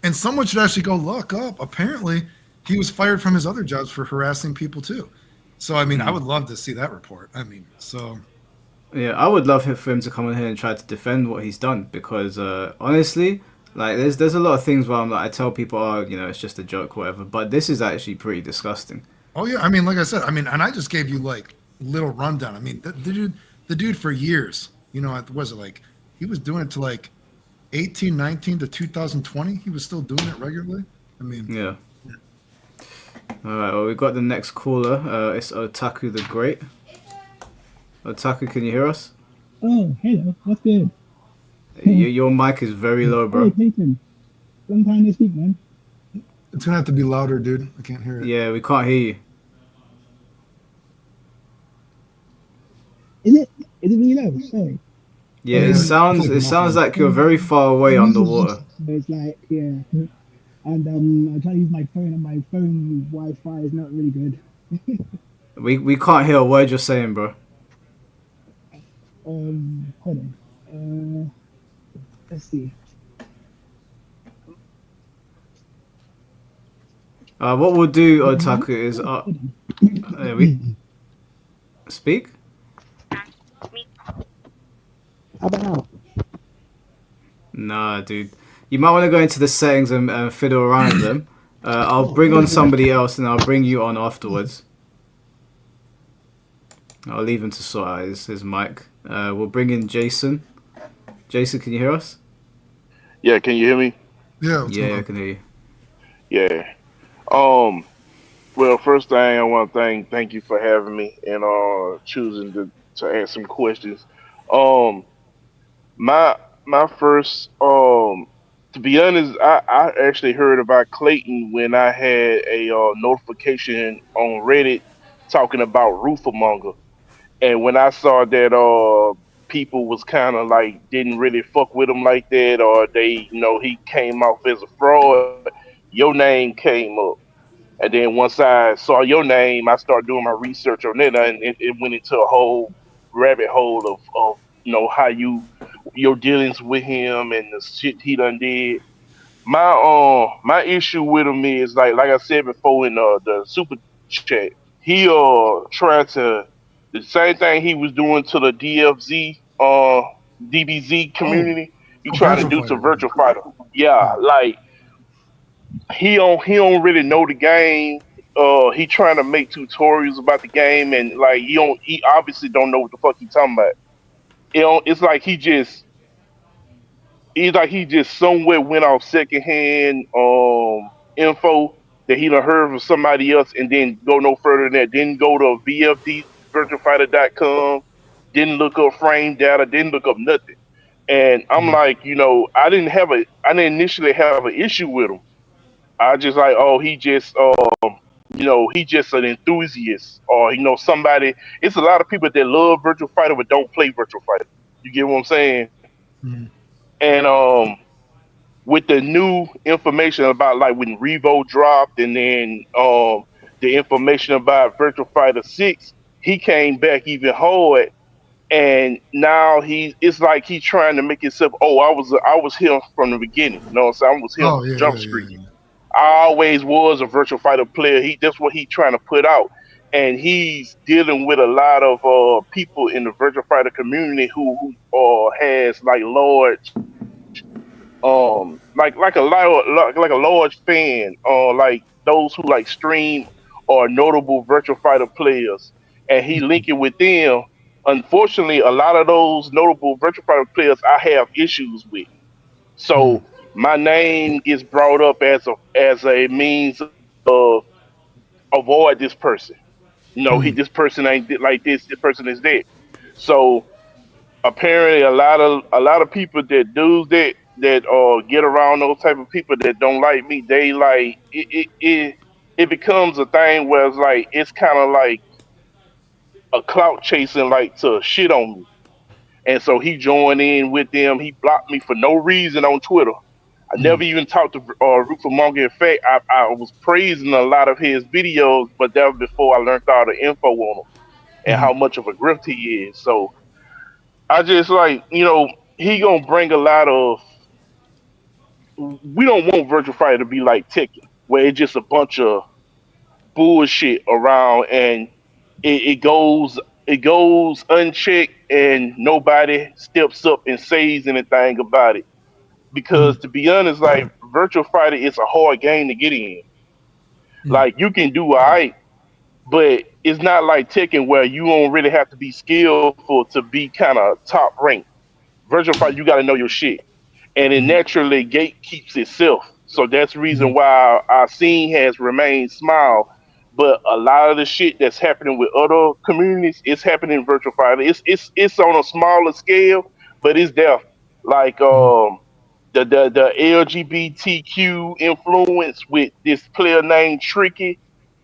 and someone should actually go look up. Apparently he was fired from his other jobs for harassing people too. So I mean, I would love to see that report. I mean, so yeah, I would love for him to come in here and try to defend what he's done, because honestly, like, there's a lot of things where I tell people, oh, you know, it's just a joke, whatever. But this is actually pretty disgusting. Oh yeah, I mean, like I said, and I just gave you like little rundown. I mean, the dude for years, you know, was it like he was doing it to like 1819 to 2020? He was still doing it regularly. I mean, yeah. All right, well, we got the next caller. It's Otaku the Great. Otaku, can you hear us? Oh, hello. What's good? Your mic is very low, bro. Hey, Clayton. Long time to speak, man. It's gonna have to be louder, dude. I can't hear it. Yeah, we can't hear you. Is it really low? Sorry. Yeah, it sounds like you're very far away underwater. It's like, yeah. And I try to use my phone, and my phone Wi-Fi is not really good. we can't hear a word you're saying, bro. Hold on. Let's see. What we'll do, Otaku, is we speak. How about now? Nah, dude. You might want to go into the settings and fiddle around with them. I'll bring on somebody else, and I'll bring you on afterwards. I'll leave him to sort out his mic. We'll bring in Jason. Jason, can you hear us? Yeah, can you hear me? Yeah, I can hear you. Yeah. Well, first thing I want to thank you for having me and choosing to ask some questions. My first to be honest, I actually heard about Clayton when I had a notification on Reddit talking about Rooflemonger, And when I saw that people was kind of like didn't really fuck with him like that, or they, he came off as a fraud, your name came up. And then once I saw your name, I started doing my research on it, and it went into a whole rabbit hole of how your dealings with him and the shit he done did. My issue with him is like I said before in the super chat, he tried to the same thing he was doing to the DFZ DBZ Oh, community. He oh, trying to Virtual do to Fighter. Virtual Fighter. Yeah, Yeah. like he don't really know the game. He trying to make tutorials about the game, and like he obviously don't know what the fuck he talking about. It's like he just somewhere went off secondhand info that he done heard from somebody else, and then go no further than that. Didn't go to VFDvirtualfighter.com, didn't look up frame data, didn't look up nothing. And I'm Mm. like, I didn't initially have an issue with him. I just like, oh, he just an enthusiast, or somebody. It's a lot of people that love Virtual Fighter but don't play Virtual Fighter. You get what I'm saying? Mm. And with the new information about like when Revo dropped, and then the information about Virtual Fighter 6, he came back even hard, and now it's like he's trying to make himself. Oh, I was him from the beginning. You know what I'm saying? I was him Oh, from yeah, Jump yeah, Street. yeah, I always was a Virtual Fighter player. That's what he's trying to put out, and he's dealing with a lot of people in the Virtual Fighter community who has like large like a large fan, or like those who like stream or notable Virtual Fighter players, and he linking with them. Unfortunately, a lot of those notable Virtual Fighter players I have issues with. yeah. So my name gets brought up as a means of avoid this person. Mm. This person ain't like this. This person is dead. So apparently, a lot of people that do that get around those type of people that don't like me, they like it becomes a thing where it's kind of like a clout chasing, like to shit on me. And so he joined in with them. He blocked me for no reason on Twitter. I never Mm. even talked to Rooflemonger. In fact, I was praising a lot of his videos, but that was before I learned all the info on him and Mm. how much of a grift he is. So I just like, he gonna bring a lot of. We don't want Virtual Fighter to be like Tekken, where it's just a bunch of bullshit around, and it goes unchecked, and nobody steps up and says anything about it. Mm. Because to be honest, like Virtual Fighter is a hard game to get in. Mm. Like you can do alright, but it's not like Tekken where you don't really have to be skillful to be kind of top ranked. Virtual Fighter, you got to know your shit, and it Mm. naturally gatekeeps itself. So that's the reason Mm. why our scene has remained small. But a lot of the shit that's happening with other communities, it's happening in Virtual Fighter. It's on a smaller scale, but it's there. Like Mm. the LGBTQ influence with this player named Tricky,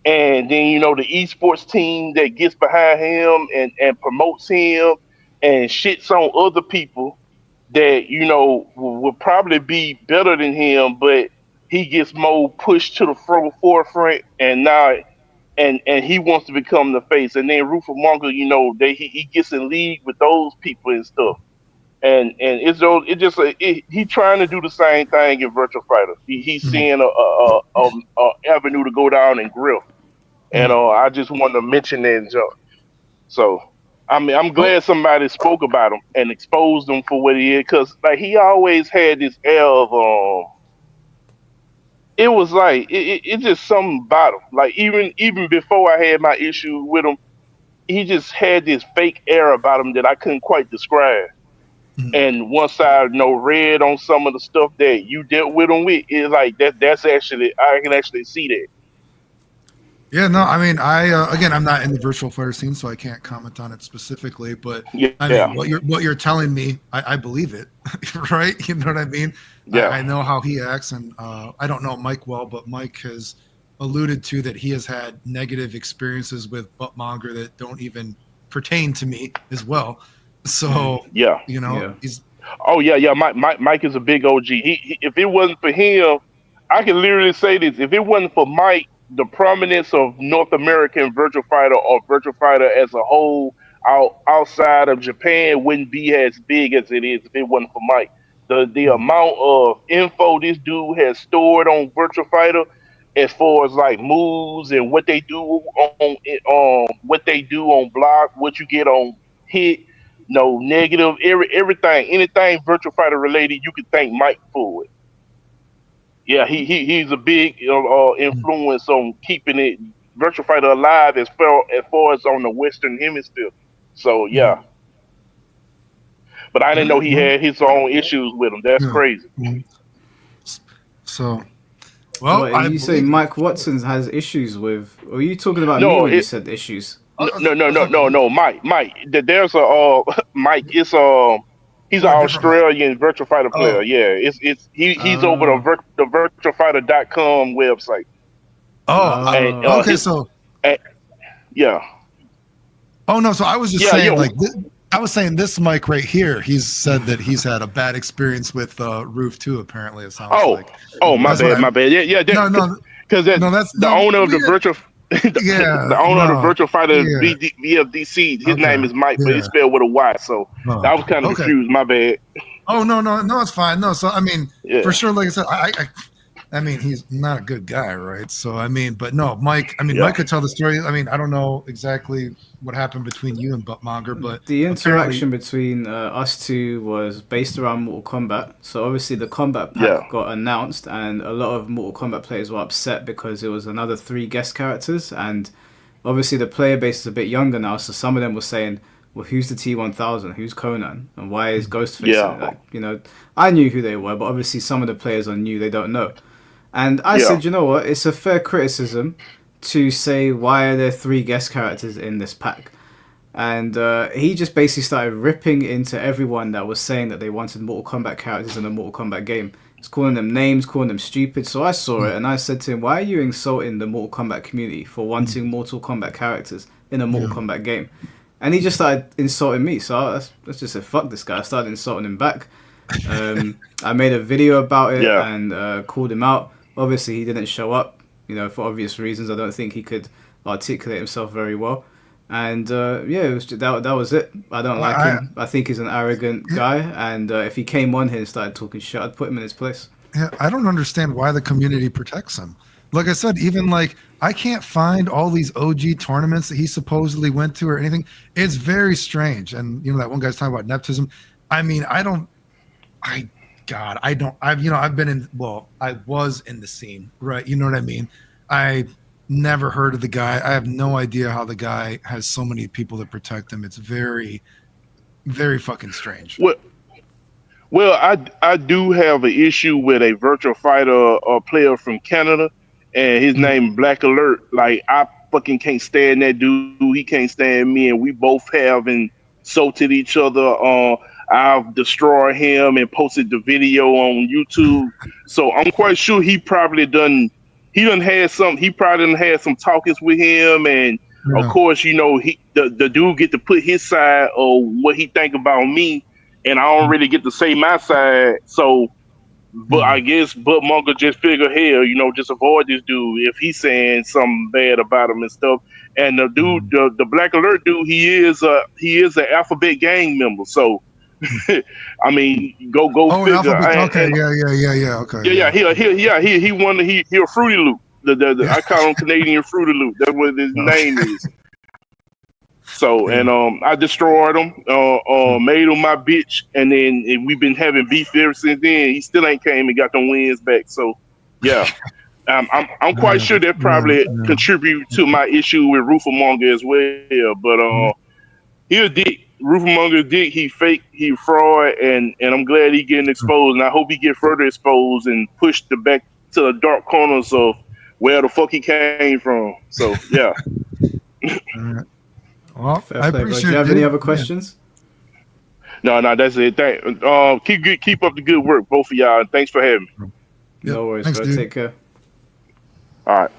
and then the esports team that gets behind him and promotes him and shits on other people that will probably be better than him, but he gets more pushed to the forefront, and now and he wants to become the face. And then Rooflemonger, he gets in league with those people and stuff. And it just he trying to do the same thing in Virtual Fighter. He's Mm. seeing a avenue to go down and grill. And Mm. I just wanted to mention that and jump. So I mean, I'm Oh. glad somebody spoke about him and exposed him for what he is, because like he always had this air of it was like it just something about him. Like even before I had my issue with him, he just had this fake air about him that I couldn't quite describe. Mm. And once I read on some of the stuff that you dealt with him with, it's like that's actually I can actually see that. Yeah, no, I mean, again, I'm not in the Virtual Fighter scene, so I can't comment on it specifically. But I Yeah, mean, what you're telling me, I believe it, right? You know what I mean? I yeah, know how he acts, and I don't know Mike well, but Mike has alluded to that he has had negative experiences with Buttmonger that don't even pertain to me as well. So Yeah. he's Oh yeah. Mike is a big OG. He if it wasn't for him, I can literally say this: if it wasn't for Mike, the prominence of North American Virtual Fighter or Virtual Fighter as a whole outside of Japan wouldn't be as big as it is if it wasn't for Mike. The amount of info this dude has stored on Virtual Fighter, as far as like moves and what they do what they do on block, what you get on hit, no negative, everything, anything Virtual Fighter related, you can thank Mike for it. Yeah, he's a big influence on keeping it Virtual Fighter alive as far as on the Western Hemisphere. So yeah, but I didn't know he had his own issues with him. That's crazy. So, well, What, you say Mike Watson has issues with? Or are you talking about me No, when you said issues? No. Mike. There's a Mike. It's he's an Australian Virtual Fighter player. Yeah, he's over the virtualfighter.com website. Okay. So, yeah. Oh no. So I was just saying, I was saying this Mike right here. He's said that he's had a bad experience with Roof too. Apparently, it sounds like. Oh, my bad. Yeah. No. Because that's the owner of the virtual. The owner of the Virtual Fighter VFDC, his name is Mike, but he's spelled with a Y. So I was kind of confused. My bad. Oh no, it's fine. No, so I mean, for sure, like I said, I mean, he's not a good guy, right? So I mean, but no, Mike. I mean, Mike could tell the story. I mean, I don't know exactly what happened between you and Buttmonger, but the interaction between us two was based around Mortal Kombat. So obviously the Combat Pack got announced, and a lot of Mortal Kombat players were upset because it was another 3 guest characters, and obviously the player base is a bit younger now. So some of them were saying, well, who's the T-1000? Who's Conan? And why is Ghostface? Yeah. I knew who they were, but obviously some of the players are new, they don't know. And I said, you know what? It's a fair criticism to say, why are there 3 guest characters in this pack? And he just basically started ripping into everyone that was saying that they wanted Mortal Kombat characters in a Mortal Kombat game. He's calling them names, calling them stupid. So I saw it and I said to him, why are you insulting the Mortal Kombat community for wanting Mortal Kombat characters in a Mortal Kombat game? And he just started insulting me. So let's just say, fuck this guy. I started insulting him back. I made a video about it and called him out. Obviously, he didn't show up, for obvious reasons. I don't think he could articulate himself very well. And it was just, that was it. I don't like him. I think he's an arrogant guy. And if he came on here and started talking shit, I'd put him in his place. Yeah, I don't understand why the community protects him. Like I said, even I can't find all these OG tournaments that he supposedly went to or anything. It's very strange. And that one guy's talking about nepotism. I mean, I was in the scene, right? You know what I mean? I never heard of the guy. I have no idea how the guy has so many people that protect him. It's very, very fucking strange. Well, I do have an issue with a Virtual Fighter player from Canada, and his name Black Alert. Like, I fucking can't stand that dude. He can't stand me, and we both have insulted each other. I've destroyed him and posted the video on YouTube. So I'm quite sure he probably done had some talkings with him, and of course, the dude get to put his side of what he think about me, and I don't really get to say my side. So, but I guess Buttmonger just figured, hell, just avoid this dude if he's saying something bad about him and stuff. And the dude, the Black Alert dude, he is an Alphabet gang member. So, I mean, go figure. Okay, yeah. Okay. He a Fruity Loop. I call him Canadian Fruity Loop. That's what his name is. So, and I destroyed him, made him my bitch, and then we've been having beef ever since then. He still ain't came and got them wins back. So, yeah, I'm quite sure that probably contribute to my issue with Rooflemonger as well. But he a dick. Rooflemonger dick. He fake. He fraud, and I'm glad he getting exposed. And I hope he get further exposed and pushed back to the dark corners of where the fuck he came from. So, yeah. Well, I appreciate. Do you have any other questions? No, that's it. Keep up the good work, both of y'all. Thanks for having me. No worries, bro. Take care. All right.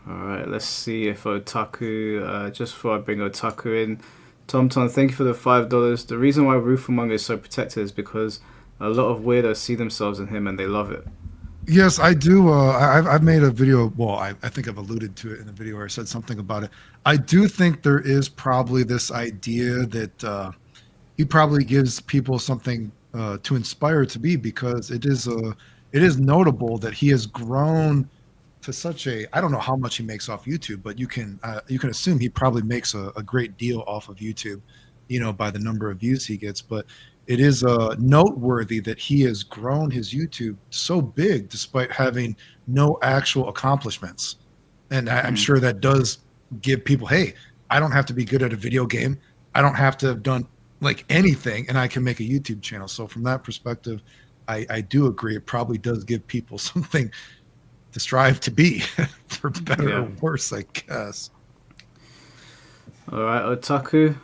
Alright, let's see if Otaku, just before I bring Otaku in, Tom, thank you for the $5. The reason why Rooflemonger is so protected is because a lot of weirdos see themselves in him and they love it. Yes, I do. I've made a video. Well, I think I've alluded to it in a video where I said something about it. I do think there is probably this idea that he probably gives people something to inspire to be, because it is notable that he has grown to such a, I don't know how much he makes off YouTube, but you can assume he probably makes a great deal off of YouTube, by the number of views he gets. But it is noteworthy that he has grown his YouTube so big despite having no actual accomplishments. And I'm sure that does give people, hey, I don't have to be good at a video game. I don't have to have done like anything, and I can make a YouTube channel. So from that perspective, I do agree. It probably does give people something to strive to be, for better or worse, I guess. All right, Otaku,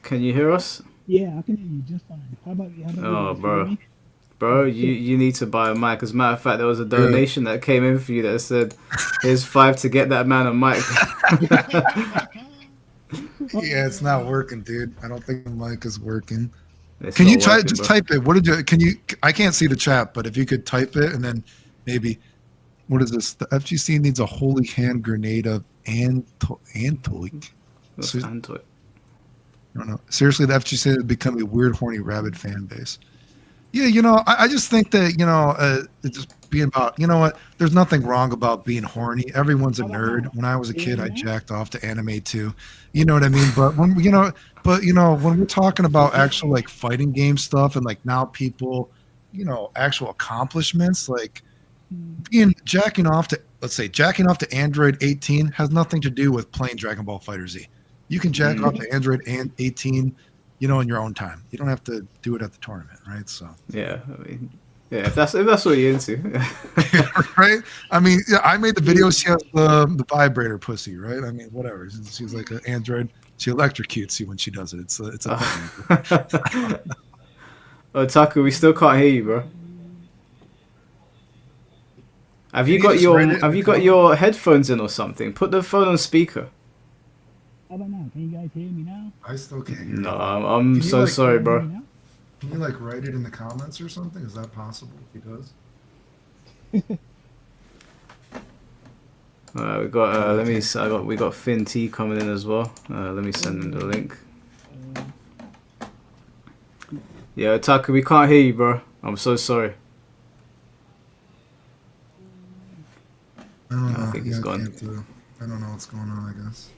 can you hear us? Yeah, I can hear you just fine. How about you? Bro, you need to buy a mic. As a matter of fact, there was a donation that came in for you that said, "Here's $5 to get that man a mic." Yeah, it's not working, dude. I don't think the mic is working. It's can you not working, just bro. type it? What did you? Can you? I can't see the chat, but if you could type it and then maybe, what is this? The FGC needs a holy hand grenade of Antoik. What's Antoik? I don't know. Seriously, the FGC has become a weird, horny rabbit fan base. Yeah, I just think that, it's just being about, what? There's nothing wrong about being horny. Everyone's a nerd. When I was a kid, I jacked off to anime too. You know what I mean? But when, when we're talking about actual like fighting game stuff and like now people, actual accomplishments, like jacking off to Android 18 has nothing to do with playing Dragon Ball FighterZ. You can jack off to Android 18, in your own time. You don't have to do it at the tournament, right? So yeah, I mean, if that's what you're into, right? I mean, yeah, I made the video. She has the vibrator pussy, right? I mean, whatever. She's like an Android. She electrocutes you when she does it. It's a thing. Otaku, we still can't hear you, bro. Have you got your headphones in or something? Put the phone on speaker. How about now? Can you guys hear me now? I still can't hear. No, I'm so sorry, bro. Can you write it in the comments or something? Is that possible if he does? We got we got Finn T coming in as well. Let me send him the link. Yeah, Otaku, we can't hear you, bro. I'm so sorry. I don't know. I think he's gone. I don't know what's going on, I guess.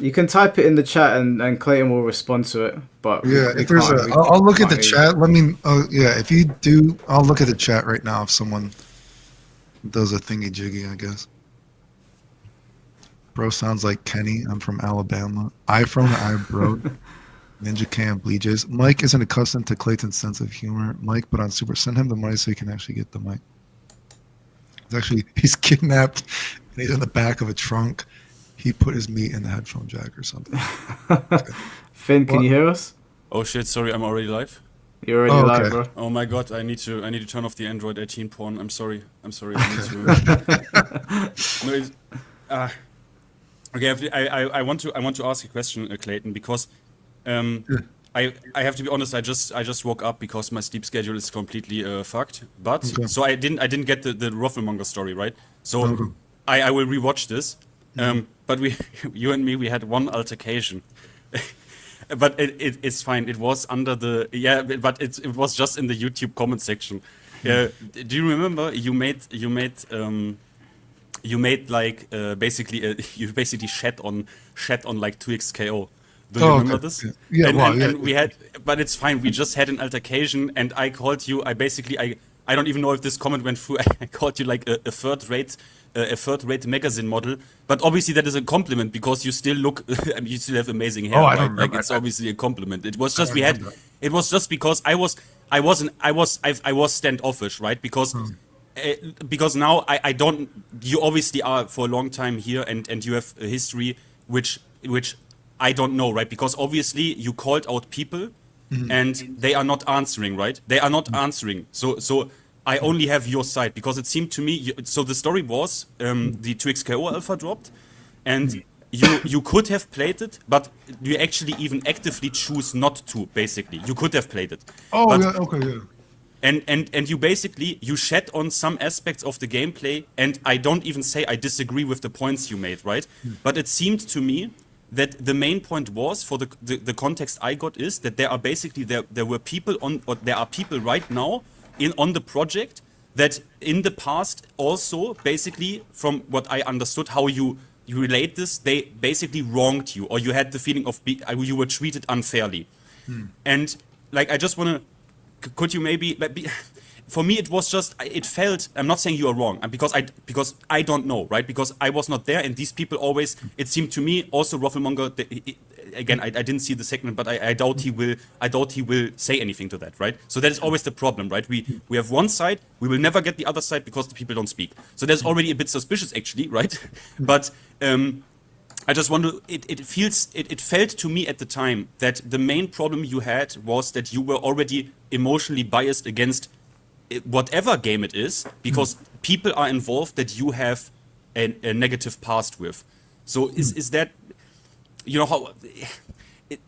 You can type it in the chat and Clayton will respond to it. But yeah, if there's I'll look at the chat. Let me. If you do, I'll look at the chat right now. If someone does a thingy jiggy, I guess. Bro sounds like Kenny. I'm from Alabama. Bro. Ninja Cam Bleaches. Mike isn't accustomed to Clayton's sense of humor. Mike, but on Super, send him the money so he can actually get the mic. He's kidnapped and he's in the back of a trunk. He put his meat in the headphone jack or something. Okay. Finn, can you hear us? Oh shit! Sorry, I'm already live. You're already live, bro. Oh my god! I need to turn off the Android 18 porn. I'm sorry. I need to. Okay. I want to ask a question, Clayton, because I have to be honest. I just woke up because my sleep schedule is completely fucked. But so I didn't get the Rooflemonger story, right? So I will rewatch this. But you and me, we had one altercation, but it's fine. It was under but it was just in the YouTube comment section. Do you remember you made like basically you basically shat on like 2xKO. Do you remember this? Yeah, and we had, but it's fine. We just had an altercation, and I called you. I don't even know if this comment went through. I called you like a third-rate magazine model, but obviously that is a compliment because you still look, you still have amazing hair. Like it's obviously a compliment. It was just it was just because I was standoffish, right? Because now I don't. You obviously are for a long time here, and you have a history which I don't know, right? Because obviously you called out people, and they are not answering, right? They are not answering. So I only have your side because it seemed to me. So the story was the 2XKO alpha dropped, and you could have played it, but you actually even actively choose not to. Basically, you could have played it. Oh, but, yeah, okay, yeah. And you basically you shed on some aspects of the gameplay, and I don't even say I disagree with the points you made, right? But it seemed to me that the main point was, for the context I got, is that there are basically there were people on, or there are people right now on the project that in the past also basically, from what I understood how you relate this, they basically wronged you, or you had the feeling of you were treated unfairly. And like, I just want to, could you maybe, for me it was just, it felt, I'm not saying you are wrong, because I don't know, right? Because I was not there, and these people always, it seemed to me, also Rooflemonger, again, I didn't see the segment, but I doubt he will say anything to that, right? So that is always the problem, right? We have one side, we will never get the other side because the people don't speak. So that's already a bit suspicious, actually, right? But I just want to, it felt to me at the time that the main problem you had was that you were already emotionally biased against whatever game it is, because people are involved that you have a negative past with. So is that, you know how,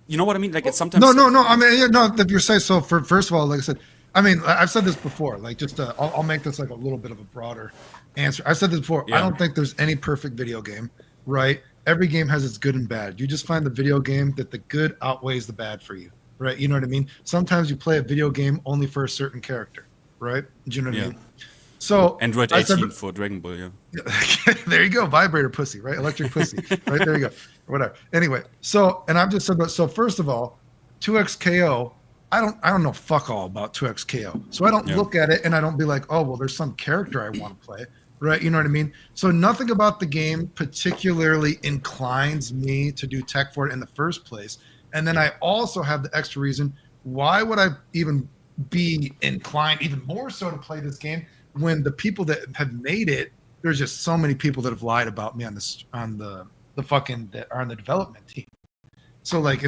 you know what I mean? Like, it's sometimes. No. I mean, no. If you say so, first of all, like I said, I mean, I've said this before. Like, just I'll make this like a little bit of a broader answer. I've said this before. Yeah. I don't think there's any perfect video game, right? Every game has its good and bad. You just find the video game that the good outweighs the bad for you, right? You know what I mean? Sometimes you play a video game only for a certain character, right? Do you know what I mean? So Android 18 for Dragon Ball, yeah. There you go, vibrator pussy, right? Electric pussy, right? There you go. Whatever. Anyway, so, and I'm just saying, so first of all, 2XKO, I don't know fuck all about 2XKO. So I don't look at it and I don't be like, oh, well, there's some character I want to play, right? You know what I mean? So nothing about the game particularly inclines me to do tech for it in the first place. And then I also have the extra reason, why would I even be inclined even more so to play this game when the people that have made it, there's just so many people that have lied about me on the fucking, that are on the development team. So like,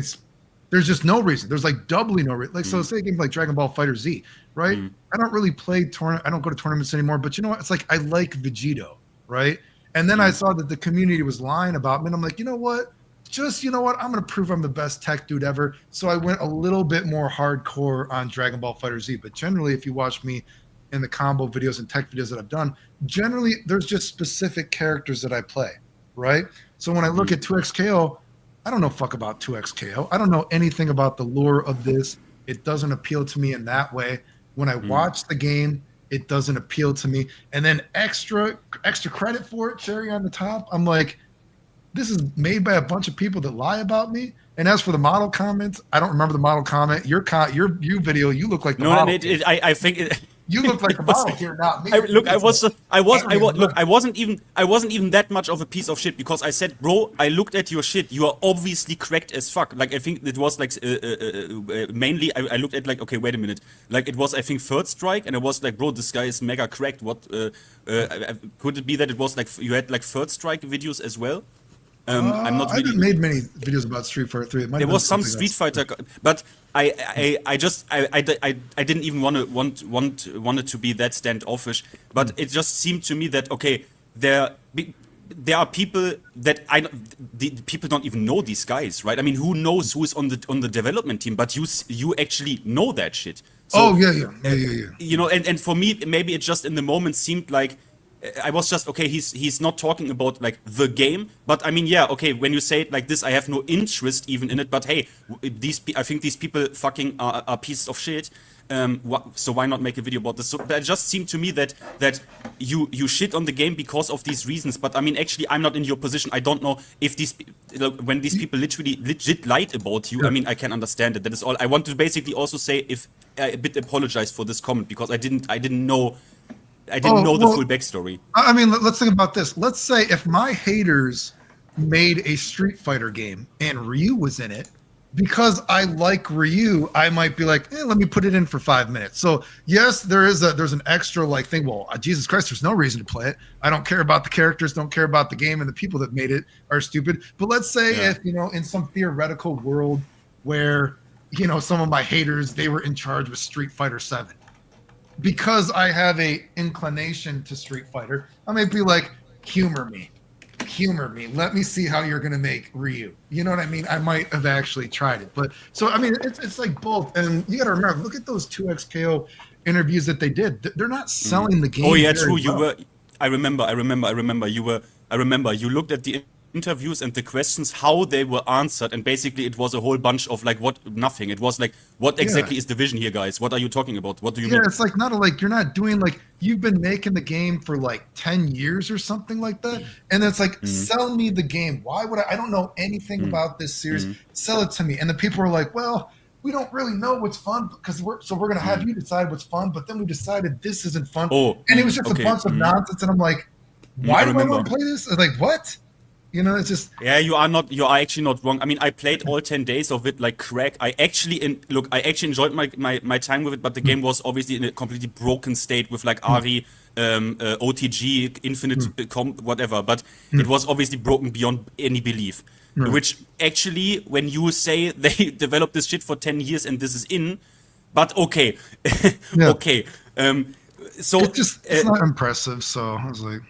there's just no reason. There's like doubly no reason. Like, so say a game like Dragon Ball Fighter Z, right? I don't really play I don't go to tournaments anymore, but you know what? It's like, I like Vegito, right? And then I saw that the community was lying about me, and I'm like, you know what? Just, you know what? I'm going to prove I'm the best tech dude ever. So I went a little bit more hardcore on Dragon Ball Fighter Z. But generally, if you watch me in the combo videos and tech videos that I've done, generally there's just specific characters that I play, right? So when I look at 2XKO, I don't know fuck about 2XKO. I don't know anything about the lore of this. It doesn't appeal to me in that way. When I watch the game, it doesn't appeal to me. And then extra credit for it, cherry on the top, I'm like, this is made by a bunch of people that lie about me. And as for the model comments, I don't remember the model comment. Your video, you look like the model. I think it. You look like the model here, not me. I wasn't even that much of a piece of shit, because I said, bro, I looked at your shit. You are obviously cracked as fuck. Like, I think it was like mainly I looked at, like, okay, wait a minute. Like, it was, I think, Third Strike, and I was like, bro, this guy is mega cracked. What could it be that it was like you had like Third Strike videos as well? I'm not really. I haven't made many videos about Street Fighter 3. There was some Street Fighter, but I didn't even want it to be that standoffish. But it just seemed to me that, okay, there are people that people don't even know these guys, right? I mean, who knows who is on the development team? But you actually know that shit. So, yeah. You know, and for me, maybe it just in the moment seemed like I was just, okay, he's not talking about like the game, but I mean, yeah, okay, when you say it like this, I have no interest even in it, but hey, I think these people fucking are pieces of shit, so why not make a video about this? So that just seemed to me that you shit on the game because of these reasons, but I mean, actually, I'm not in your position. I don't know if when these people legit lied about you, I mean, I can understand it. That is all. I want to basically also say, if I a bit apologize for this comment, because I didn't know the full backstory. I mean, let's think about this. Let's say if my haters made a Street Fighter game and Ryu was in it, because I like Ryu, I might be like, let me put it in for 5 minutes. So yes, there's an extra like thing. Well, Jesus Christ, there's no reason to play it. I don't care about the characters, don't care about the game, and the people that made it are stupid. But let's say if, you know, in some theoretical world where, you know, some of my haters, they were in charge with Street Fighter 7. because I have a inclination to Street Fighter, I may be like, humor me. Let me see how you're gonna make Ryu. You know what I mean? I might have actually tried it, but so I mean, it's like both. And you got to remember, look at those 2XKO interviews that they did. They're not selling the game. Oh yeah, very true. You well. were. I remember. You looked at the interviews and the questions, how they were answered, and basically it was a whole bunch of like nothing. It was like, what exactly is the vision here, guys? What are you talking about? What do you mean? It's like you're not doing like you've been making the game for like 10 years or something like that, and it's like sell me the game. Why would I don't know anything about this series. Sell it to me. And the people are like, well, we don't really know what's fun because we're gonna have you decide what's fun, but then we decided this isn't fun. And it was just a bunch of nonsense, and I'm like, why do I want to play this? It's like, what? You know, it's just... Yeah, you are actually not wrong. I mean, I played all 10 days of it like crack. I actually enjoyed my time with it, but the game was obviously in a completely broken state with like Ari, OTG, Infinite, whatever. But it was obviously broken beyond any belief. Which actually, when you say they developed this shit for 10 years and this is in, but okay. Okay. So it's not impressive, so I was like...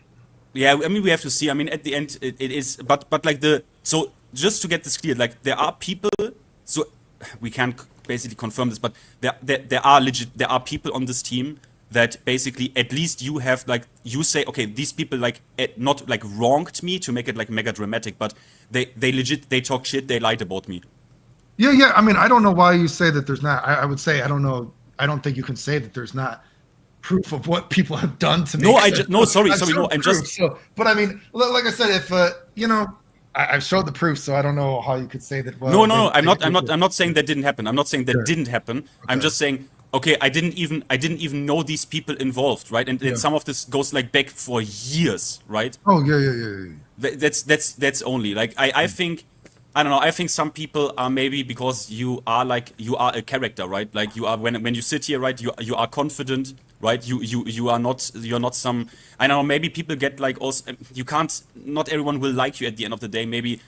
Yeah, I mean, we have to see. I mean, at the end, it is, but like so just to get this clear, like there are people, so we can't basically confirm this, but there are people on this team that basically at least you have like, you say, okay, these people like not like wronged me to make it like mega dramatic, but they talk shit, they lied about me. Yeah. I mean, I don't know why you say that there's not. I would say, I don't know. I don't think you can say that there's not proof of what people have done to me. Sorry, but I mean, like I said, if I've showed the proof, so I don't know how you could say that. Well, I'm not saying that didn't happen. I'm not saying that didn't happen. Okay. I'm just saying, okay, I didn't even know these people involved, right? And some of this goes like back for years, right? Oh yeah. That's only like I think. I don't know. I think some people are maybe because you are a character, right? Like you are when you sit here, right? You are confident, right? You're not some. I don't know. Maybe people get like also. You can't. Not everyone will like you at the end of the day. Maybe.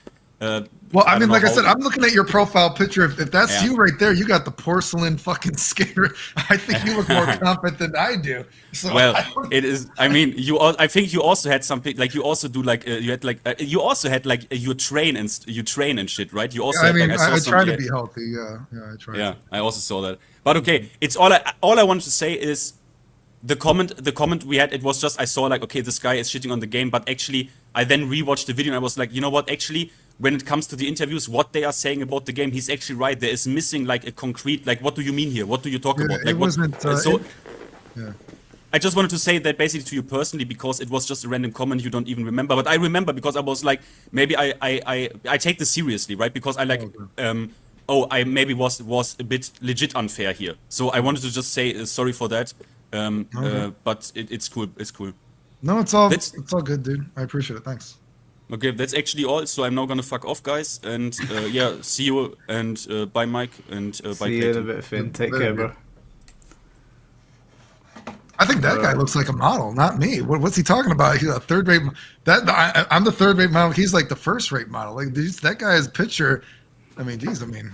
Well, I mean, like I said, I'm looking at your profile picture. If that's you right there, you got the porcelain fucking skater. I think you look more confident than I do. So well, it is. I mean, I think you also had something like you also do like you also had like you train and shit, right? You also. I mean, I try to be healthy. Yeah, I try. Yeah, I also saw that. But okay, it's all I wanted to say is the comment we had. It was just I saw like, okay, this guy is shitting on the game, but actually I then rewatched the video and I was like, you know what, actually. When it comes to the interviews, what they are saying about the game, he's actually right. There is missing like a concrete, like, what do you mean here? What do you talk about? Like, it wasn't. I just wanted to say that basically to you personally because it was just a random comment you don't even remember. But I remember because I was like, maybe I take this seriously, right? Because I like, I maybe was a bit legit unfair here. So I wanted to just say sorry for that. But it's cool. It's cool. No, it's all good, dude. I appreciate it. Thanks. Okay, that's actually all. So I'm now gonna fuck off, guys, and yeah, see you and bye, Mike, and bye, Clayton. See you in a bit, Finn. Take care, bro. I think that guy looks like a model, not me. What's he talking about? He's a third-rate. I'm the third-rate model. He's like the first-rate model. Like that guy's picture. I mean, geez. I mean,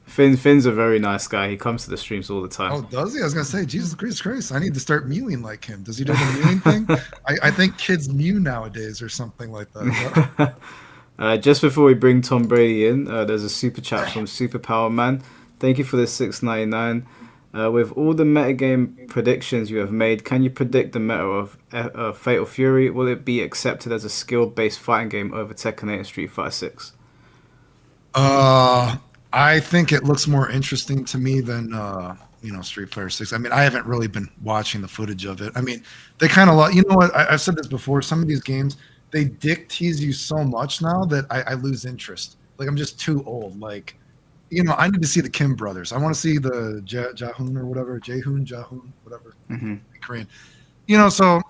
Finn's a very nice guy. He comes to the streams all the time. Oh, does he? I was gonna say, Jesus Christ! I need to start mewing like him. Does he do the mewing thing? I think kids mew nowadays or something like that. Just before we bring Tom Brady in, there's a super chat from Superpower Man. Thank you for the $6.99. With all the metagame predictions you have made, can you predict the meta of Fatal Fury? Will it be accepted as a skill-based fighting game over Tekken 8 and Street Fighter 6? I think it looks more interesting to me than Street Fighter 6. I mean, I haven't really been watching the footage of it. I mean, they kind of you know what? I've said this before. Some of these games, they dick tease you so much now that I lose interest. Like, I'm just too old. Like, I need to see the Kim brothers. I want to see the Jahoon or whatever, Jahoon, whatever, Korean. So,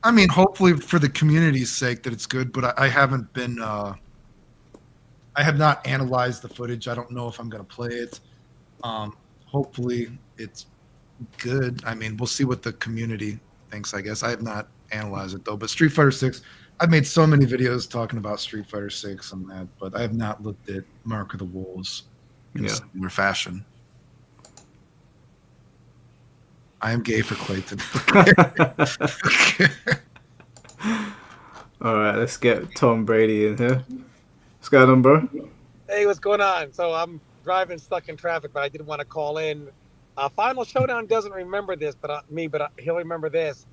I mean, hopefully for the community's sake that it's good, but I haven't been. I have not analyzed the footage. I don't know if I'm going to play it. Hopefully it's good. I mean, we'll see what the community thinks, I guess. I have not analyzed it, though. But Street Fighter 6, I've made so many videos talking about Street Fighter 6 and that, but I have not looked at Mark of the Wolves in a similar fashion. I am gay for Clayton. All right, let's get Tom Brady in here. What's going on, bro? Hey, what's going on? So I'm driving stuck in traffic, but I didn't want to call in. Final Showdown doesn't remember this, but he'll remember this.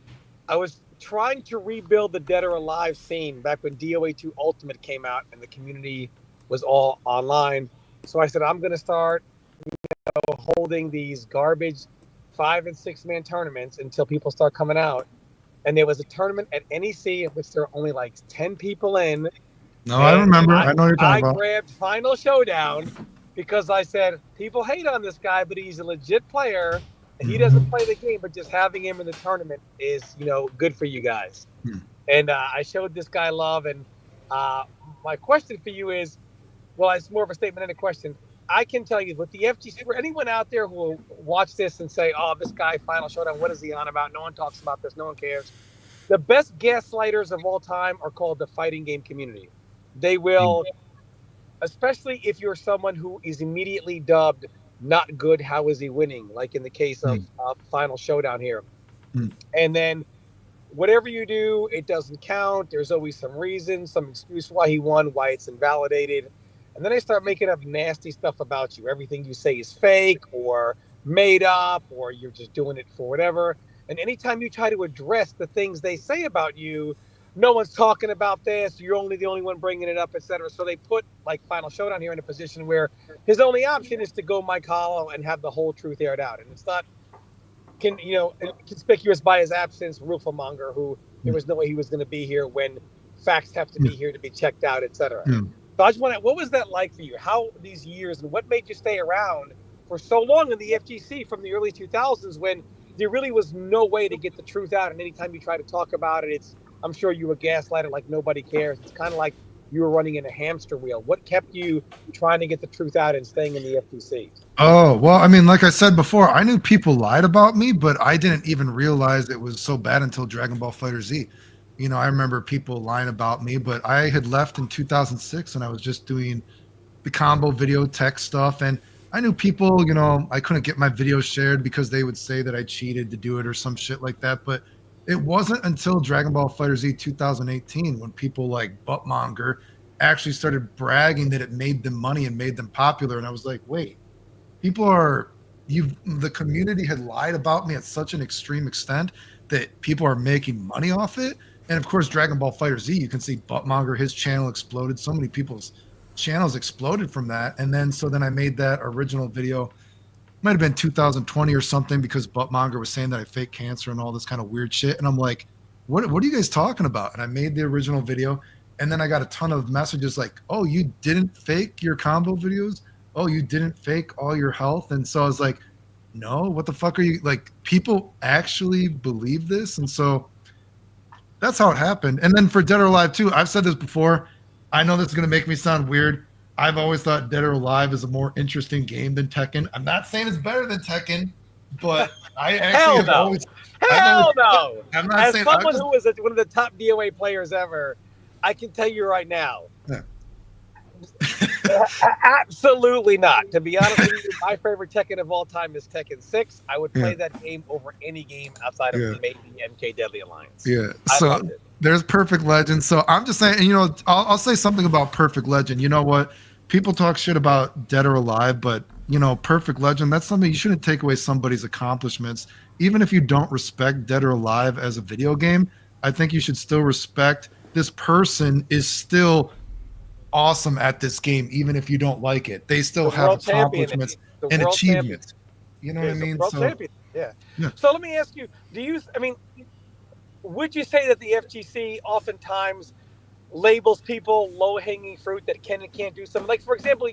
I was trying to rebuild the Dead or Alive scene back when DOA 2 Ultimate came out and the community was all online. So I said, I'm going to start holding these garbage 5 and 6 man tournaments until people start coming out. And there was a tournament at NEC in which there were only like 10 people in. No, I remember. I know what you're talking about. I grabbed Final Showdown because I said, people hate on this guy, but he's a legit player. And he doesn't play the game, but just having him in the tournament is, good for you guys. And I showed this guy love. And my question for you is, well, it's more of a statement than a question. I can tell you with the FGC, for anyone out there who will watch this and say, oh, this guy, Final Showdown, what is he on about? No one talks about this. No one cares. The best gaslighters of all time are called the fighting game community. They will, especially if you're someone who is immediately dubbed not good, how is he winning? Like in the case of Final Showdown here. And then whatever you do, it doesn't count. There's always some reason, some excuse why he won, why it's invalidated. And then they start making up nasty stuff about you. Everything you say is fake or made up, or you're just doing it for whatever. And anytime you try to address the things they say about you, no one's talking about this. You're only the only one bringing it up, etc. So they put like Final Showdown here in a position where his only option is to go Mike Hollow and have the whole truth aired out. And it's not, conspicuous by his absence, Rooflemonger, who there was no way he was going to be here when facts have to be here to be checked out, etc. So I just want to, what was that like for you? How these years, and what made you stay around for so long in the FGC from the early 2000s when there really was no way to get the truth out? And anytime you try to talk about it, I'm sure you were gaslighted like nobody cares. It's kind of like you were running in a hamster wheel. What kept you trying to get the truth out and staying in the FGC? Oh, well, I mean, like I said before, I knew people lied about me, but I didn't even realize it was so bad until Dragon Ball FighterZ. I remember people lying about me, but I had left in 2006 and I was just doing the combo video tech stuff. And I knew people, I couldn't get my videos shared because they would say that I cheated to do it or some shit like that. But it wasn't until Dragon Ball FighterZ 2018 when people like Buttmonger actually started bragging that it made them money and made them popular. And I was like, wait, the community had lied about me at such an extreme extent that people are making money off it. And of course, Dragon Ball FighterZ, you can see Buttmonger, his channel exploded. So many people's channels exploded from that. And then I made that original video. Might have been 2020 or something, because Buttmonger was saying that I fake cancer and all this kind of weird shit. And I'm like, what are you guys talking about? And I made the original video. And then I got a ton of messages like, oh, you didn't fake your combo videos? Oh, you didn't fake all your health? And so I was like, no, what the fuck are you, like, people actually believe this? And so that's how it happened. And then for Dead or Alive 2, I've said this before. I know this is going to make me sound weird. I've always thought Dead or Alive is a more interesting game than Tekken. I'm not saying it's better than Tekken, but I actually Hell no! I'm not As saying, someone who was one of the top DOA players ever, I can tell you right now, absolutely not. To be honest with you, my favorite Tekken of all time is Tekken 6. I would play that game over any game outside of maybe MK Deadly Alliance. Yeah, so there's Perfect Legend. So I'm just saying, I'll say something about Perfect Legend. You know what? People talk shit about Dead or Alive, but, Perfect Legend, that's something you shouldn't take away somebody's accomplishments. Even if you don't respect Dead or Alive as a video game, I think you should still respect this person is still awesome at this game, even if you don't like it. They still have accomplishments and achievements. You know what I mean? Yeah. So let me ask you, would you say that the FGC oftentimes labels people low-hanging fruit that can and can't do something? Like, for example,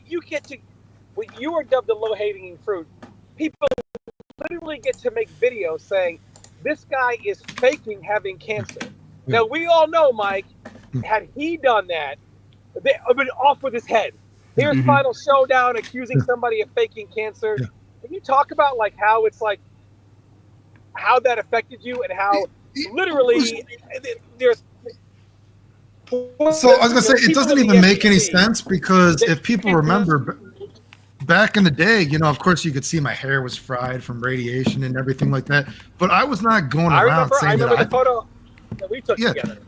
when you are dubbed the low-hanging fruit, people literally get to make videos saying, this guy is faking having cancer. Now, we all know, Mike, had he done that, they have been off with his head. Here's Final Showdown accusing somebody of faking cancer. Can you talk about like how it's like how that affected you and how literally there's so I was gonna say it doesn't even make any sense, because if people remember back in the day, you know, of course you could see my hair was fried from radiation and everything like that. But I was not going around saying I remember the photo that we took together.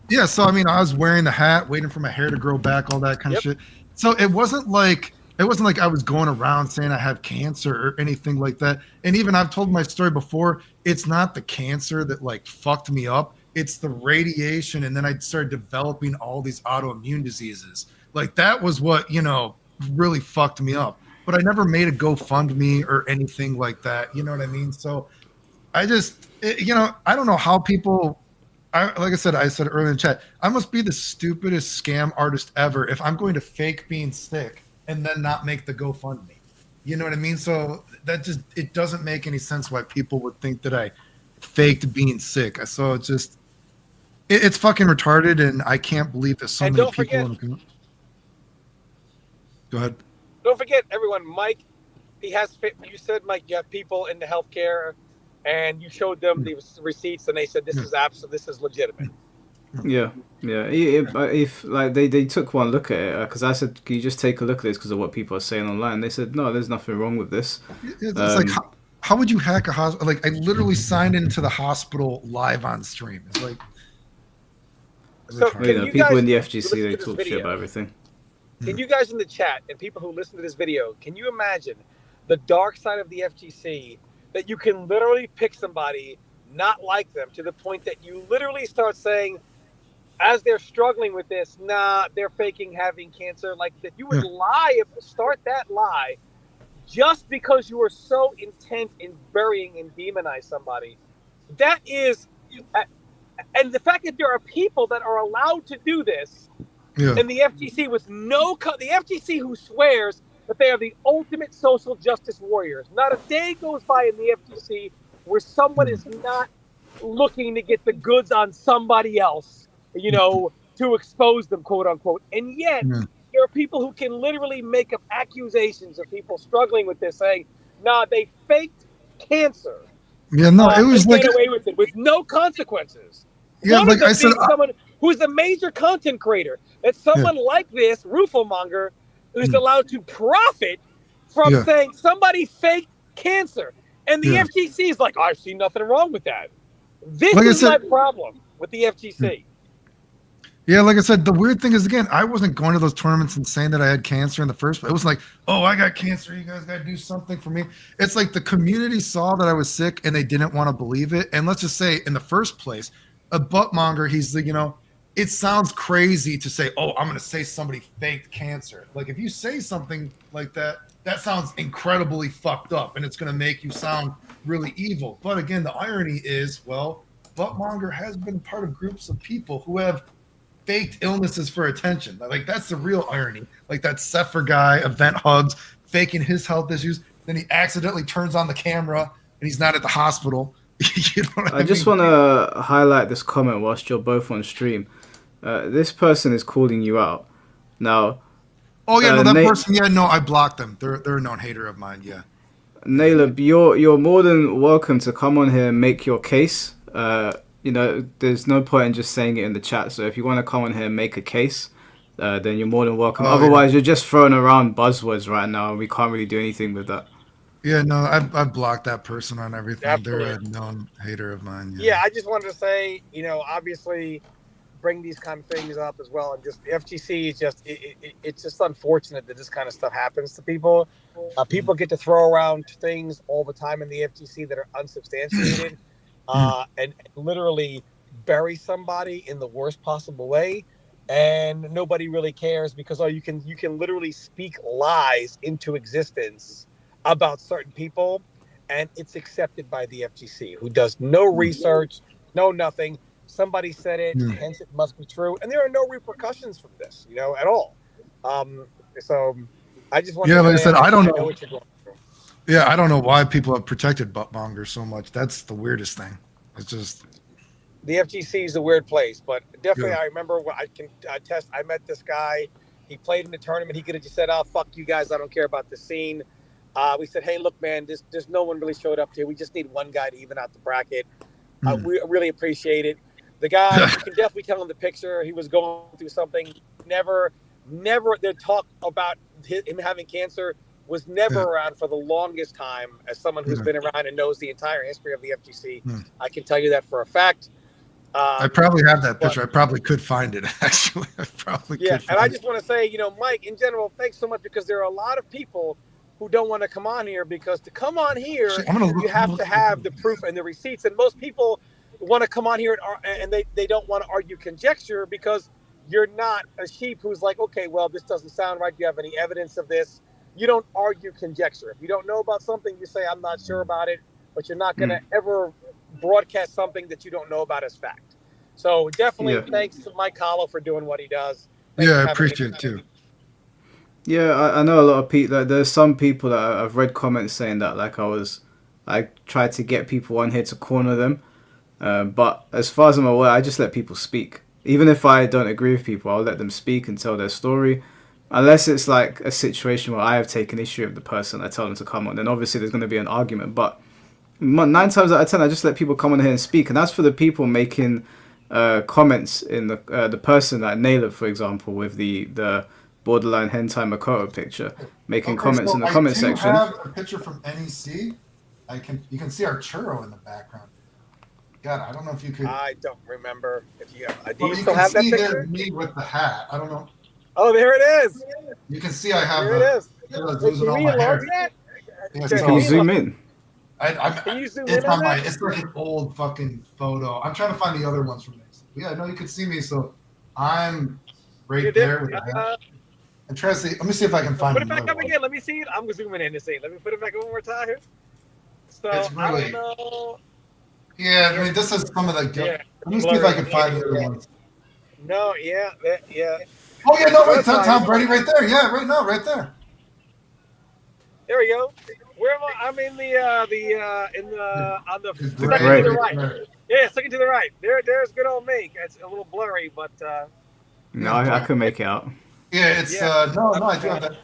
Yeah, so I mean, I was wearing the hat, waiting for my hair to grow back, all that kind of shit. So it wasn't like I was going around saying I have cancer or anything like that. And even I've told my story before, it's not the cancer that like fucked me up. It's the radiation, and then I started developing all these autoimmune diseases. Like that was what, you know, really fucked me up. But I never made a GoFundMe or anything like that. You know what I mean? So I just, you know, I don't know how people, like I said earlier in the chat, I must be the stupidest scam artist ever if I'm going to fake being sick and then not make the GoFundMe. You know what I mean? So that just, it doesn't make any sense why people would think that I faked being sick. So it's just, it's fucking retarded, and I can't believe that so many people. Go ahead. Don't forget, everyone, Mike, you said, Mike, you have people in the healthcare, and you showed them the receipts, and they said, this is legitimate. Yeah. If like they took one look at it, because I said, can you just take a look at this because of what people are saying online? They said, no, there's nothing wrong with this. It's like, how would you hack a hospital? Like, I literally signed into the hospital live on stream. It's like, so people in the FGC, they talk shit about everything. Can you guys in the chat and people who listen to this video, can you imagine the dark side of the FGC, that you can literally pick somebody, not like them, to the point that you literally start saying, as they're struggling with this, nah, they're faking having cancer, like that you would start that lie just because you were so intent in burying and demonize somebody. That is, and the fact that there are people that are allowed to do this, and the FGC with the FGC who swears that they are the ultimate social justice warriors. Not a day goes by in the FGC where someone is not looking to get the goods on somebody else, you know, to expose them, quote unquote. And yet, there are people who can literally make up accusations of people struggling with this, saying, nah, they faked cancer. Yeah, no, it was like get away with it with no consequences. Yeah, One like of them I said, being someone who's a major content creator. That someone like this, Rooflemonger, who's allowed to profit from saying somebody faked cancer. And the FGC is like, I've seen nothing wrong with that. This is my problem with the FGC. Yeah, like I said, the weird thing is, again, I wasn't going to those tournaments and saying that I had cancer in the first place. It was like, oh, I got cancer. You guys got to do something for me. It's like the community saw that I was sick and they didn't want to believe it. And let's just say, in the first place, a buttmonger, he's like, you know, it sounds crazy to say, oh, I'm going to say somebody faked cancer. Like, if you say something like that, that sounds incredibly fucked up and it's going to make you sound really evil. But again, the irony is, well, buttmonger has been part of groups of people who have faked illnesses for attention. Like, that's the real irony. Like that Sephr guy, Event Hugs, faking his health issues. Then he accidentally turns on the camera and he's not at the hospital. You know what I mean? just want to highlight this comment whilst you're both on stream. This person is calling you out. Now, oh yeah, no, that person, yeah, no, I blocked them. They're a known hater of mine, yeah. Nayla, you're more than welcome to come on here and make your case. You know, there's no point in just saying it in the chat. So if you want to come on here and make a case, then you're more than welcome. Otherwise, you're just throwing around buzzwords right now, and we can't really do anything with that. Yeah, no, I've blocked that person on everything. Absolutely. They're a known hater of mine. Yeah, I just wanted to say, you know, obviously bring these kind of things up as well. And just the FGC is just, it's just unfortunate that this kind of stuff happens to people. People get to throw around things all the time in the FGC that are unsubstantiated and literally bury somebody in the worst possible way. And nobody really cares because you can literally speak lies into existence about certain people, and it's accepted by the FGC, who does no research, no nothing. Somebody said it, hence it must be true, and there are no repercussions from this, you know, at all. So I just want to like I said, I don't know what you're going through. Yeah, I don't know why people have protected buttmonger so much. That's the weirdest thing. It's just the FGC is a weird place, but definitely I remember when I can attest. I met this guy. He played in the tournament. He could have just said, "Oh, fuck you guys. I don't care about the scene." We said, hey, look, man, there's no one really showed up here. We just need one guy to even out the bracket. We really appreciate it. The guy, you can definitely tell in the picture, he was going through something. Never their talk about him having cancer was never around for the longest time. As someone who's been around and knows the entire history of the FGC, I can tell you that for a fact. I probably have that picture. I probably could find it, actually. I probably could and find I just want to say, Mike, in general, thanks so much, because there are a lot of people who don't want to come on here, because to come on here, you have to have the proof and the receipts. And most people want to come on here and they don't want to argue conjecture, because you're not a sheep who's like, okay, well, this doesn't sound right. Do you have any evidence of this? You don't argue conjecture. If you don't know about something, you say, I'm not sure about it, but you're not going to ever broadcast something that you don't know about as fact. So definitely thanks to Mike Hollow for doing what he does. Thanks I appreciate it too. Yeah, I know a lot of people. Like, there's some people that I've read comments saying that I tried to get people on here to corner them. But as far as I'm aware, I just let people speak. Even if I don't agree with people, I'll let them speak and tell their story. Unless it's like a situation where I have taken issue with the person, I tell them to come on. Then obviously there's going to be an argument. But 9 times out of 10, I just let people come on here and speak. And that's for the people making comments in the person like Nailed, for example, with the borderline hentai Makoto picture, making comments in the comment section. I have a picture from NEC. You can see our churro in the background. God, I don't know if you could. I don't remember if you have. Do you still have that picture? There's me with the hat. I don't know. Oh, there it is. You can see I have. There it is. Losing all my hair. Can you zoom in? Can you zoom in It's on on my. that? It's like an old fucking photo. I'm trying to find the other ones from this. Yeah, I know you can see me, so I'm right there with the hat. I'm trying to see. Let me see if I can find Put it back up one. again. Let me see it. I'm zooming in to see. Let me put it back one more time here. So It's really, I don't know. Yeah, I mean, this is some of the. Yeah, Let me see if I can find the other ones. No, yeah. Oh yeah, no, wait, Tom Brady, right there. Yeah, right there. There we go. Where am I? I'm in on the second Right. to the right. Yeah, second to the right. There's good old me. It's a little blurry, but No, I can make it out. Yeah, it's no, I do have that.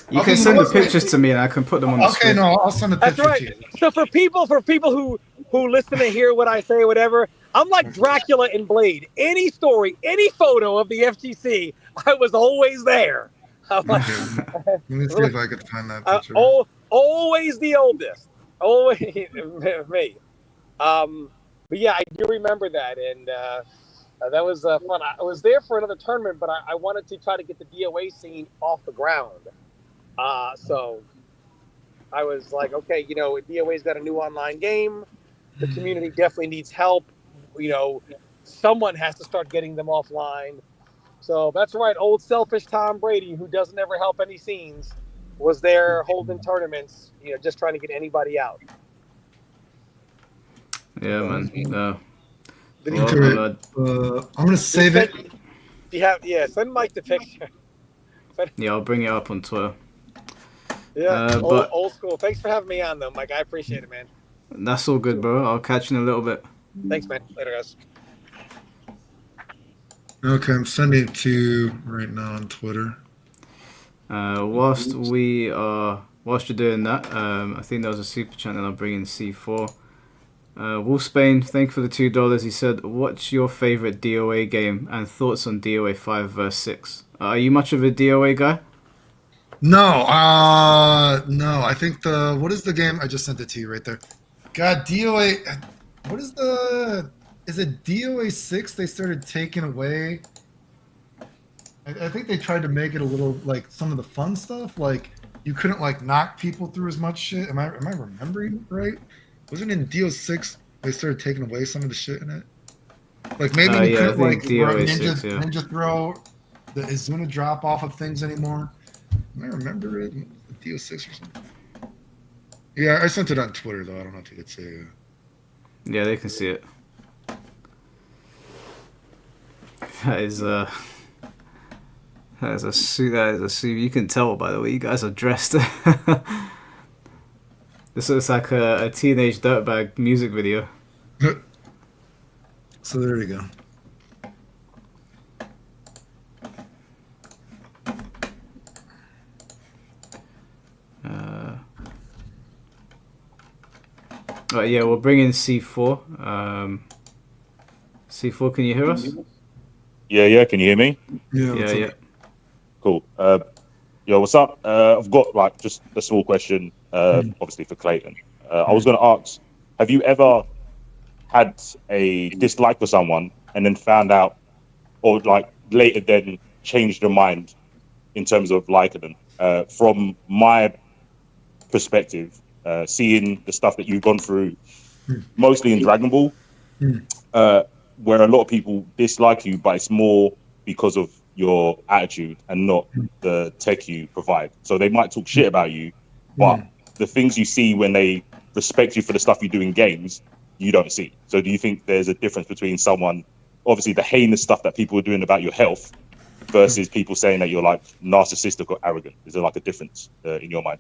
You can send the pictures to me and I can put them on the Okay, screen. no, I'll send the that's picture right. to you. So for people who listen to hear what I say, whatever, I'm like Dracula in Blade. Any story, any photo of the FGC, I was always there. I'm like, Let me see if I could find that picture. always the oldest. Always me. But yeah, I do remember that, and that was fun. I was there for another tournament, but I wanted to try to get the DOA scene off the ground. So I was like, okay, DOA's got a new online game. The community definitely needs help. Someone has to start getting them offline. So that's right. Old selfish Tom Brady, who doesn't ever help any scenes, was there holding tournaments, just trying to get anybody out. Yeah, man. No. I'm gonna save it. Send Mike the picture. Yeah, I'll bring it up on Twitter. Yeah, but old school. Thanks for having me on, though, Mike. I appreciate it, man. That's all good, bro. I'll catch you in a little bit. Thanks, man. Later, guys. Okay, I'm sending it to you right now on Twitter. Whilst you're doing that, I think there was a super chat and I'll bring in C4. Wolfsbane, thank you for the $2. He said, what's your favorite DOA game and thoughts on DOA 5 verse 6? Are you much of a DOA guy? No, no. I think what is the game? I just sent it to you right there. God, DOA. What is is it DOA 6? They started taking away. I think they tried to make it a little like some of the fun stuff. Like you couldn't like knock people through as much shit. Am I remembering right? Wasn't in DO 6 they started taking away some of the shit in it? Like maybe you couldn't like ninja throw the Izuna drop off of things anymore. Am I remember it? DO 6 or something. Yeah, I sent it on Twitter though. I don't know if you could see it. Yeah, they can see it. That is a suit. You can tell by the way you guys are dressed. This looks like a teenage dirtbag music video. So there you go. Right, yeah, we'll bring in C4. C4, can you hear us? Yeah. Can you hear me? Yeah. Cool. Yo, what's up? I've got like just a small question, obviously for Clayton. I was going to ask, have you ever had a dislike for someone and then found out, or like later then changed your mind in terms of liking them? From my perspective, seeing the stuff that you've gone through, mostly in Dragon Ball, where a lot of people dislike you, but it's more because of your attitude and not the tech you provide. So they might talk shit about you, but the things you see when they respect you for the stuff you do in games, you don't see. So do you think there's a difference between someone, obviously the heinous stuff that people are doing about your health versus people saying that you're like narcissistic or arrogant? Is there like a difference in your mind?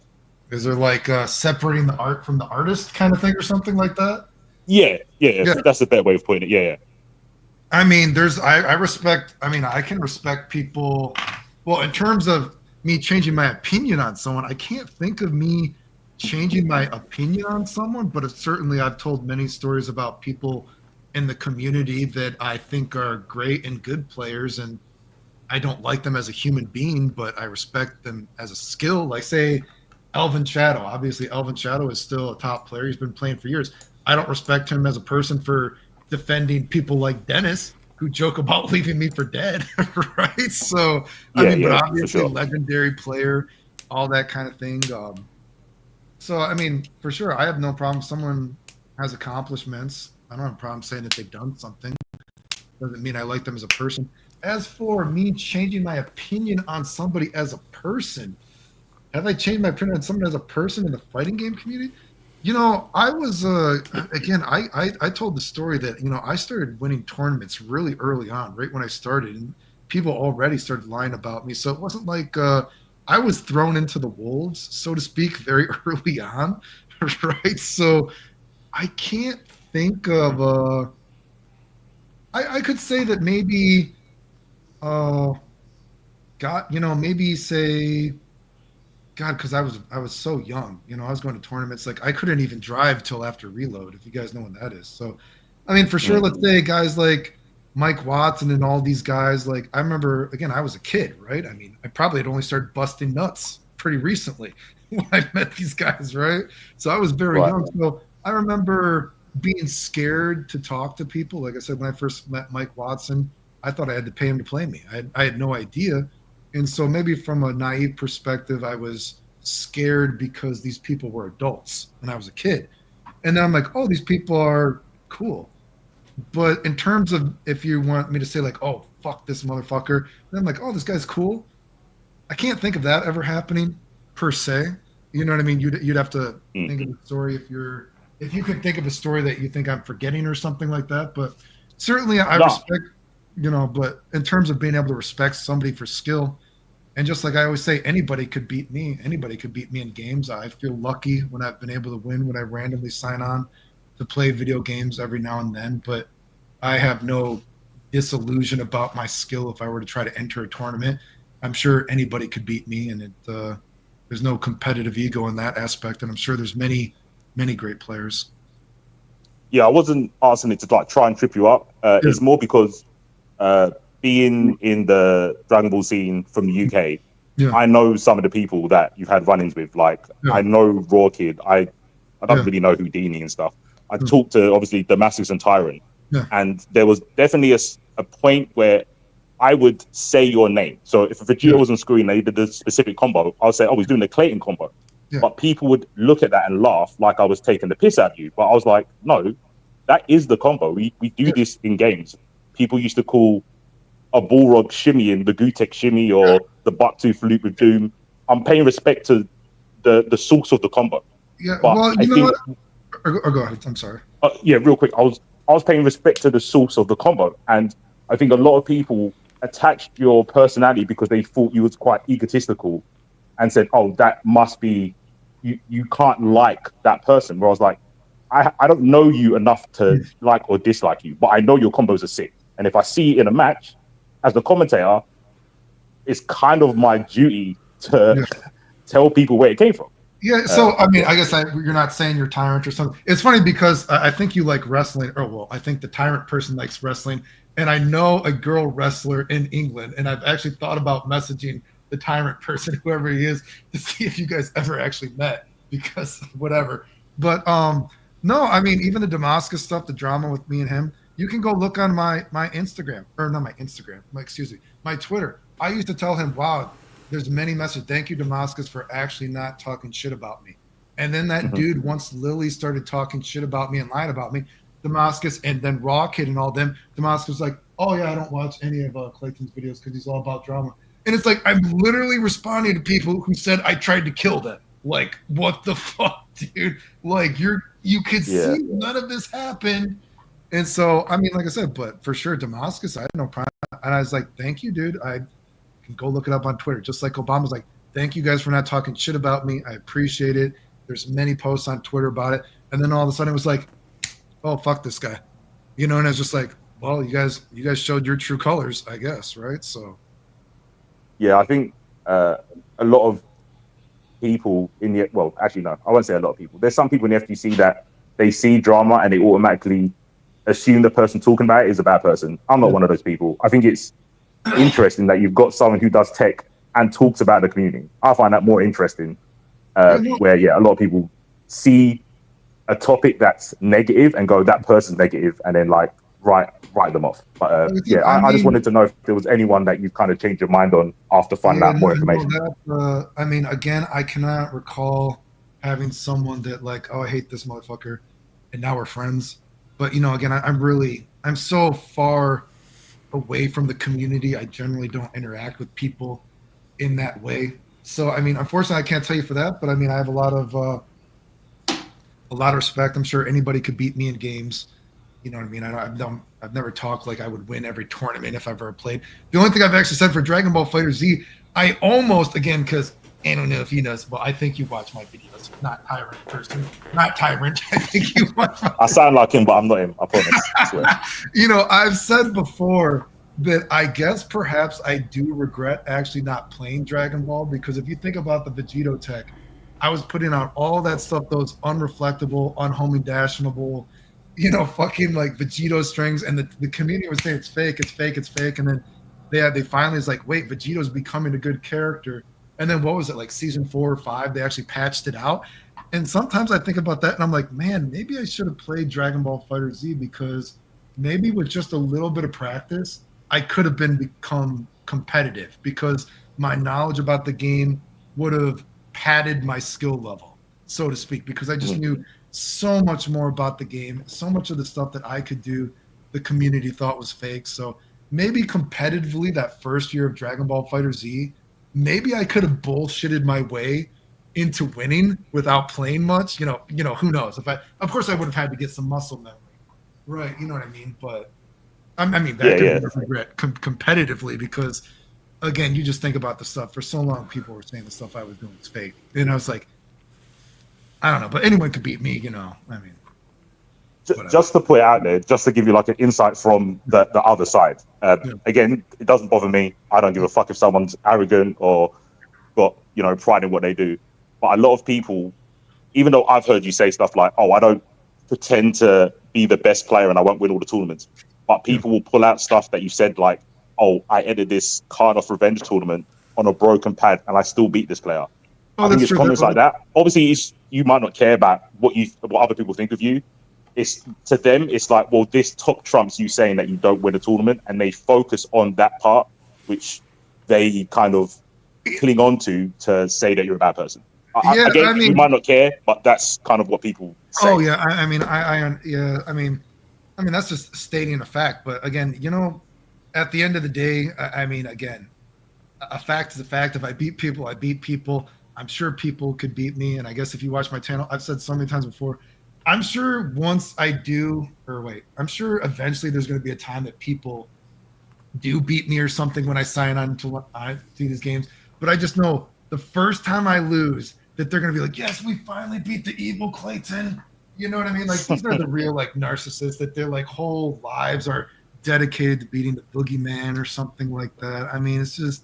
Is there like separating the art from the artist kind of thing or something like that? Yeah. That's a better way of putting it. Yeah. I mean, I respect, I mean, I can respect people. Well, in terms of me changing my opinion on someone, I can't think of me changing my opinion on someone, but certainly I've told many stories about people in the community that I think are great and good players, and I don't like them as a human being, but I respect them as a skill. Like, say, Elvin Shadow. Obviously, Elvin Shadow is still a top player. He's been playing for years. I don't respect him as a person for defending people like Dennis who joke about leaving me for dead, right? So, but obviously, legendary player, all that kind of thing. So, I mean, for sure, I have no problem. Someone has accomplishments. I don't have a problem saying that they've done something. Doesn't mean I like them as a person. As for me changing my opinion on somebody as a person, have I changed my opinion on someone as a person in the fighting game community? You know, I was, again, I told the story that, you know, I started winning tournaments really early on, right when I started, and people already started lying about me. So it wasn't like I was thrown into the wolves, so to speak, very early on, right? So I can't think of, I could say that maybe, maybe say, God, because I was so young, you know, I was going to tournaments, like I couldn't even drive till after reload, if you guys know what that is. So, I mean, for sure, let's say guys like Mike Watson and all these guys, like I remember, again, I was a kid, right? I mean, I probably had only started busting nuts pretty recently when I met these guys, right? So I was very young. So I remember being scared to talk to people. Like I said, when I first met Mike Watson, I thought I had to pay him to play me. I had no idea. And so maybe from a naive perspective, I was scared because these people were adults and I was a kid. And then I'm like, oh, these people are cool. But in terms of if you want me to say like, oh, fuck this motherfucker, then I'm like, oh, this guy's cool. I can't think of that ever happening per se. You know what I mean? You'd have to think of a story if you could think of a story that you think I'm forgetting or something like that. But certainly I respect, you know, but in terms of being able to respect somebody for skill, and just like I always say, anybody could beat me. Anybody could beat me in games. I feel lucky when I've been able to win, when I randomly sign on to play video games every now and then. But I have no disillusion about my skill if I were to try to enter a tournament. I'm sure anybody could beat me, and there's no competitive ego in that aspect. And I'm sure there's many, many great players. Yeah, I wasn't asking it to like try and trip you up. It's more because being in the Dragon Ball scene from the UK, I know some of the people that you've had run-ins with. Like, I know Raw Kid. I don't really know Houdini and stuff. I talked to, obviously, Damascus and Tyrant. And there was definitely a point where I would say your name. So if Vegeta was on screen, they did a specific combo, I would say, oh, he's doing the Clayton combo. But people would look at that and laugh like I was taking the piss out of you. But I was like, no, that is the combo. We do this in games. People used to call a Balrog shimmy in the Gutek shimmy or the Bucktooth loop with Doom. I'm paying respect to the source of the combo. Yeah, but well, you know what? Or go ahead. I'm sorry. Yeah, real quick. I was paying respect to the source of the combo, and I think a lot of people attached your personality because they thought you was quite egotistical, and said, "Oh, that must be you can't like that person." Where I was like, I don't know you enough to like or dislike you, but I know your combos are sick, and if I see it in a match, as the commentator, it's kind of my duty to tell people where it came from. Yeah, so I mean, I guess you're not saying you're Tyrant or something. It's funny because I think you like wrestling, or well, I think the Tyrant person likes wrestling, and I know a girl wrestler in England, and I've actually thought about messaging the tyrant person, whoever he is, to see if you guys ever actually met, because whatever. But no, I mean, even the Damascus stuff, the drama with me and him, you can go look on my Instagram, or not my Instagram, my Twitter. I used to tell him, wow, there's many messages. Thank you, Damascus, for actually not talking shit about me. And then that dude, once Lily started talking shit about me and lying about me, Damascus, and then Raw Kid and all them, Damascus was like, oh yeah, I don't watch any of Clayton's videos because he's all about drama. And it's like, I'm literally responding to people who said I tried to kill them. Like, what the fuck, dude? Like, you could see none of this happen. And so, I mean, like I said, but for sure, Damascus, I had no problem. And I was like, thank you, dude. I can go look it up on Twitter. Just like Obama's like, thank you guys for not talking shit about me. I appreciate it. There's many posts on Twitter about it. And then all of a sudden it was like, oh, fuck this guy. You know, and it's just like, well, you guys showed your true colors, I guess, right? So. Yeah, I think a lot of people in the, well, actually, no, I won't say a lot of people. There's some people in the FGC that they see drama and they automatically assume the person talking about it is a bad person. I'm not one of those people. I think it's interesting that you've got someone who does tech and talks about the community. I find that more interesting, where, a lot of people see a topic that's negative and go, that person's negative, and then like write them off. But I just wanted to know if there was anyone that you've kind of changed your mind on after finding out more information. I mean, again, I cannot recall having someone that like, oh, I hate this motherfucker, and now we're friends. But, you know, again, I'm so far away from the community. I generally don't interact with people in that way. So, I mean, unfortunately, I can't tell you for that. But, I mean, I have a lot of respect. I'm sure anybody could beat me in games. You know what I mean? I've never talked like I would win every tournament if I've ever played. The only thing I've actually said for Dragon Ball FighterZ, I almost, again, because I don't know if he knows, but I think you watch my videos. Not Tyrant person. Not Tyrant. I think you watch my I sound like him, but I'm not him. I promise. I swear. You know, I've said before that I guess perhaps I do regret actually not playing Dragon Ball, because if you think about the Vegito tech, I was putting out all that stuff, those unreflectable, unhoming dashable, you know, fucking like Vegito strings, and the community was saying it's fake, it's fake, it's fake, and then they finally is like, wait, Vegito's becoming a good character. And then what was it, like season 4 or 5? They actually patched it out. And sometimes I think about that and I'm like, man, maybe I should have played Dragon Ball FighterZ, because maybe with just a little bit of practice, I could have become competitive, because my knowledge about the game would have padded my skill level, so to speak, because I just knew so much more about the game. So much of the stuff that I could do, the community thought was fake. So maybe competitively that first year of Dragon Ball FighterZ, maybe I could have bullshitted my way into winning without playing much. You know, who knows? Of course, I would have had to get some muscle memory, right? You know what I mean? But I mean, that could be regret competitively, because again, you just think about the stuff for so long. People were saying the stuff I was doing was fake, and I was like, I don't know, but anyone could beat me. You know, I mean. Just to put it out there, just to give you like an insight from the other side. Again, it doesn't bother me. I don't give a fuck if someone's arrogant or got, you know, pride in what they do. But a lot of people, even though I've heard you say stuff like, oh, I don't pretend to be the best player and I won't win all the tournaments, but people will pull out stuff that you said like, oh, I entered this Card of Revenge tournament on a broken pad and I still beat this player. I think it's comments like that. Obviously, you might not care about what other people think of you. It's to them, it's like, well, this top trumps you saying that you don't win a tournament, and they focus on that part, which they kind of cling on to say that you're a bad person. Again, you might not care, but that's kind of what people say. Oh yeah, I mean, that's just stating a fact. But again, you know, at the end of the day, I mean, again, a fact is a fact. If I beat people, I beat people. I'm sure people could beat me, and I guess if you watch my channel, I've said so many times before, I'm sure once I do, I'm sure eventually there's going to be a time that people do beat me or something when I sign on to these games. But I just know the first time I lose, that they're going to be like, yes, we finally beat the evil Clayton. You know what I mean? Like, these are the real like narcissists that their like whole lives are dedicated to beating the boogeyman or something like that. I mean, it's just,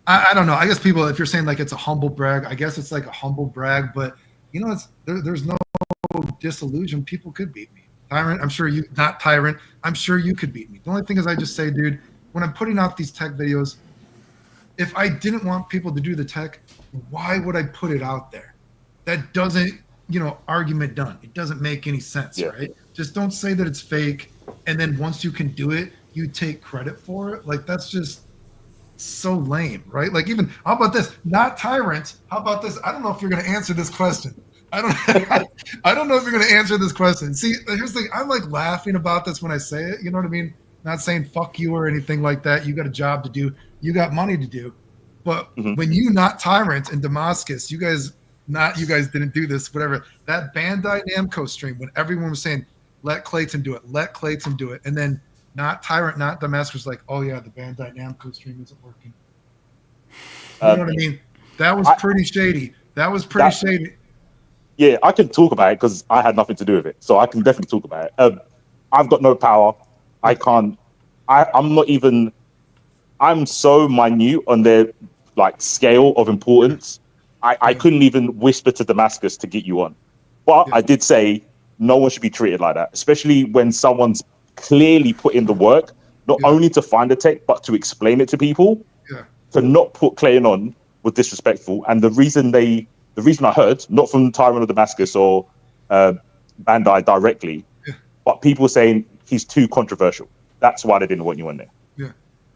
I don't know. I guess people, if you're saying like it's a humble brag, I guess it's like a humble brag, but you know, there's no disillusion. People could beat me. Tyrant, I'm sure not Tyrant, I'm sure you could beat me. The only thing is I just say, dude, when I'm putting out these tech videos, if I didn't want people to do the tech, why would I put it out there? That doesn't, argument done. It doesn't make any sense, right? Just don't say that it's fake. And then once you can do it, you take credit for it. Like, that's just so lame, right? Like, even, how about this? Not tyrants. How about this? I don't know if you're going to answer this question. I don't know if you're going to answer this question. See, here's the thing. I'm like laughing about this when I say it. You know what I mean? Not saying fuck you or anything like that. You got a job to do. You got money to do. But when you not tyrant in Damascus, you guys didn't do this, whatever. That Bandai Namco stream when everyone was saying, let Clayton do it, let Clayton do it. And then not tyrant, not Damascus, like, oh yeah, the Bandai Namco stream isn't working. You know what I mean? That was pretty shady. That was pretty shady. Yeah, I can talk about it because I had nothing to do with it. So I can definitely talk about it. I've got no power. I can't. I'm so minute on their scale of importance. I couldn't even whisper to Damascus to get you on. But I did say no one should be treated like that, especially when someone's clearly put in the work, not only to find the tech, but to explain it to people. Yeah. To not put Clayton on was disrespectful. And the reason I heard, not from Tyrant of Damascus or Bandai directly, but people saying he's too controversial. That's why they didn't want you in there. Yeah.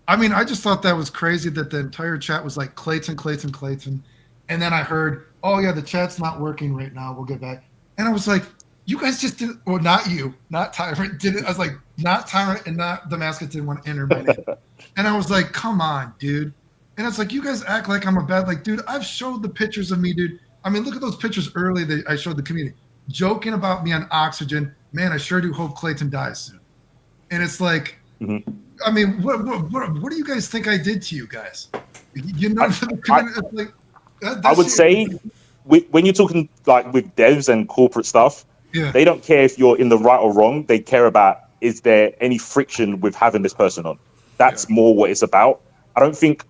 I mean, I just thought that was crazy that the entire chat was like Clayton, Clayton, Clayton. And then I heard, oh yeah, the chat's not working right now. We'll get back. And I was like, you guys just did, well, not you, not Tyrant did it. I was like, not Tyrant and not Damascus didn't want to enter my name. And I was like, come on, dude. And it's like, you guys act like I'm a bad, dude, I've showed the pictures of me, dude. I mean, look at those pictures early that I showed the community. Joking about me on oxygen. Man, I sure do hope Clayton dies soon. And it's like, I mean, what do you guys think I did to you guys? I would say when you're talking with devs and corporate stuff, they don't care if you're in the right or wrong. They care about, is there any friction with having this person on? That's more what it's about. I don't think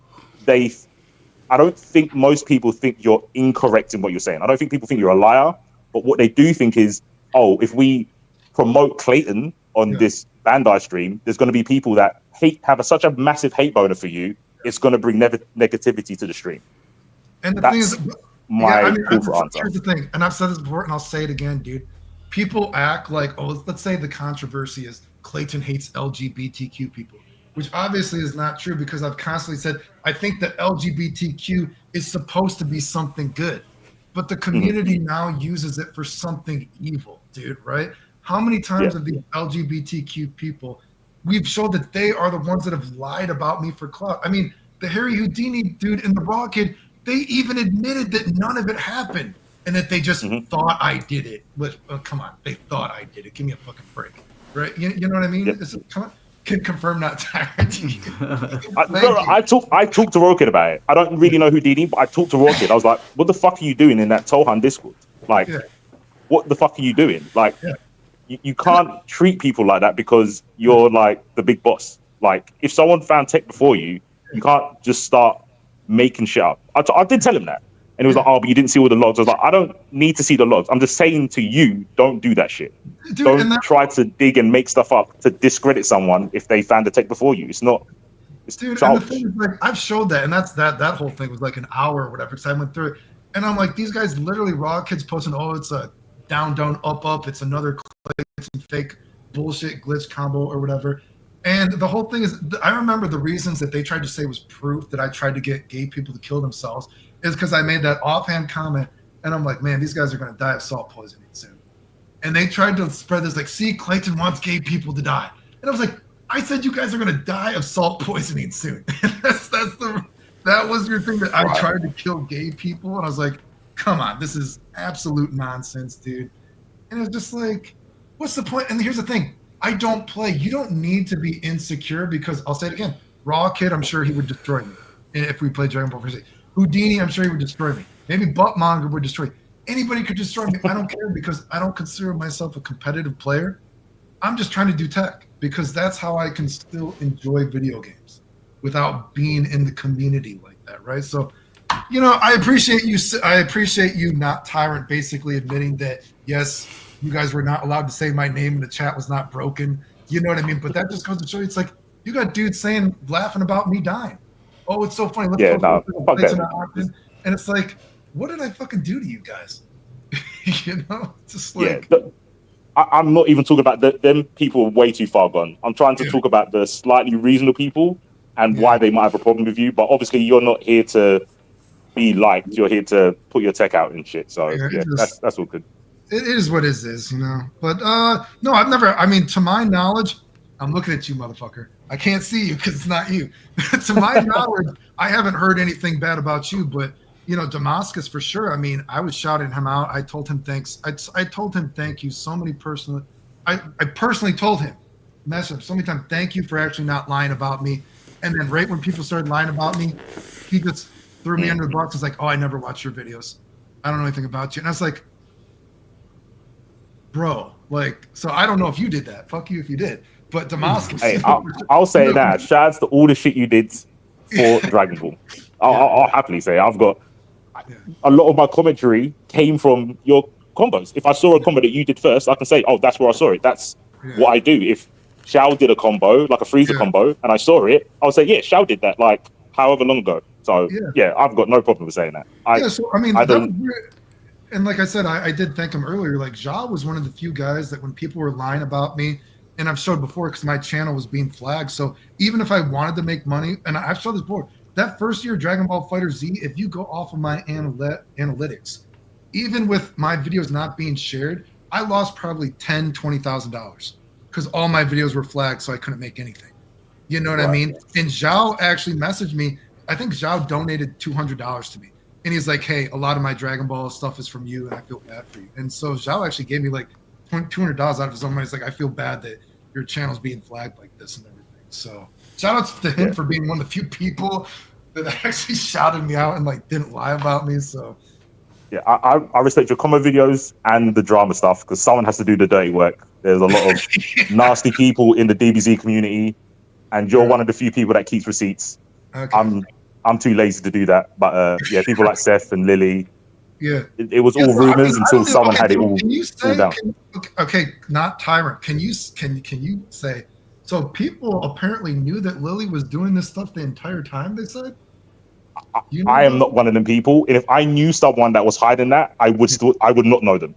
most people think you're incorrect in what you're saying. I don't think people think you're a liar, but what they do think is, oh, if we promote Clayton on this Bandai stream, there's going to be people that have such a massive hate boner for you. It's going to bring negativity to the stream. And the That's thing is, answer. Here's the thing, and I've said this before, and I'll say it again, dude. People act like, oh, let's say the controversy is Clayton hates LGBTQ people, which obviously is not true because I've constantly said I think that LGBTQ is supposed to be something good, but the community now uses it for something evil, dude, right? How many times have these LGBTQ people, we've showed that they are the ones that have lied about me for clout. I mean, the Harry Houdini dude and the Raw kid, they even admitted that none of it happened and that they just thought I did it. But come on, they thought I did it. Give me a fucking break, right? You know what I mean? Can confirm not tyrant. I talked to Rocket about it. I don't really know Houdini, but I talked to Rocket. I was like, what the fuck are you doing in that Tohan Discord? What the fuck are you doing? You can't treat people like that because you're the big boss. If someone found tech before you, you can't just start making shit up. I did tell him that. And he was like, oh, but you didn't see all the logs. I was like, I don't need to see the logs. I'm just saying to you, don't do that shit. Dude, don't try to dig and make stuff up to discredit someone if they found the tech before you. It's not. It's dude, and the thing is, I've showed that, and that whole thing was an hour or whatever, because I went through it. And I'm like, these guys literally, Raw kids posting, oh, it's a down, up, it's another fake bullshit glitch combo or whatever. And the whole thing is, I remember the reasons that they tried to say was proof that I tried to get gay people to kill themselves is because I made that offhand comment, and I'm like, man, these guys are going to die of salt poisoning soon. And they tried to spread this, see, Clayton wants gay people to die. And I was like, I said you guys are going to die of salt poisoning soon. That was your thing, that I tried to kill gay people. And I was like, come on, this is absolute nonsense, dude. And it's just like, what's the point? And here's the thing. I don't play. You don't need to be insecure because I'll say it again. Raw Kid, I'm sure he would destroy me. And if we play Dragon Ball Z. Houdini, I'm sure he would destroy me. Maybe Buttmonger would destroy me. Anybody could destroy me. I don't care because I don't consider myself a competitive player. I'm just trying to do tech because that's how I can still enjoy video games without being in the community like that, right? So, I appreciate you. I appreciate you, not Tyrant, basically admitting that, yes, you guys were not allowed to say my name and the chat was not broken. You know what I mean? But that just goes to show you, it's like, you got dudes laughing about me dying. oh, it's so funny. Let's Yeah, post no, it fuck fights that. in our option. And it's like, what did I fucking do to you guys? You know, it's just like. Yeah, I'm not even talking about them people are way too far gone. I'm trying to talk about the slightly reasonable people and why they might have a problem with you. But obviously, you're not here to be liked. You're here to put your tech out and shit. So yeah, that's all good. It is what it is, you know. But no, I've never. I mean, to my knowledge, I'm looking at you, motherfucker. I can't see you because it's not you. To my knowledge, I haven't heard anything bad about you. But you know, Damascus for sure. I mean, I was shouting him out. I told him thanks. I told him thank you so many personally. I personally told him, message him so many times. Thank you for actually not lying about me. And then right when people started lying about me, he just threw me under the bus. It's like, oh, I never watched your videos. I don't know anything about you. And I was like, bro, like, so I don't know if you did that. Fuck you if you did. But Damascus. Hey, I'll say that. Shouts to all the shit you did for Dragon Ball. I'll happily say I've got a lot of my commentary came from your combos. If I saw a combo that you did first, I can say, oh, that's where I saw it. That's what I do. If Shao did a combo, like a freezer combo, and I saw it, I'll say, yeah, Shao did that like however long ago. So yeah, I've got no problem with saying that. So I mean, that was weird. And like I said, I did thank him earlier. Like Zhao was one of the few guys that when people were lying about me, and I've showed before because my channel was being flagged. So even if I wanted to make money, and I've showed this before, that first year Dragon Ball Fighter Z, if you go off of my analytics, even with my videos not being shared, I lost probably $10,000-$20,000 because all my videos were flagged, so I couldn't make anything. You know what I mean? And Zhao actually messaged me. I think Zhao donated $200 to me. And he's like, hey, a lot of my Dragon Ball stuff is from you, and I feel bad for you. And so Zhao actually gave me like $200 out of his own money. He's like, I feel bad that your channel's being flagged like this and everything. So shout out to him for being one of the few people that actually shouted me out and like didn't lie about me. So yeah, I respect your combo videos and the drama stuff because someone has to do the dirty work. There's a lot of nasty people in the DBZ community, and you're one of the few people that keeps receipts. Okay. I'm too lazy to do that, but yeah, people like Seph and Lily. Yeah, it was all rumors until someone had it all down. Okay, not Tyrant. Can you say? So people apparently knew that Lily was doing this stuff the entire time. They said. I am not one of them people. And if I knew someone that was hiding that, I would not know them.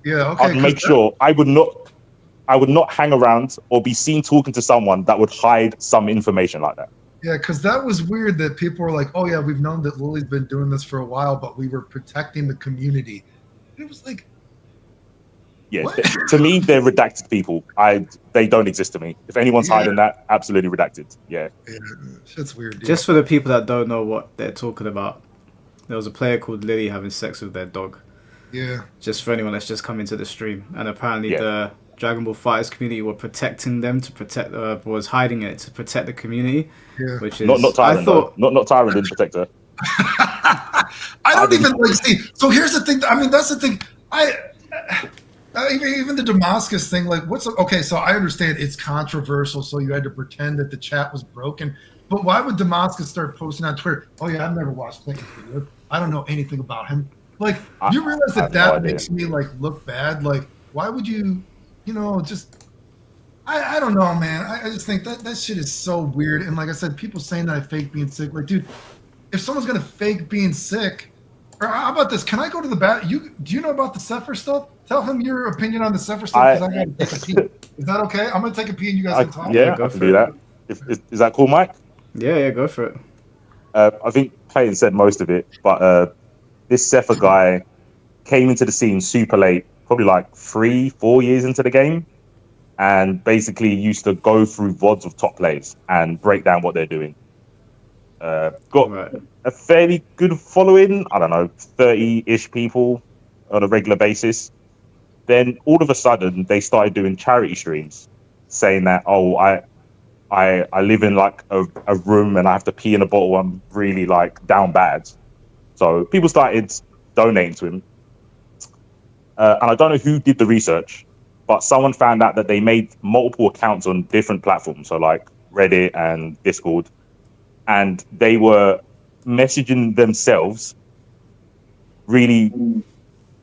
Yeah, okay. I'd make sure I would not hang around or be seen talking to someone that would hide some information like that. Yeah, because that was weird that people were like, oh yeah, we've known that Lily's been doing this for a while, but we were protecting the community. It was like, yeah, to me, they're redacted people. They don't exist to me. If anyone's hiding that, absolutely redacted. Yeah. Shit's weird. Dude. Just for the people that don't know what they're talking about, there was a player called Lily having sex with their dog. Yeah. Just for anyone that's just come into the stream, and apparently the Dragon Ball Fighters community were protecting them to protect, was hiding it to protect the community. Yeah. Which is not Tyron. I thought not Tyron didn't protect her. I don't even like see. So here's the thing. I mean, that's the thing. Even the Damascus thing, like, okay? So I understand it's controversial, so you had to pretend that the chat was broken. But why would Damascus start posting on Twitter? Oh yeah, I've never watched Clayton's video. I don't know anything about him. Like, you realize that makes me like look bad. Like, why would you? You know, just I don't know, man. I just think that shit is so weird. And like I said, people saying that I fake being sick. Like, dude, if someone's gonna fake being sick, or how about this? Can I go to the bat? Do you know about the Sephr stuff? Tell him your opinion on the Sephr stuff because I gotta take a pee. Is that okay? I'm gonna take a pee and you guys can talk. Yeah, I can do that. Is that cool, Mike? Yeah, go for it. I think Clayton said most of it, but this Sephr guy came into the scene super late, probably like 3-4 years into the game, and basically used to go through VODs of top players and break down what they're doing. Got a fairly good following, I don't know, 30-ish people on a regular basis. Then all of a sudden they started doing charity streams saying that, oh, I live in like a room and I have to pee in a bottle. I'm really like down bad. So people started donating to him. And I don't know who did the research, but someone found out that they made multiple accounts on different platforms. So like Reddit and Discord. And they were messaging themselves really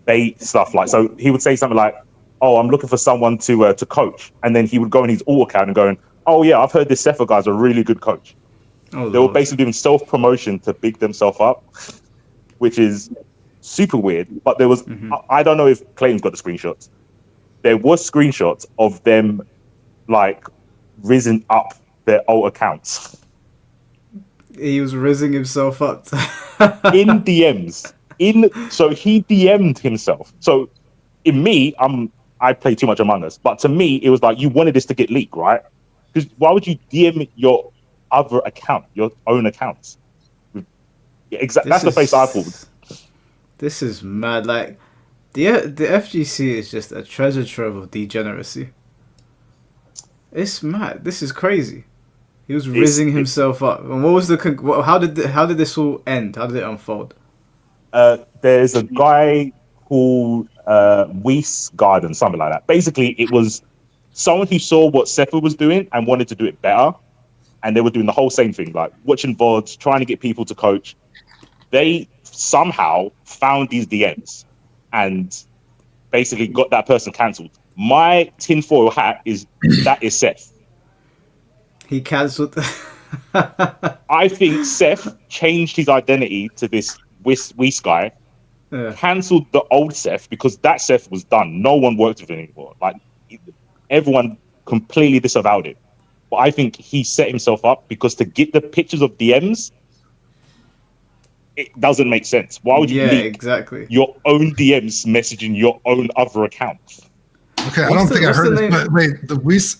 bait stuff. Like, so he would say something like, oh, I'm looking for someone to coach. And then he would go in his alt account and going, oh yeah, I've heard this Sephr guy's a really good coach. Oh, They were Lord. basically doing self-promotion to big themselves up, which is super weird. But there was, I don't know if Clayton's got the screenshots. There was screenshots of them like risen up their old accounts He was rizzing himself up. in DMs. So he DM'd himself. So in me, I play too much Among Us, but to me, it was like you wanted this to get leaked, right? Because why would you DM your other account, your own accounts? Yeah, exactly. That's the face I pulled. This is mad. Like the FGC is just a treasure trove of degeneracy. It's mad. This is crazy. He was rizzing himself up. And what was how did this all end? How did it unfold? There's a guy called Weiss Garden, something like that. Basically, it was someone who saw what Sephr was doing and wanted to do it better, and they were doing the whole same thing, like watching VODs, trying to get people to coach. They somehow found these DMs and basically got that person cancelled. My tinfoil hat is that is Sephr. He cancelled. I think Sephr changed his identity to this Weiss guy, cancelled the old Sephr because that Sephr was done. No one worked with him anymore. Like everyone completely disavowed it. But I think he set himself up because to get the pictures of DMs, it doesn't make sense. Why would you leak your own DMs messaging your own other account? Okay, I don't think I heard this, but wait, the Weiss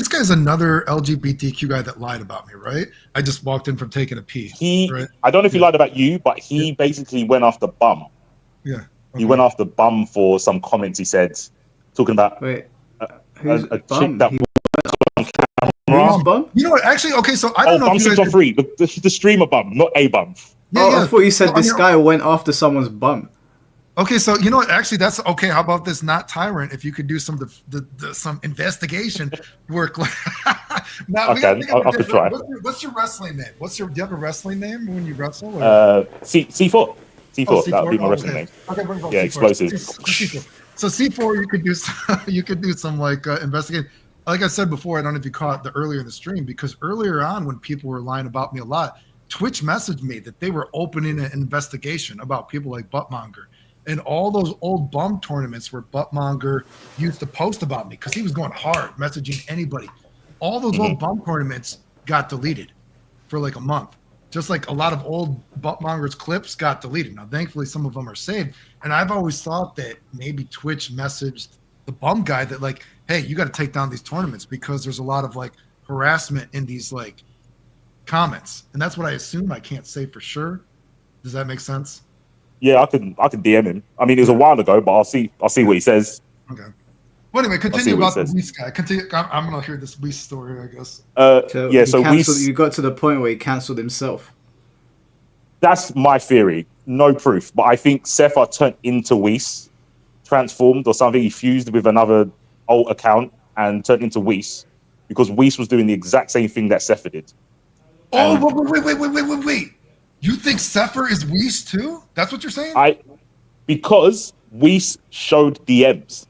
guy is another LGBTQ guy that lied about me, right? I just walked in from taking a pee. Right? I don't know if he lied about you, but he basically went after Bum. Yeah. Okay. He went after Bum for some comments he said, talking about a chick that Who's Bum? You know what? Actually, okay, so I don't know. Bum 613, the streamer Bum, not a Bum. I thought you said this guy went after someone's bum. Okay, so you know what? Actually, that's okay. How about this? Not Tyrant. If you could do some some investigation work. Now, okay, I could try. What's your wrestling name? Do you have a wrestling name when you wrestle? C4. Oh, That would be my wrestling name. Okay, bring yeah, explosive. So C4, you could do some like investigating. Like I said before, I don't know if you caught the earlier in the stream, because earlier on when people were lying about me a lot, Twitch messaged me that they were opening an investigation about people like Buttmonger. And all those old bum tournaments where Buttmonger used to post about me because he was going hard, messaging anybody. All those old bum tournaments got deleted for like a month. Just like a lot of old Buttmonger's clips got deleted. Now, thankfully, some of them are saved. And I've always thought that maybe Twitch messaged the bum guy that like, hey, you got to take down these tournaments because there's a lot of like harassment in these like comments. And that's what I assume. I can't say for sure. Does that make sense? Yeah, I can DM him. I mean, it was a while ago, but I'll see what he says. Okay. Well, anyway, continue about the Weiss guy. Continue. I'm gonna hear this Weiss story, I guess. So Weiss, you got to the point where he cancelled himself. That's my theory. No proof, but I think Sephr turned into Weiss, transformed or something. He fused with another old account and turned into Weiss because Weiss was doing the exact same thing that Sephr did. Oh, wait. You think Sephr is Weiss too? That's what you're saying? Because Weiss showed DMs.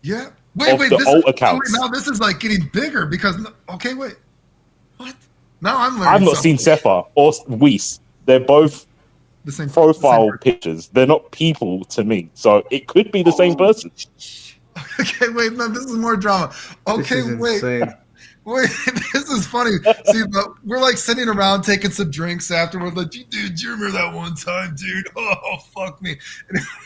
Yeah. Wait. Old accounts. Now this is like getting bigger because wait. What? Now I'm learning. I've not seen Sephr or Weiss. They're both the same profile pictures. They're not people to me, so it could be the same person. Okay, wait. No, this is more drama. Okay, wait. Wait, this is funny. See, we're like sitting around taking some drinks afterward. Like, dude, do you remember that one time, dude? Oh, fuck me.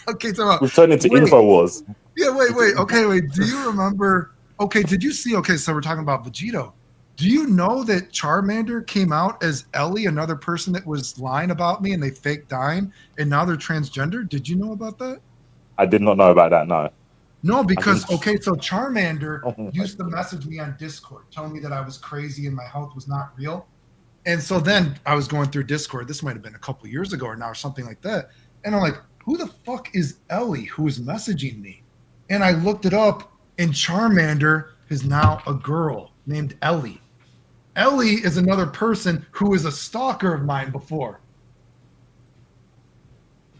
Okay, so we've turned into InfoWars. Yeah, wait. Okay, wait. Do you remember? Okay, did you see? Okay, so we're talking about Vegito. Do you know that Charmander came out as Ellie, another person that was lying about me, and they faked dying, and now they're transgender? Did you know about that? I did not know about that. No. No, because, okay, so Charmander used to message me on Discord telling me that I was crazy and my health was not real. And so then I was going through Discord. This might have been a couple years ago or now or something like that. And I'm like, who the fuck is Ellie who is messaging me? And I looked it up, and Charmander is now a girl named Ellie. Ellie is another person who is a stalker of mine before.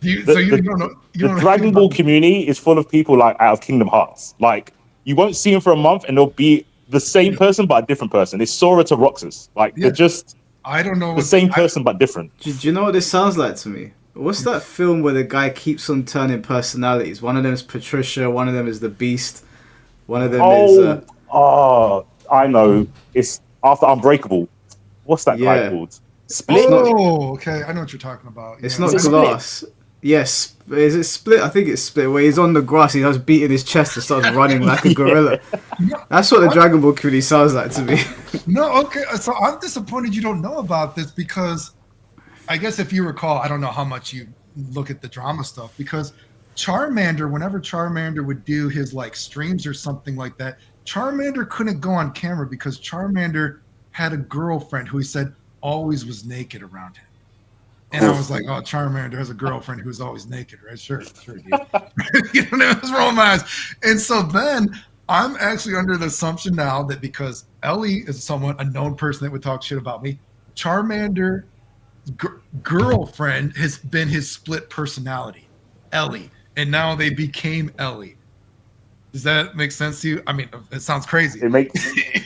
The Dragon Ball community is full of people like out of Kingdom Hearts. Like, you won't see them for a month and they'll be the same person but a different person. It's Sora to Roxas. Like, they're just I don't know. The What same person but different. Do you know what this sounds like to me? What's that film where the guy keeps on turning personalities? One of them is Patricia, one of them is the Beast, one of them is... I know. It's after Unbreakable. What's that guy Yeah. called? Split? Okay. I know what you're talking about. It's Yeah. not Glass. Yes, is it Split? I think it's Split, where he's on the grass, he starts beating his chest and starts running like a gorilla. That's what the Dragon Ball community sounds like to me. No, okay. So I'm disappointed you don't know about this because I guess if you recall, I don't know how much you look at the drama stuff, because Charmander, whenever Charmander would do his like streams or something like that, Charmander couldn't go on camera because Charmander had a girlfriend who he said always was naked around him. And I was like, oh, Charmander has a girlfriend who's always naked, right? Sure, dude. You know, it was rolling my eyes. And so then I'm actually under the assumption now that because Ellie is somewhat a known person that would talk shit about me, Charmander girlfriend has been his split personality, Ellie. And now they became Ellie. Does that make sense to you? I mean, it sounds crazy. It makes.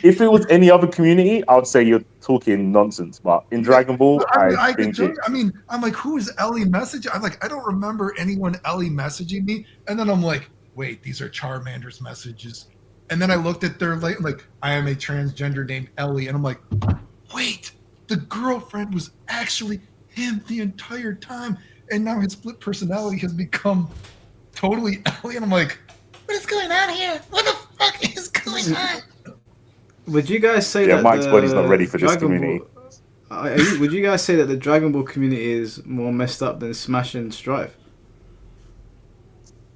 If it was any other community, I would say you're talking nonsense. But in Dragon Ball, I think I'm like, who is Ellie messaging? I'm like, I don't remember anyone Ellie messaging me. And then I'm like, wait, these are Charmander's messages. And then I looked at their like, I am a transgender named Ellie, and I'm like, wait, the girlfriend was actually him the entire time, and now his split personality has become totally Ellie. And I'm like, what is going on here? What the fuck is going on? Would you guys say that Mike's body's not ready for this community. Would you guys say that the Dragon Ball community is more messed up than Smash and Strive?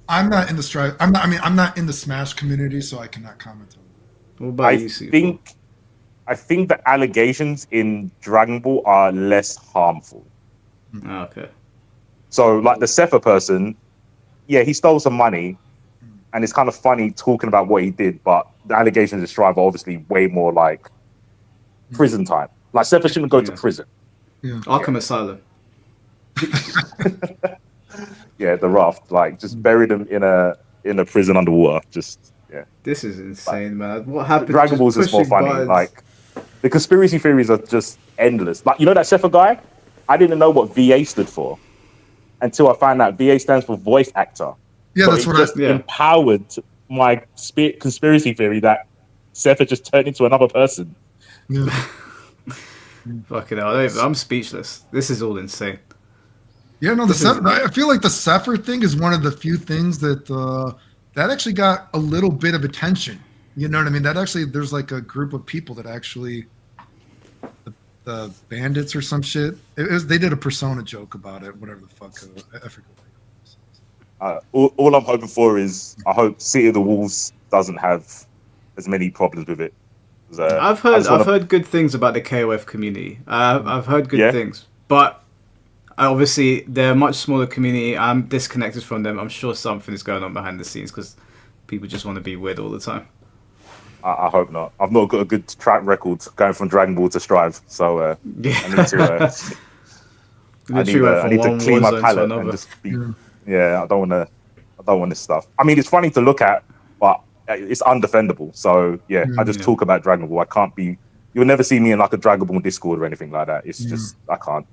I'm not in the Strive. I'm not in the Smash community, so I cannot comment on that. What about you, I think the allegations in Dragon Ball are less harmful. Okay. So, like the Sephr person, yeah, he stole some money. And it's kind of funny talking about what he did, but the allegations of Strive are obviously way more like prison time. Like Seph shouldn't go to prison. Yeah. Arkham Asylum. Yeah, the raft. Like just buried him in a prison underwater. Just This is insane, man. What happened? Dragon Ball is more funny. Buttons. Like the conspiracy theories are just endless. Like you know that Seph guy? I didn't know what VA stood for until I found out VA stands for voice actor. Yeah, but that's what just empowered my conspiracy theory that Seph just turned into another person. Yeah. Fucking hell, I'm speechless. This is all insane. Yeah, no, I feel like the Sepher thing is one of the few things that that actually got a little bit of attention. You know what I mean? That actually, there's like a group of people that actually, the bandits or some shit. They did a Persona joke about it, whatever the fuck. I forget. All I'm hoping for is I hope City of the Wolves doesn't have as many problems with it. I've heard good things about the KOF community. I've heard good things, but obviously they're a much smaller community. I'm disconnected from them. I'm sure something is going on behind the scenes because people just want to be weird all the time. I hope not. I've not got a good track record going from Dragon Ball to Strive, so I need to. I need to clean my palate and just be. Yeah, I don't want this stuff. I mean, it's funny to look at, but it's undefendable. So yeah, I just talk about Dragon Ball. I can't be. You'll never see me in like a Dragon Ball Discord or anything like that. It's just I can't.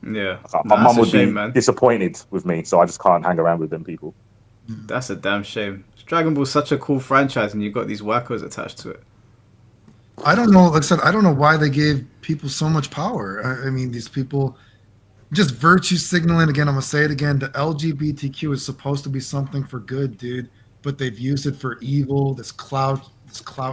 Yeah, my mum would be disappointed with me, so I just can't hang around with them people. That's a damn shame. Dragon Ball's such a cool franchise, and you've got these wackos attached to it. I don't know. Like I said, I don't know why they gave people so much power. I mean, these people. Just virtue signaling again. I'm gonna say it again. The LGBTQ is supposed to be something for good, dude, but they've used it for evil. This clout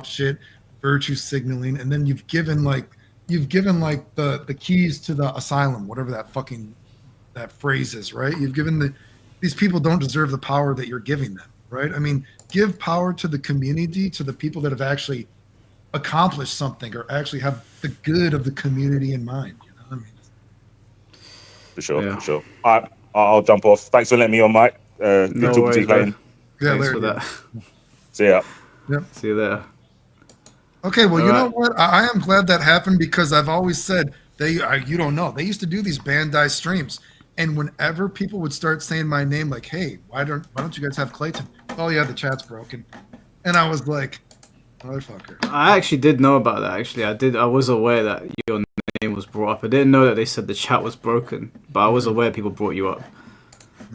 shit, virtue signaling, and then you've given like the keys to the asylum, whatever that phrase is, right? You've given these people don't deserve the power that you're giving them, right? I mean, give power to the community, to the people that have actually accomplished something or actually have the good of the community in mind. For sure. All right, I'll jump off. Thanks for letting me on, Mike. Good talking to you, Clayton. Yeah, thanks for that. See ya. Yep. See you there. Okay, well, you know what? I am glad that happened because I've always said you don't know. They used to do these Bandai streams, and whenever people would start saying my name, like, "Hey, why don't you guys have Clayton?" Oh yeah, the chat's broken, and I was like, "Motherfucker." I actually did know about that. Actually, I was aware that your name was brought up. I didn't know that they said the chat was broken, but I was aware people brought you up.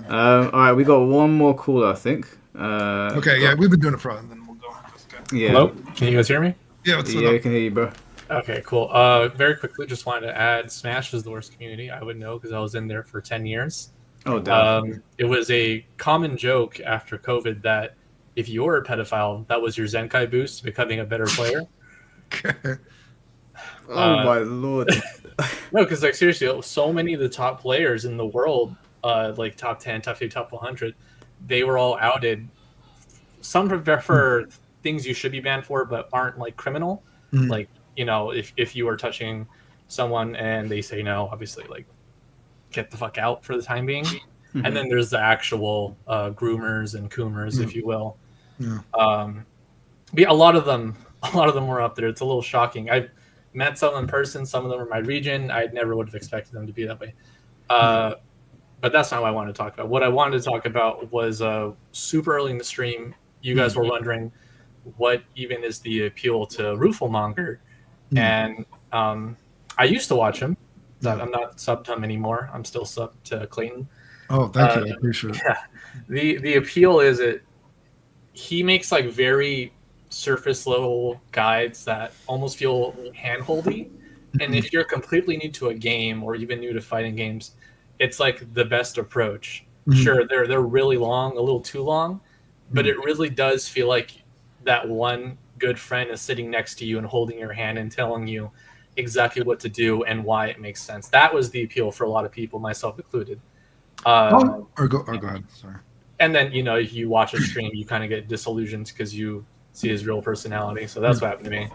All right, we got one more caller, I think. Okay, yeah, we've been doing it for a while, and then we'll go. Okay. Yeah. Hello, can you guys hear me? Yeah, what's Yeah, up? we can hear you, bro. Okay, cool. Very quickly, just wanted to add, Smash is the worst community. I would know because I was in there for 10 years. Oh, damn. It was a common joke after COVID that if you were a pedophile, that was your Zenkai boost to becoming a better player. Oh my lord. No, because like seriously, so many of the top players in the world, like top 10, top 50, top 100, they were all outed. Some for things you should be banned for, but aren't like criminal. Like, you know, if you are touching someone and they say no, obviously, like, get the fuck out for the time being. And then there's the actual groomers and coomers, if you will. Yeah. But yeah, a lot of them were up there. It's a little shocking. I've met some in person. Some of them are my region. I never would have expected them to be that way. But that's not what I wanted to talk about. What I wanted to talk about was super early in the stream, you guys were wondering what even is the appeal to Rooflemonger. And I used to watch him. I'm not subbed to him anymore. I'm still subbed to Clayton. Oh, thank you. I appreciate it. Yeah. The appeal is he makes like very surface level guides that almost feel hand-holdy. And if you're completely new to a game or even new to fighting games, it's like the best approach. Sure, they're really long, a little too long, but it really does feel like that one good friend is sitting next to you and holding your hand and telling you exactly what to do and why it makes sense. That was the appeal for a lot of people, myself included. Go ahead. Sorry. And then, you know, if you watch a stream, you kind of get disillusioned because you see his real personality. So that's what happened to me.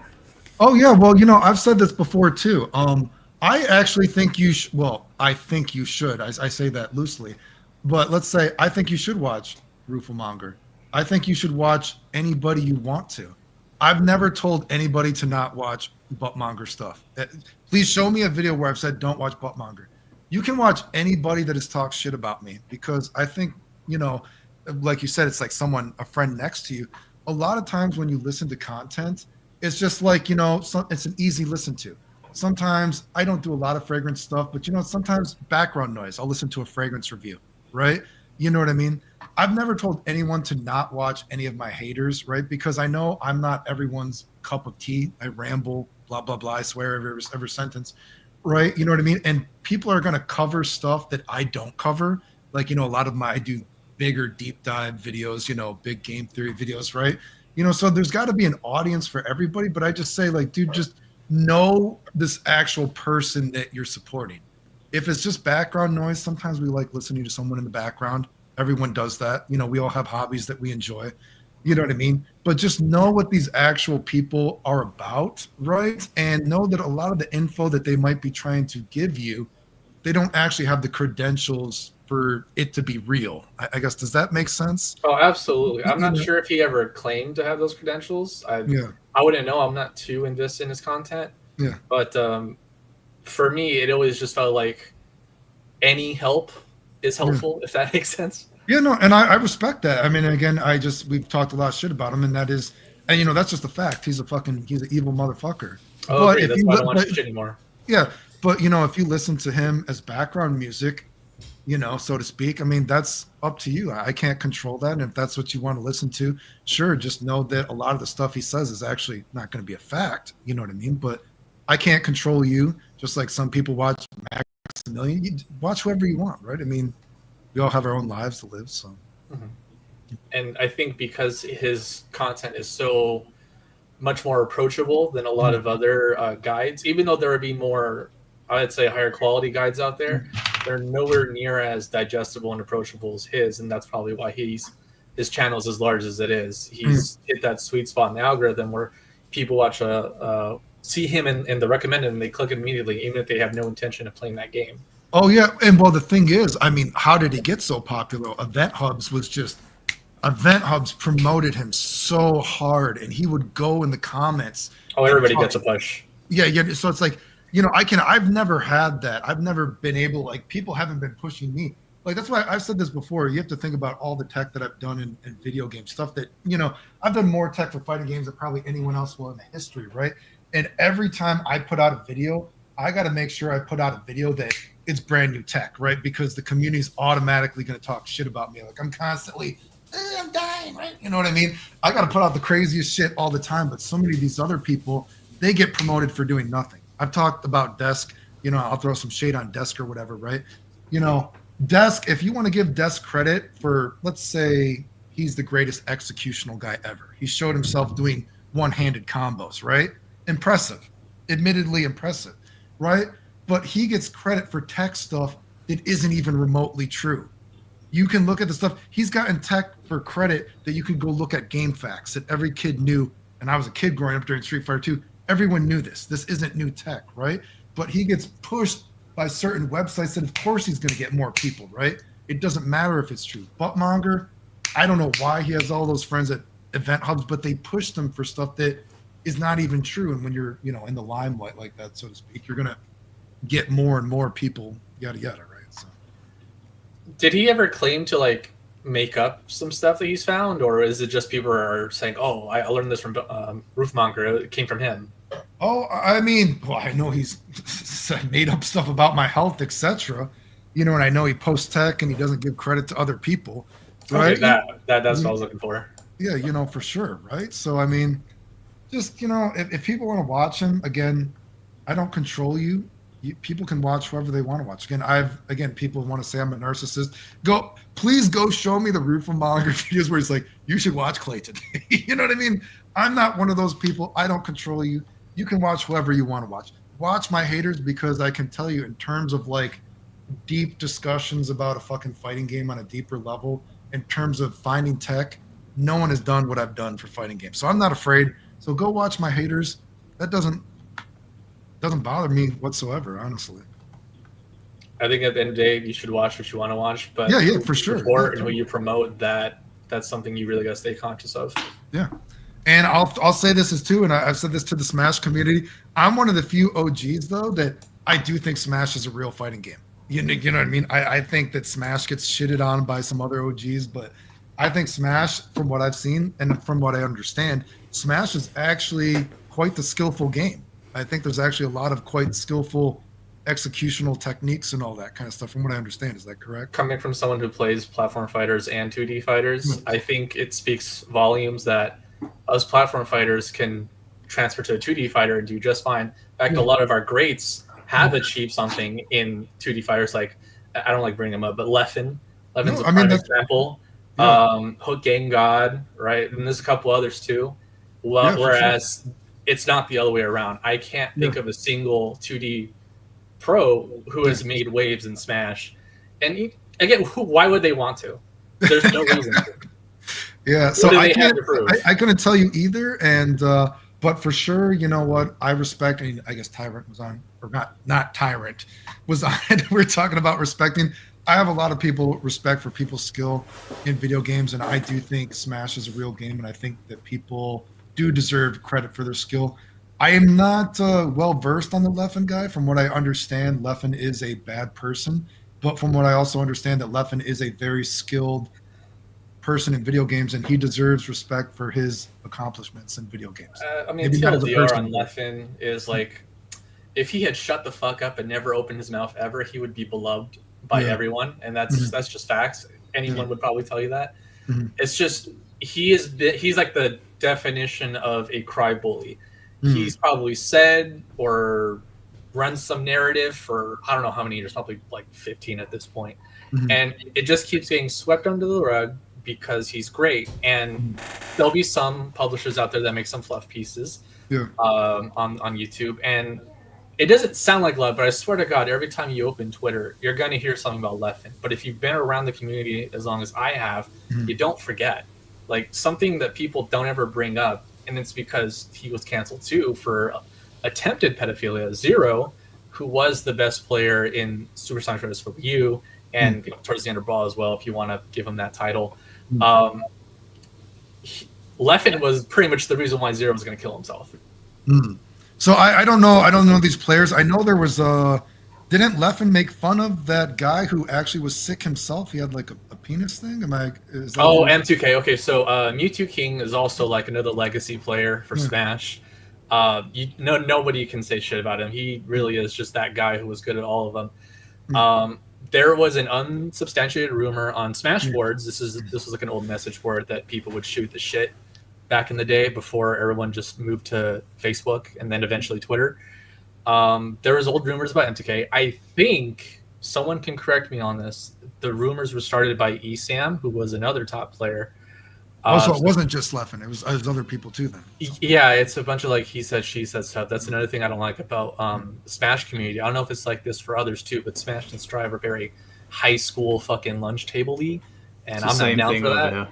Oh yeah, well, you know, I've said this before too. I actually think you should. Well, I think you should. I say that loosely, but let's say I think you should watch Rooflemonger. I think you should watch anybody you want to. I've never told anybody to not watch Buttmonger stuff. Please show me a video where I've said don't watch Buttmonger. You can watch anybody that has talked shit about me because I think, you know, like you said, it's like a friend next to you. A lot of times when you listen to content, it's just like, you know, it's an easy listen to. Sometimes I don't do a lot of fragrance stuff, but, you know, sometimes background noise. I'll listen to a fragrance review, right? You know what I mean? I've never told anyone to not watch any of my haters, right? Because I know I'm not everyone's cup of tea. I ramble, blah, blah, blah. I swear every sentence, right? You know what I mean? And people are going to cover stuff that I don't cover. Like, you know, I do bigger deep dive videos, you know, big game theory videos, right? You know, so there's got to be an audience for everybody. But I just say, like, dude, just know this actual person that you're supporting. If it's just background noise, sometimes we like listening to someone in the background. Everyone does that. You know, we all have hobbies that we enjoy. You know what I mean? But just know what these actual people are about, right? And know that a lot of the info that they might be trying to give you, they don't actually have the credentials for it to be real. I guess, does that make sense? Oh, absolutely. I'm not sure if he ever claimed to have those credentials. I wouldn't know. I'm not too invested in his content. Yeah. But for me, it always just felt like any help is helpful, if that makes sense. Yeah, no, and I respect that. I mean, again, we've talked a lot of shit about him, and that's just a fact. He's an evil motherfucker. Oh, okay, that's why I don't watch shit anymore. Yeah, but, you know, if you listen to him as background music, you know, so to speak, I mean, that's up to you. I can't control that. And if that's what you want to listen to, sure, just know that a lot of the stuff he says is actually not going to be a fact. You know what I mean? But I can't control you, just like some people watch Maximilian. You watch whoever you want, right? I mean, we all have our own lives to live, so. And I think because his content is so much more approachable than a lot of other guides, even though there would be more, I'd say, higher quality guides out there, they're nowhere near as digestible and approachable as his, and that's probably why his channel is as large as it is. He's hit that sweet spot in the algorithm where people watch see him in the recommended and they click it immediately, even if they have no intention of playing that game. Oh yeah, and well, the thing is, I mean, how did he get so popular? Event Hubs promoted him so hard, and he would go in the comments. Oh, everybody gets a push. Yeah. So it's like, you know, I've never had that. I've never been able, like, people haven't been pushing me. Like, that's why I've said this before. You have to think about all the tech that I've done in video game stuff that, you know, I've done more tech for fighting games than probably anyone else will in the history, right? And every time I put out a video, I got to make sure I put out a video that it's brand new tech, right? Because the community's automatically going to talk shit about me. Like I'm constantly, I'm dying, right? You know what I mean? I got to put out the craziest shit all the time. But so many of these other people, they get promoted for doing nothing. I've talked about Desk. You know, I'll throw some shade on Desk or whatever, right? You know, Desk, if you want to give Desk credit for, let's say he's the greatest executional guy ever. He showed himself doing one-handed combos, right? Impressive. Admittedly impressive, right? But he gets credit for tech stuff that isn't even remotely true. You can look at the stuff. He's gotten tech for credit that you could go look at game facts that every kid knew. And I was a kid growing up during Street Fighter 2. Everyone knew this. This isn't new tech, right? But he gets pushed by certain websites that of course he's going to get more people, right? It doesn't matter if it's true. Buttmonger, I don't know why he has all those friends at event hubs, but they push them for stuff that is not even true. And when you're, you know, in the limelight like that, so to speak, you're going to get more and more people, yada, yada, right? So, did he ever claim to like make up some stuff that he's found, or is it just people are saying, oh, I learned this from Rooflemonger, it came from him? Oh, I mean, well, I know he's made up stuff about my health, etc. You know, and I know he posts tech and he doesn't give credit to other people, right? Okay, that's what I was looking for. Yeah, you know, for sure, right? So, I mean, just, you know, if people want to watch him, again, I don't control you. People can watch whoever they want to watch. Again, people want to say I'm a narcissist. Please go show me the Rooflemonger videos where he's like, you should watch Clayton. You know what I mean? I'm not one of those people. I don't control you. You can watch whoever you want to watch. Watch my haters, because I can tell you in terms of like deep discussions about a fucking fighting game on a deeper level, in terms of finding tech, no one has done what I've done for fighting games. So I'm not afraid. So go watch my haters. That doesn't bother me whatsoever, honestly. I think at the end of the day, you should watch what you want to watch, but yeah, for sure. Support and who you promote, that's something you really got to stay conscious of. Yeah. And I'll say this as too, and I've said this to the Smash community. I'm one of the few OGs though that I do think Smash is a real fighting game. You know what I mean? I think that Smash gets shitted on by some other OGs, but I think Smash, from what I've seen and from what I understand, Smash is actually quite the skillful game. I think there's actually a lot of quite skillful executional techniques and all that kind of stuff, from what I understand. Is that correct? Coming from someone who plays platform fighters and 2D fighters, I think it speaks volumes that us platform fighters can transfer to a 2D fighter and do just fine. In fact, a lot of our greats have achieved something in 2D fighters. Like, I don't like bringing them up, but Leffen. Leffen's a prime example. Yeah. Hook Game God, right? And there's a couple others too. Well, whereas it's not the other way around. I can't think of a single 2D pro who has made waves in Smash. And again, why would they want to? There's no reason to. Yeah, so I couldn't tell you either, and but for sure, you know what, I respect. And I guess Tyrant was on, or not Tyrant was on. We're talking about respecting. I have a lot of respect for people's skill in video games, and I do think Smash is a real game, and I think that people do deserve credit for their skill. I am not well versed on the Leffen guy. From what I understand, Leffen is a bad person, but from what I also understand, that Leffen is a very skilled person in video games, and he deserves respect for his accomplishments in video games. I mean, TLDR on Leffen is like, if he had shut the fuck up and never opened his mouth ever, he would be beloved by everyone, and that's just facts. Anyone would probably tell you that. It's just he's like the definition of a cry bully. He's probably said or run some narrative for I don't know how many years, probably like 15 at this point. And it just keeps getting swept under the rug because he's great. And there'll be some publishers out there that make some fluff pieces on YouTube, and it doesn't sound like love, but I swear to God, every time you open Twitter, you're going to hear something about Leffen. But if you've been around the community as long as I have, you don't forget. Like, something that people don't ever bring up, and it's because he was canceled too for attempted pedophilia. Zero, who was the best player in Super Smash Bros. For Wii U, and towards the end of Brawl as well, if you want to give him that title. Leffen was pretty much the reason why Zero was going to kill himself. So I don't know these players. I know there was didn't Leffen make fun of that guy who actually was sick himself? He had like a penis thing. M2K. Okay, so Mewtwo King is also like another legacy player for Smash. Nobody can say shit about him. He really is just that guy who was good at all of them. There was an unsubstantiated rumor on Smash boards. This was like an old message board that people would shoot the shit back in the day before everyone just moved to Facebook and then eventually Twitter. There was old rumors about MTK. I think someone can correct me on this. The rumors were started by ESAM, who was another top player. Also, it wasn't just Leffen. It was other people too. Then. Yeah, it's a bunch of like he said, she said stuff. That's another thing I don't like about the Smash community. I don't know if it's like this for others too, but Smash and Strive are very high school fucking lunch table-y, and I'm not down for that.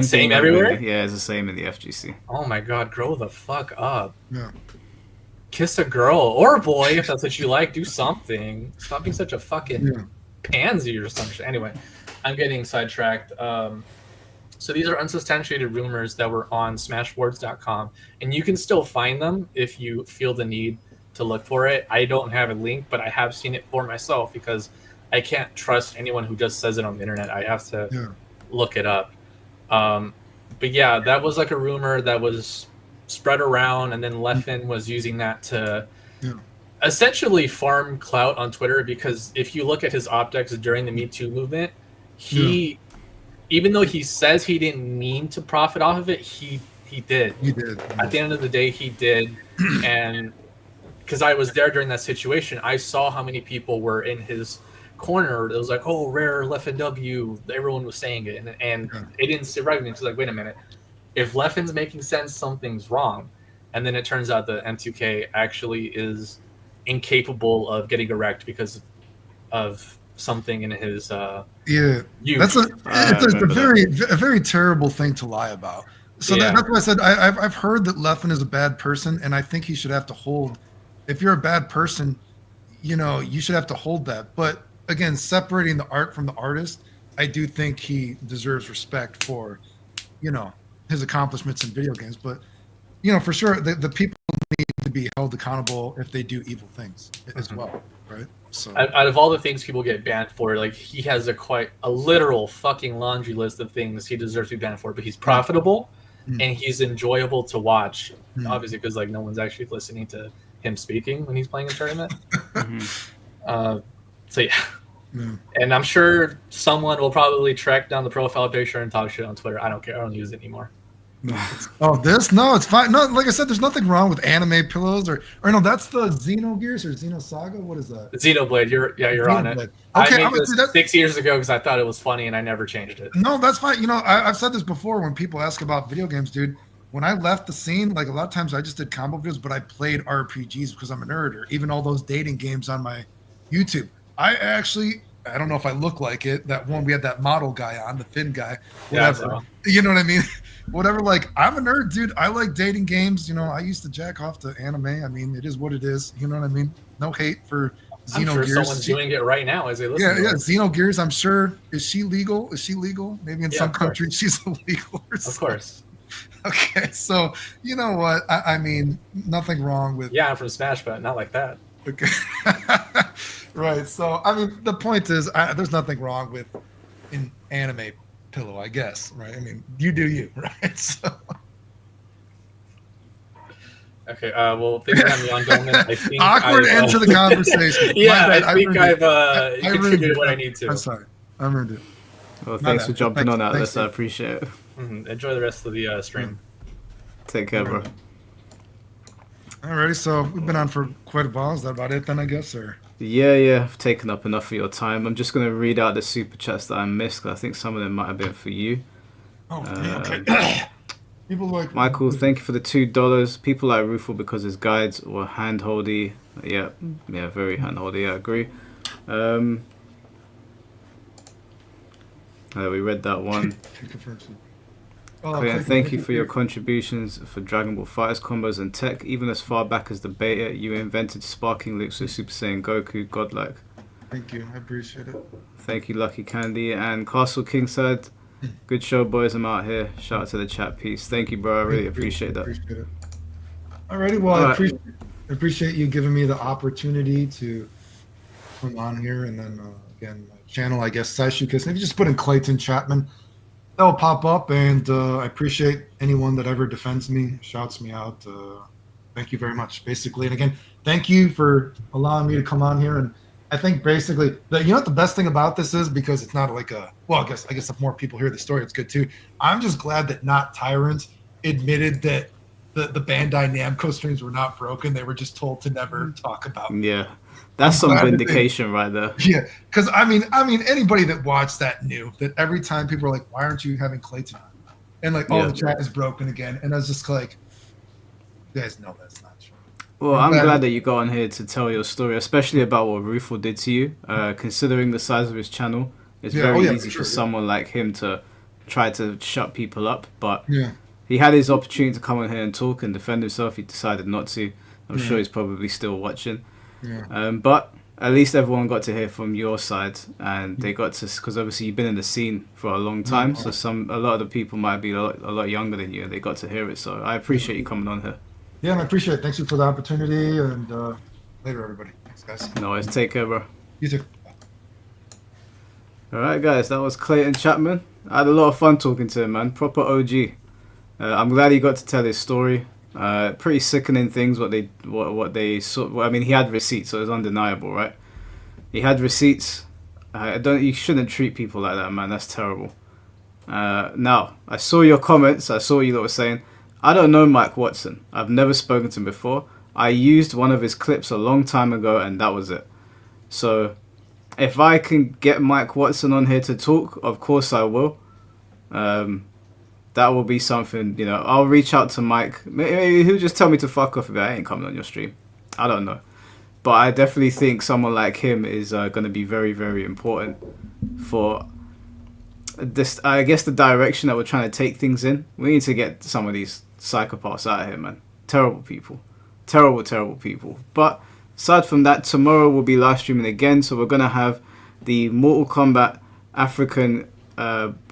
Same everywhere. Yeah, it's the same in the FGC. Oh my god, grow the fuck up. Yeah. Kiss a girl or a boy if that's what you like. Do something. Stop being such a fucking pansy or some shit. Anyway, I'm getting sidetracked. So these are unsubstantiated rumors that were on smashboards.com, and you can still find them if you feel the need to look for it. I don't have a link, but I have seen it for myself because I can't trust anyone who just says it on the internet. I have to look it up. But yeah, that was like a rumor that was spread around, and then Leffen was using that to essentially farm clout on Twitter, because if you look at his optics during the Me Too movement, even though he says he didn't mean to profit off of it, he did. He did. At the end of the day, he did. And because I was there during that situation, I saw how many people were in his corner. It was like, oh, rare Leffen W. Everyone was saying it. And it didn't sit right with me. It's like, wait a minute. If Leffen's making sense, something's wrong. And then it turns out that M2K actually is incapable of getting erect because of something in his youth. It's a very terrible thing to lie about. So that's why I said I've heard that Leffen is a bad person, and I think he should have to hold. If you're a bad person, you should have to hold that. But again, separating the art from the artist, I do think he deserves respect for, his accomplishments in video games. But for sure, the people need to be held accountable if they do evil things as well, right? So out of all the things people get banned for, like, he has a literal fucking laundry list of things he deserves to be banned for. But he's profitable and he's enjoyable to watch, obviously, because like no one's actually listening to him speaking when he's playing a tournament. So yeah. And I'm sure someone will probably track down the profile picture and talk shit on Twitter. I don't care. I don't use it anymore. No, it's fine. No, like I said, there's nothing wrong with anime pillows or no, that's the Xenogears or Xenosaga. What is that? Xenoblade. You're on it. Okay, I made this 6 years ago because I thought it was funny and I never changed it. No, that's fine. I've said this before when people ask about video games, dude. When I left the scene, like a lot of times I just did combo videos, but I played RPGs because I'm a nerd, or even all those dating games on my YouTube. I don't know if I look like it. That one, we had that model guy on, the thin guy. Whatever. You know what I mean? Whatever. Like, I'm a nerd, dude. I like dating games. I used to jack off to anime. I mean, it is what it is. You know what I mean? No hate for Xenogears. I'm sure someone's doing it right now as they listen. Yeah. Xenogears. I'm sure. Is she legal? Maybe in some countries she's illegal. Of course. Okay, so you know what? I mean, nothing wrong with. Yeah, I'm from Smash, but not like that. Okay. Right. So, I mean, the point is, there's nothing wrong with an anime pillow, I guess. Right. I mean, you do you, right? So. Okay. Well, thanks for having me on, gentlemen. I think awkward end to the conversation. Yeah, I think I've contributed what I need to. I'm sorry. I'm ruined it. Well, thanks for jumping on that. I appreciate it. Enjoy the rest of the stream. Take care, bro. Alrighty, so we've been on for quite a while. Is that about it then, I guess? Or Yeah, I've taken up enough of your time. I'm just going to read out the super chats that I missed, because I think some of them might have been for you. Okay. People like Michael, thank you for the $2. People like Roofle because his guides were hand-holdy. Yeah, very hand-holdy, I agree. We read that one. Thank you for your contributions for Dragon Ball FighterZ combos and tech. Even as far back as the beta, you invented sparking loops with Super Saiyan Goku, godlike. Thank you, I appreciate it. Thank you, Lucky Candy. And Castle Kingside, good show, boys. I'm out here. Shout out to the chat piece. Thank you, bro. I really appreciate that. Appreciate it. Alrighty, well, I appreciate you giving me the opportunity to come on here, and then again, my channel, I guess, Saishuu Kessen. If you just put in Clayton Chapman, that'll pop up, and I appreciate anyone that ever defends me, shouts me out. Thank you very much. Basically, and again, thank you for allowing me to come on here. And I think basically, you know what the best thing about this is, because it's not like a, well, I guess if more people hear the story, it's good too. I'm just glad that not Tyrants admitted that the Bandai Namco streams were not broken. They were just told to never talk about them. Yeah, that's some vindication right there. Yeah, because I mean, anybody that watched that knew that every time people were like, "Why aren't you having Clayton on?" And like, "Oh, the chat is broken again," and I was just like, "You guys know that's not true." Well, I'm glad that you got on here to tell your story, especially about what Roofle did to you. Considering the size of his channel, it's very easy for someone like him to try to shut people up. But he had his opportunity to come on here and talk and defend himself. He decided not to. I'm sure he's probably still watching. But at least everyone got to hear from your side, and they got to, because obviously you've been in the scene for a long time. So a lot of the people might be a lot younger than you, and they got to hear it. So I appreciate you coming on here. Yeah, and I appreciate it. Thanks for the opportunity, and later, everybody. Thanks, guys. No worries. Take care, bro. You too. All right, guys. That was Clayton Chapman. I had a lot of fun talking to him, man. Proper OG. I'm glad he got to tell his story. Pretty sickening things. What they saw. I mean, he had receipts, so it was undeniable, right? He had receipts. You shouldn't treat people like that, man. That's terrible. Now, I saw your comments. I saw what you lot were saying. I don't know Mike Watson. I've never spoken to him before. I used one of his clips a long time ago, and that was it. So, if I can get Mike Watson on here to talk, of course I will. That will be something, you know. I'll reach out to Mike. Maybe he'll just tell me to fuck off if I ain't coming on your stream. I don't know. But I definitely think someone like him is going to be very, very important for this, I guess, the direction that we're trying to take things in. We need to get some of these psychopaths out of here, man. Terrible people. Terrible, terrible people. But aside from that, tomorrow we'll be live streaming again. So we're going to have the Mortal Kombat African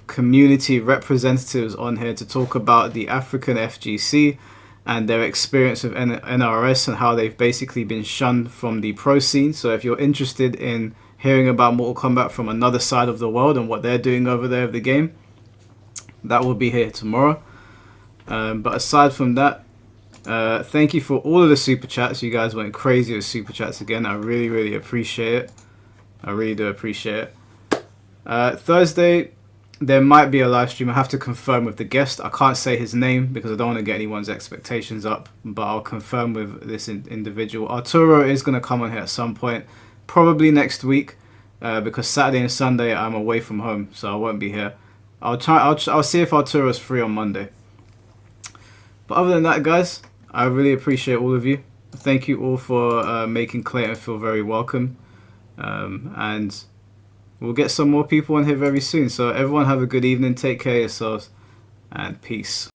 community representatives on here to talk about the African FGC and their experience of NRS and how they've basically been shunned from the pro scene. So if you're interested in hearing about Mortal Kombat from another side of the world and what they're doing over there of the game, that will be here tomorrow. But aside from that, thank you for all of the super chats. You guys went crazy with super chats again. I really, really appreciate it. I really do appreciate it. Thursday, there might be a live stream. I have to confirm with the guest. I can't say his name because I don't want to get anyone's expectations up, but I'll confirm with this individual. Arturo is going to come on here at some point, probably next week, because Saturday and Sunday I'm away from home, so I won't be here. I'll see if Arturo's free on Monday. But other than that, guys, I really appreciate all of you. Thank you all for making Clayton feel very welcome. And we'll get some more people on here very soon. So everyone have a good evening. Take care of yourselves. And peace.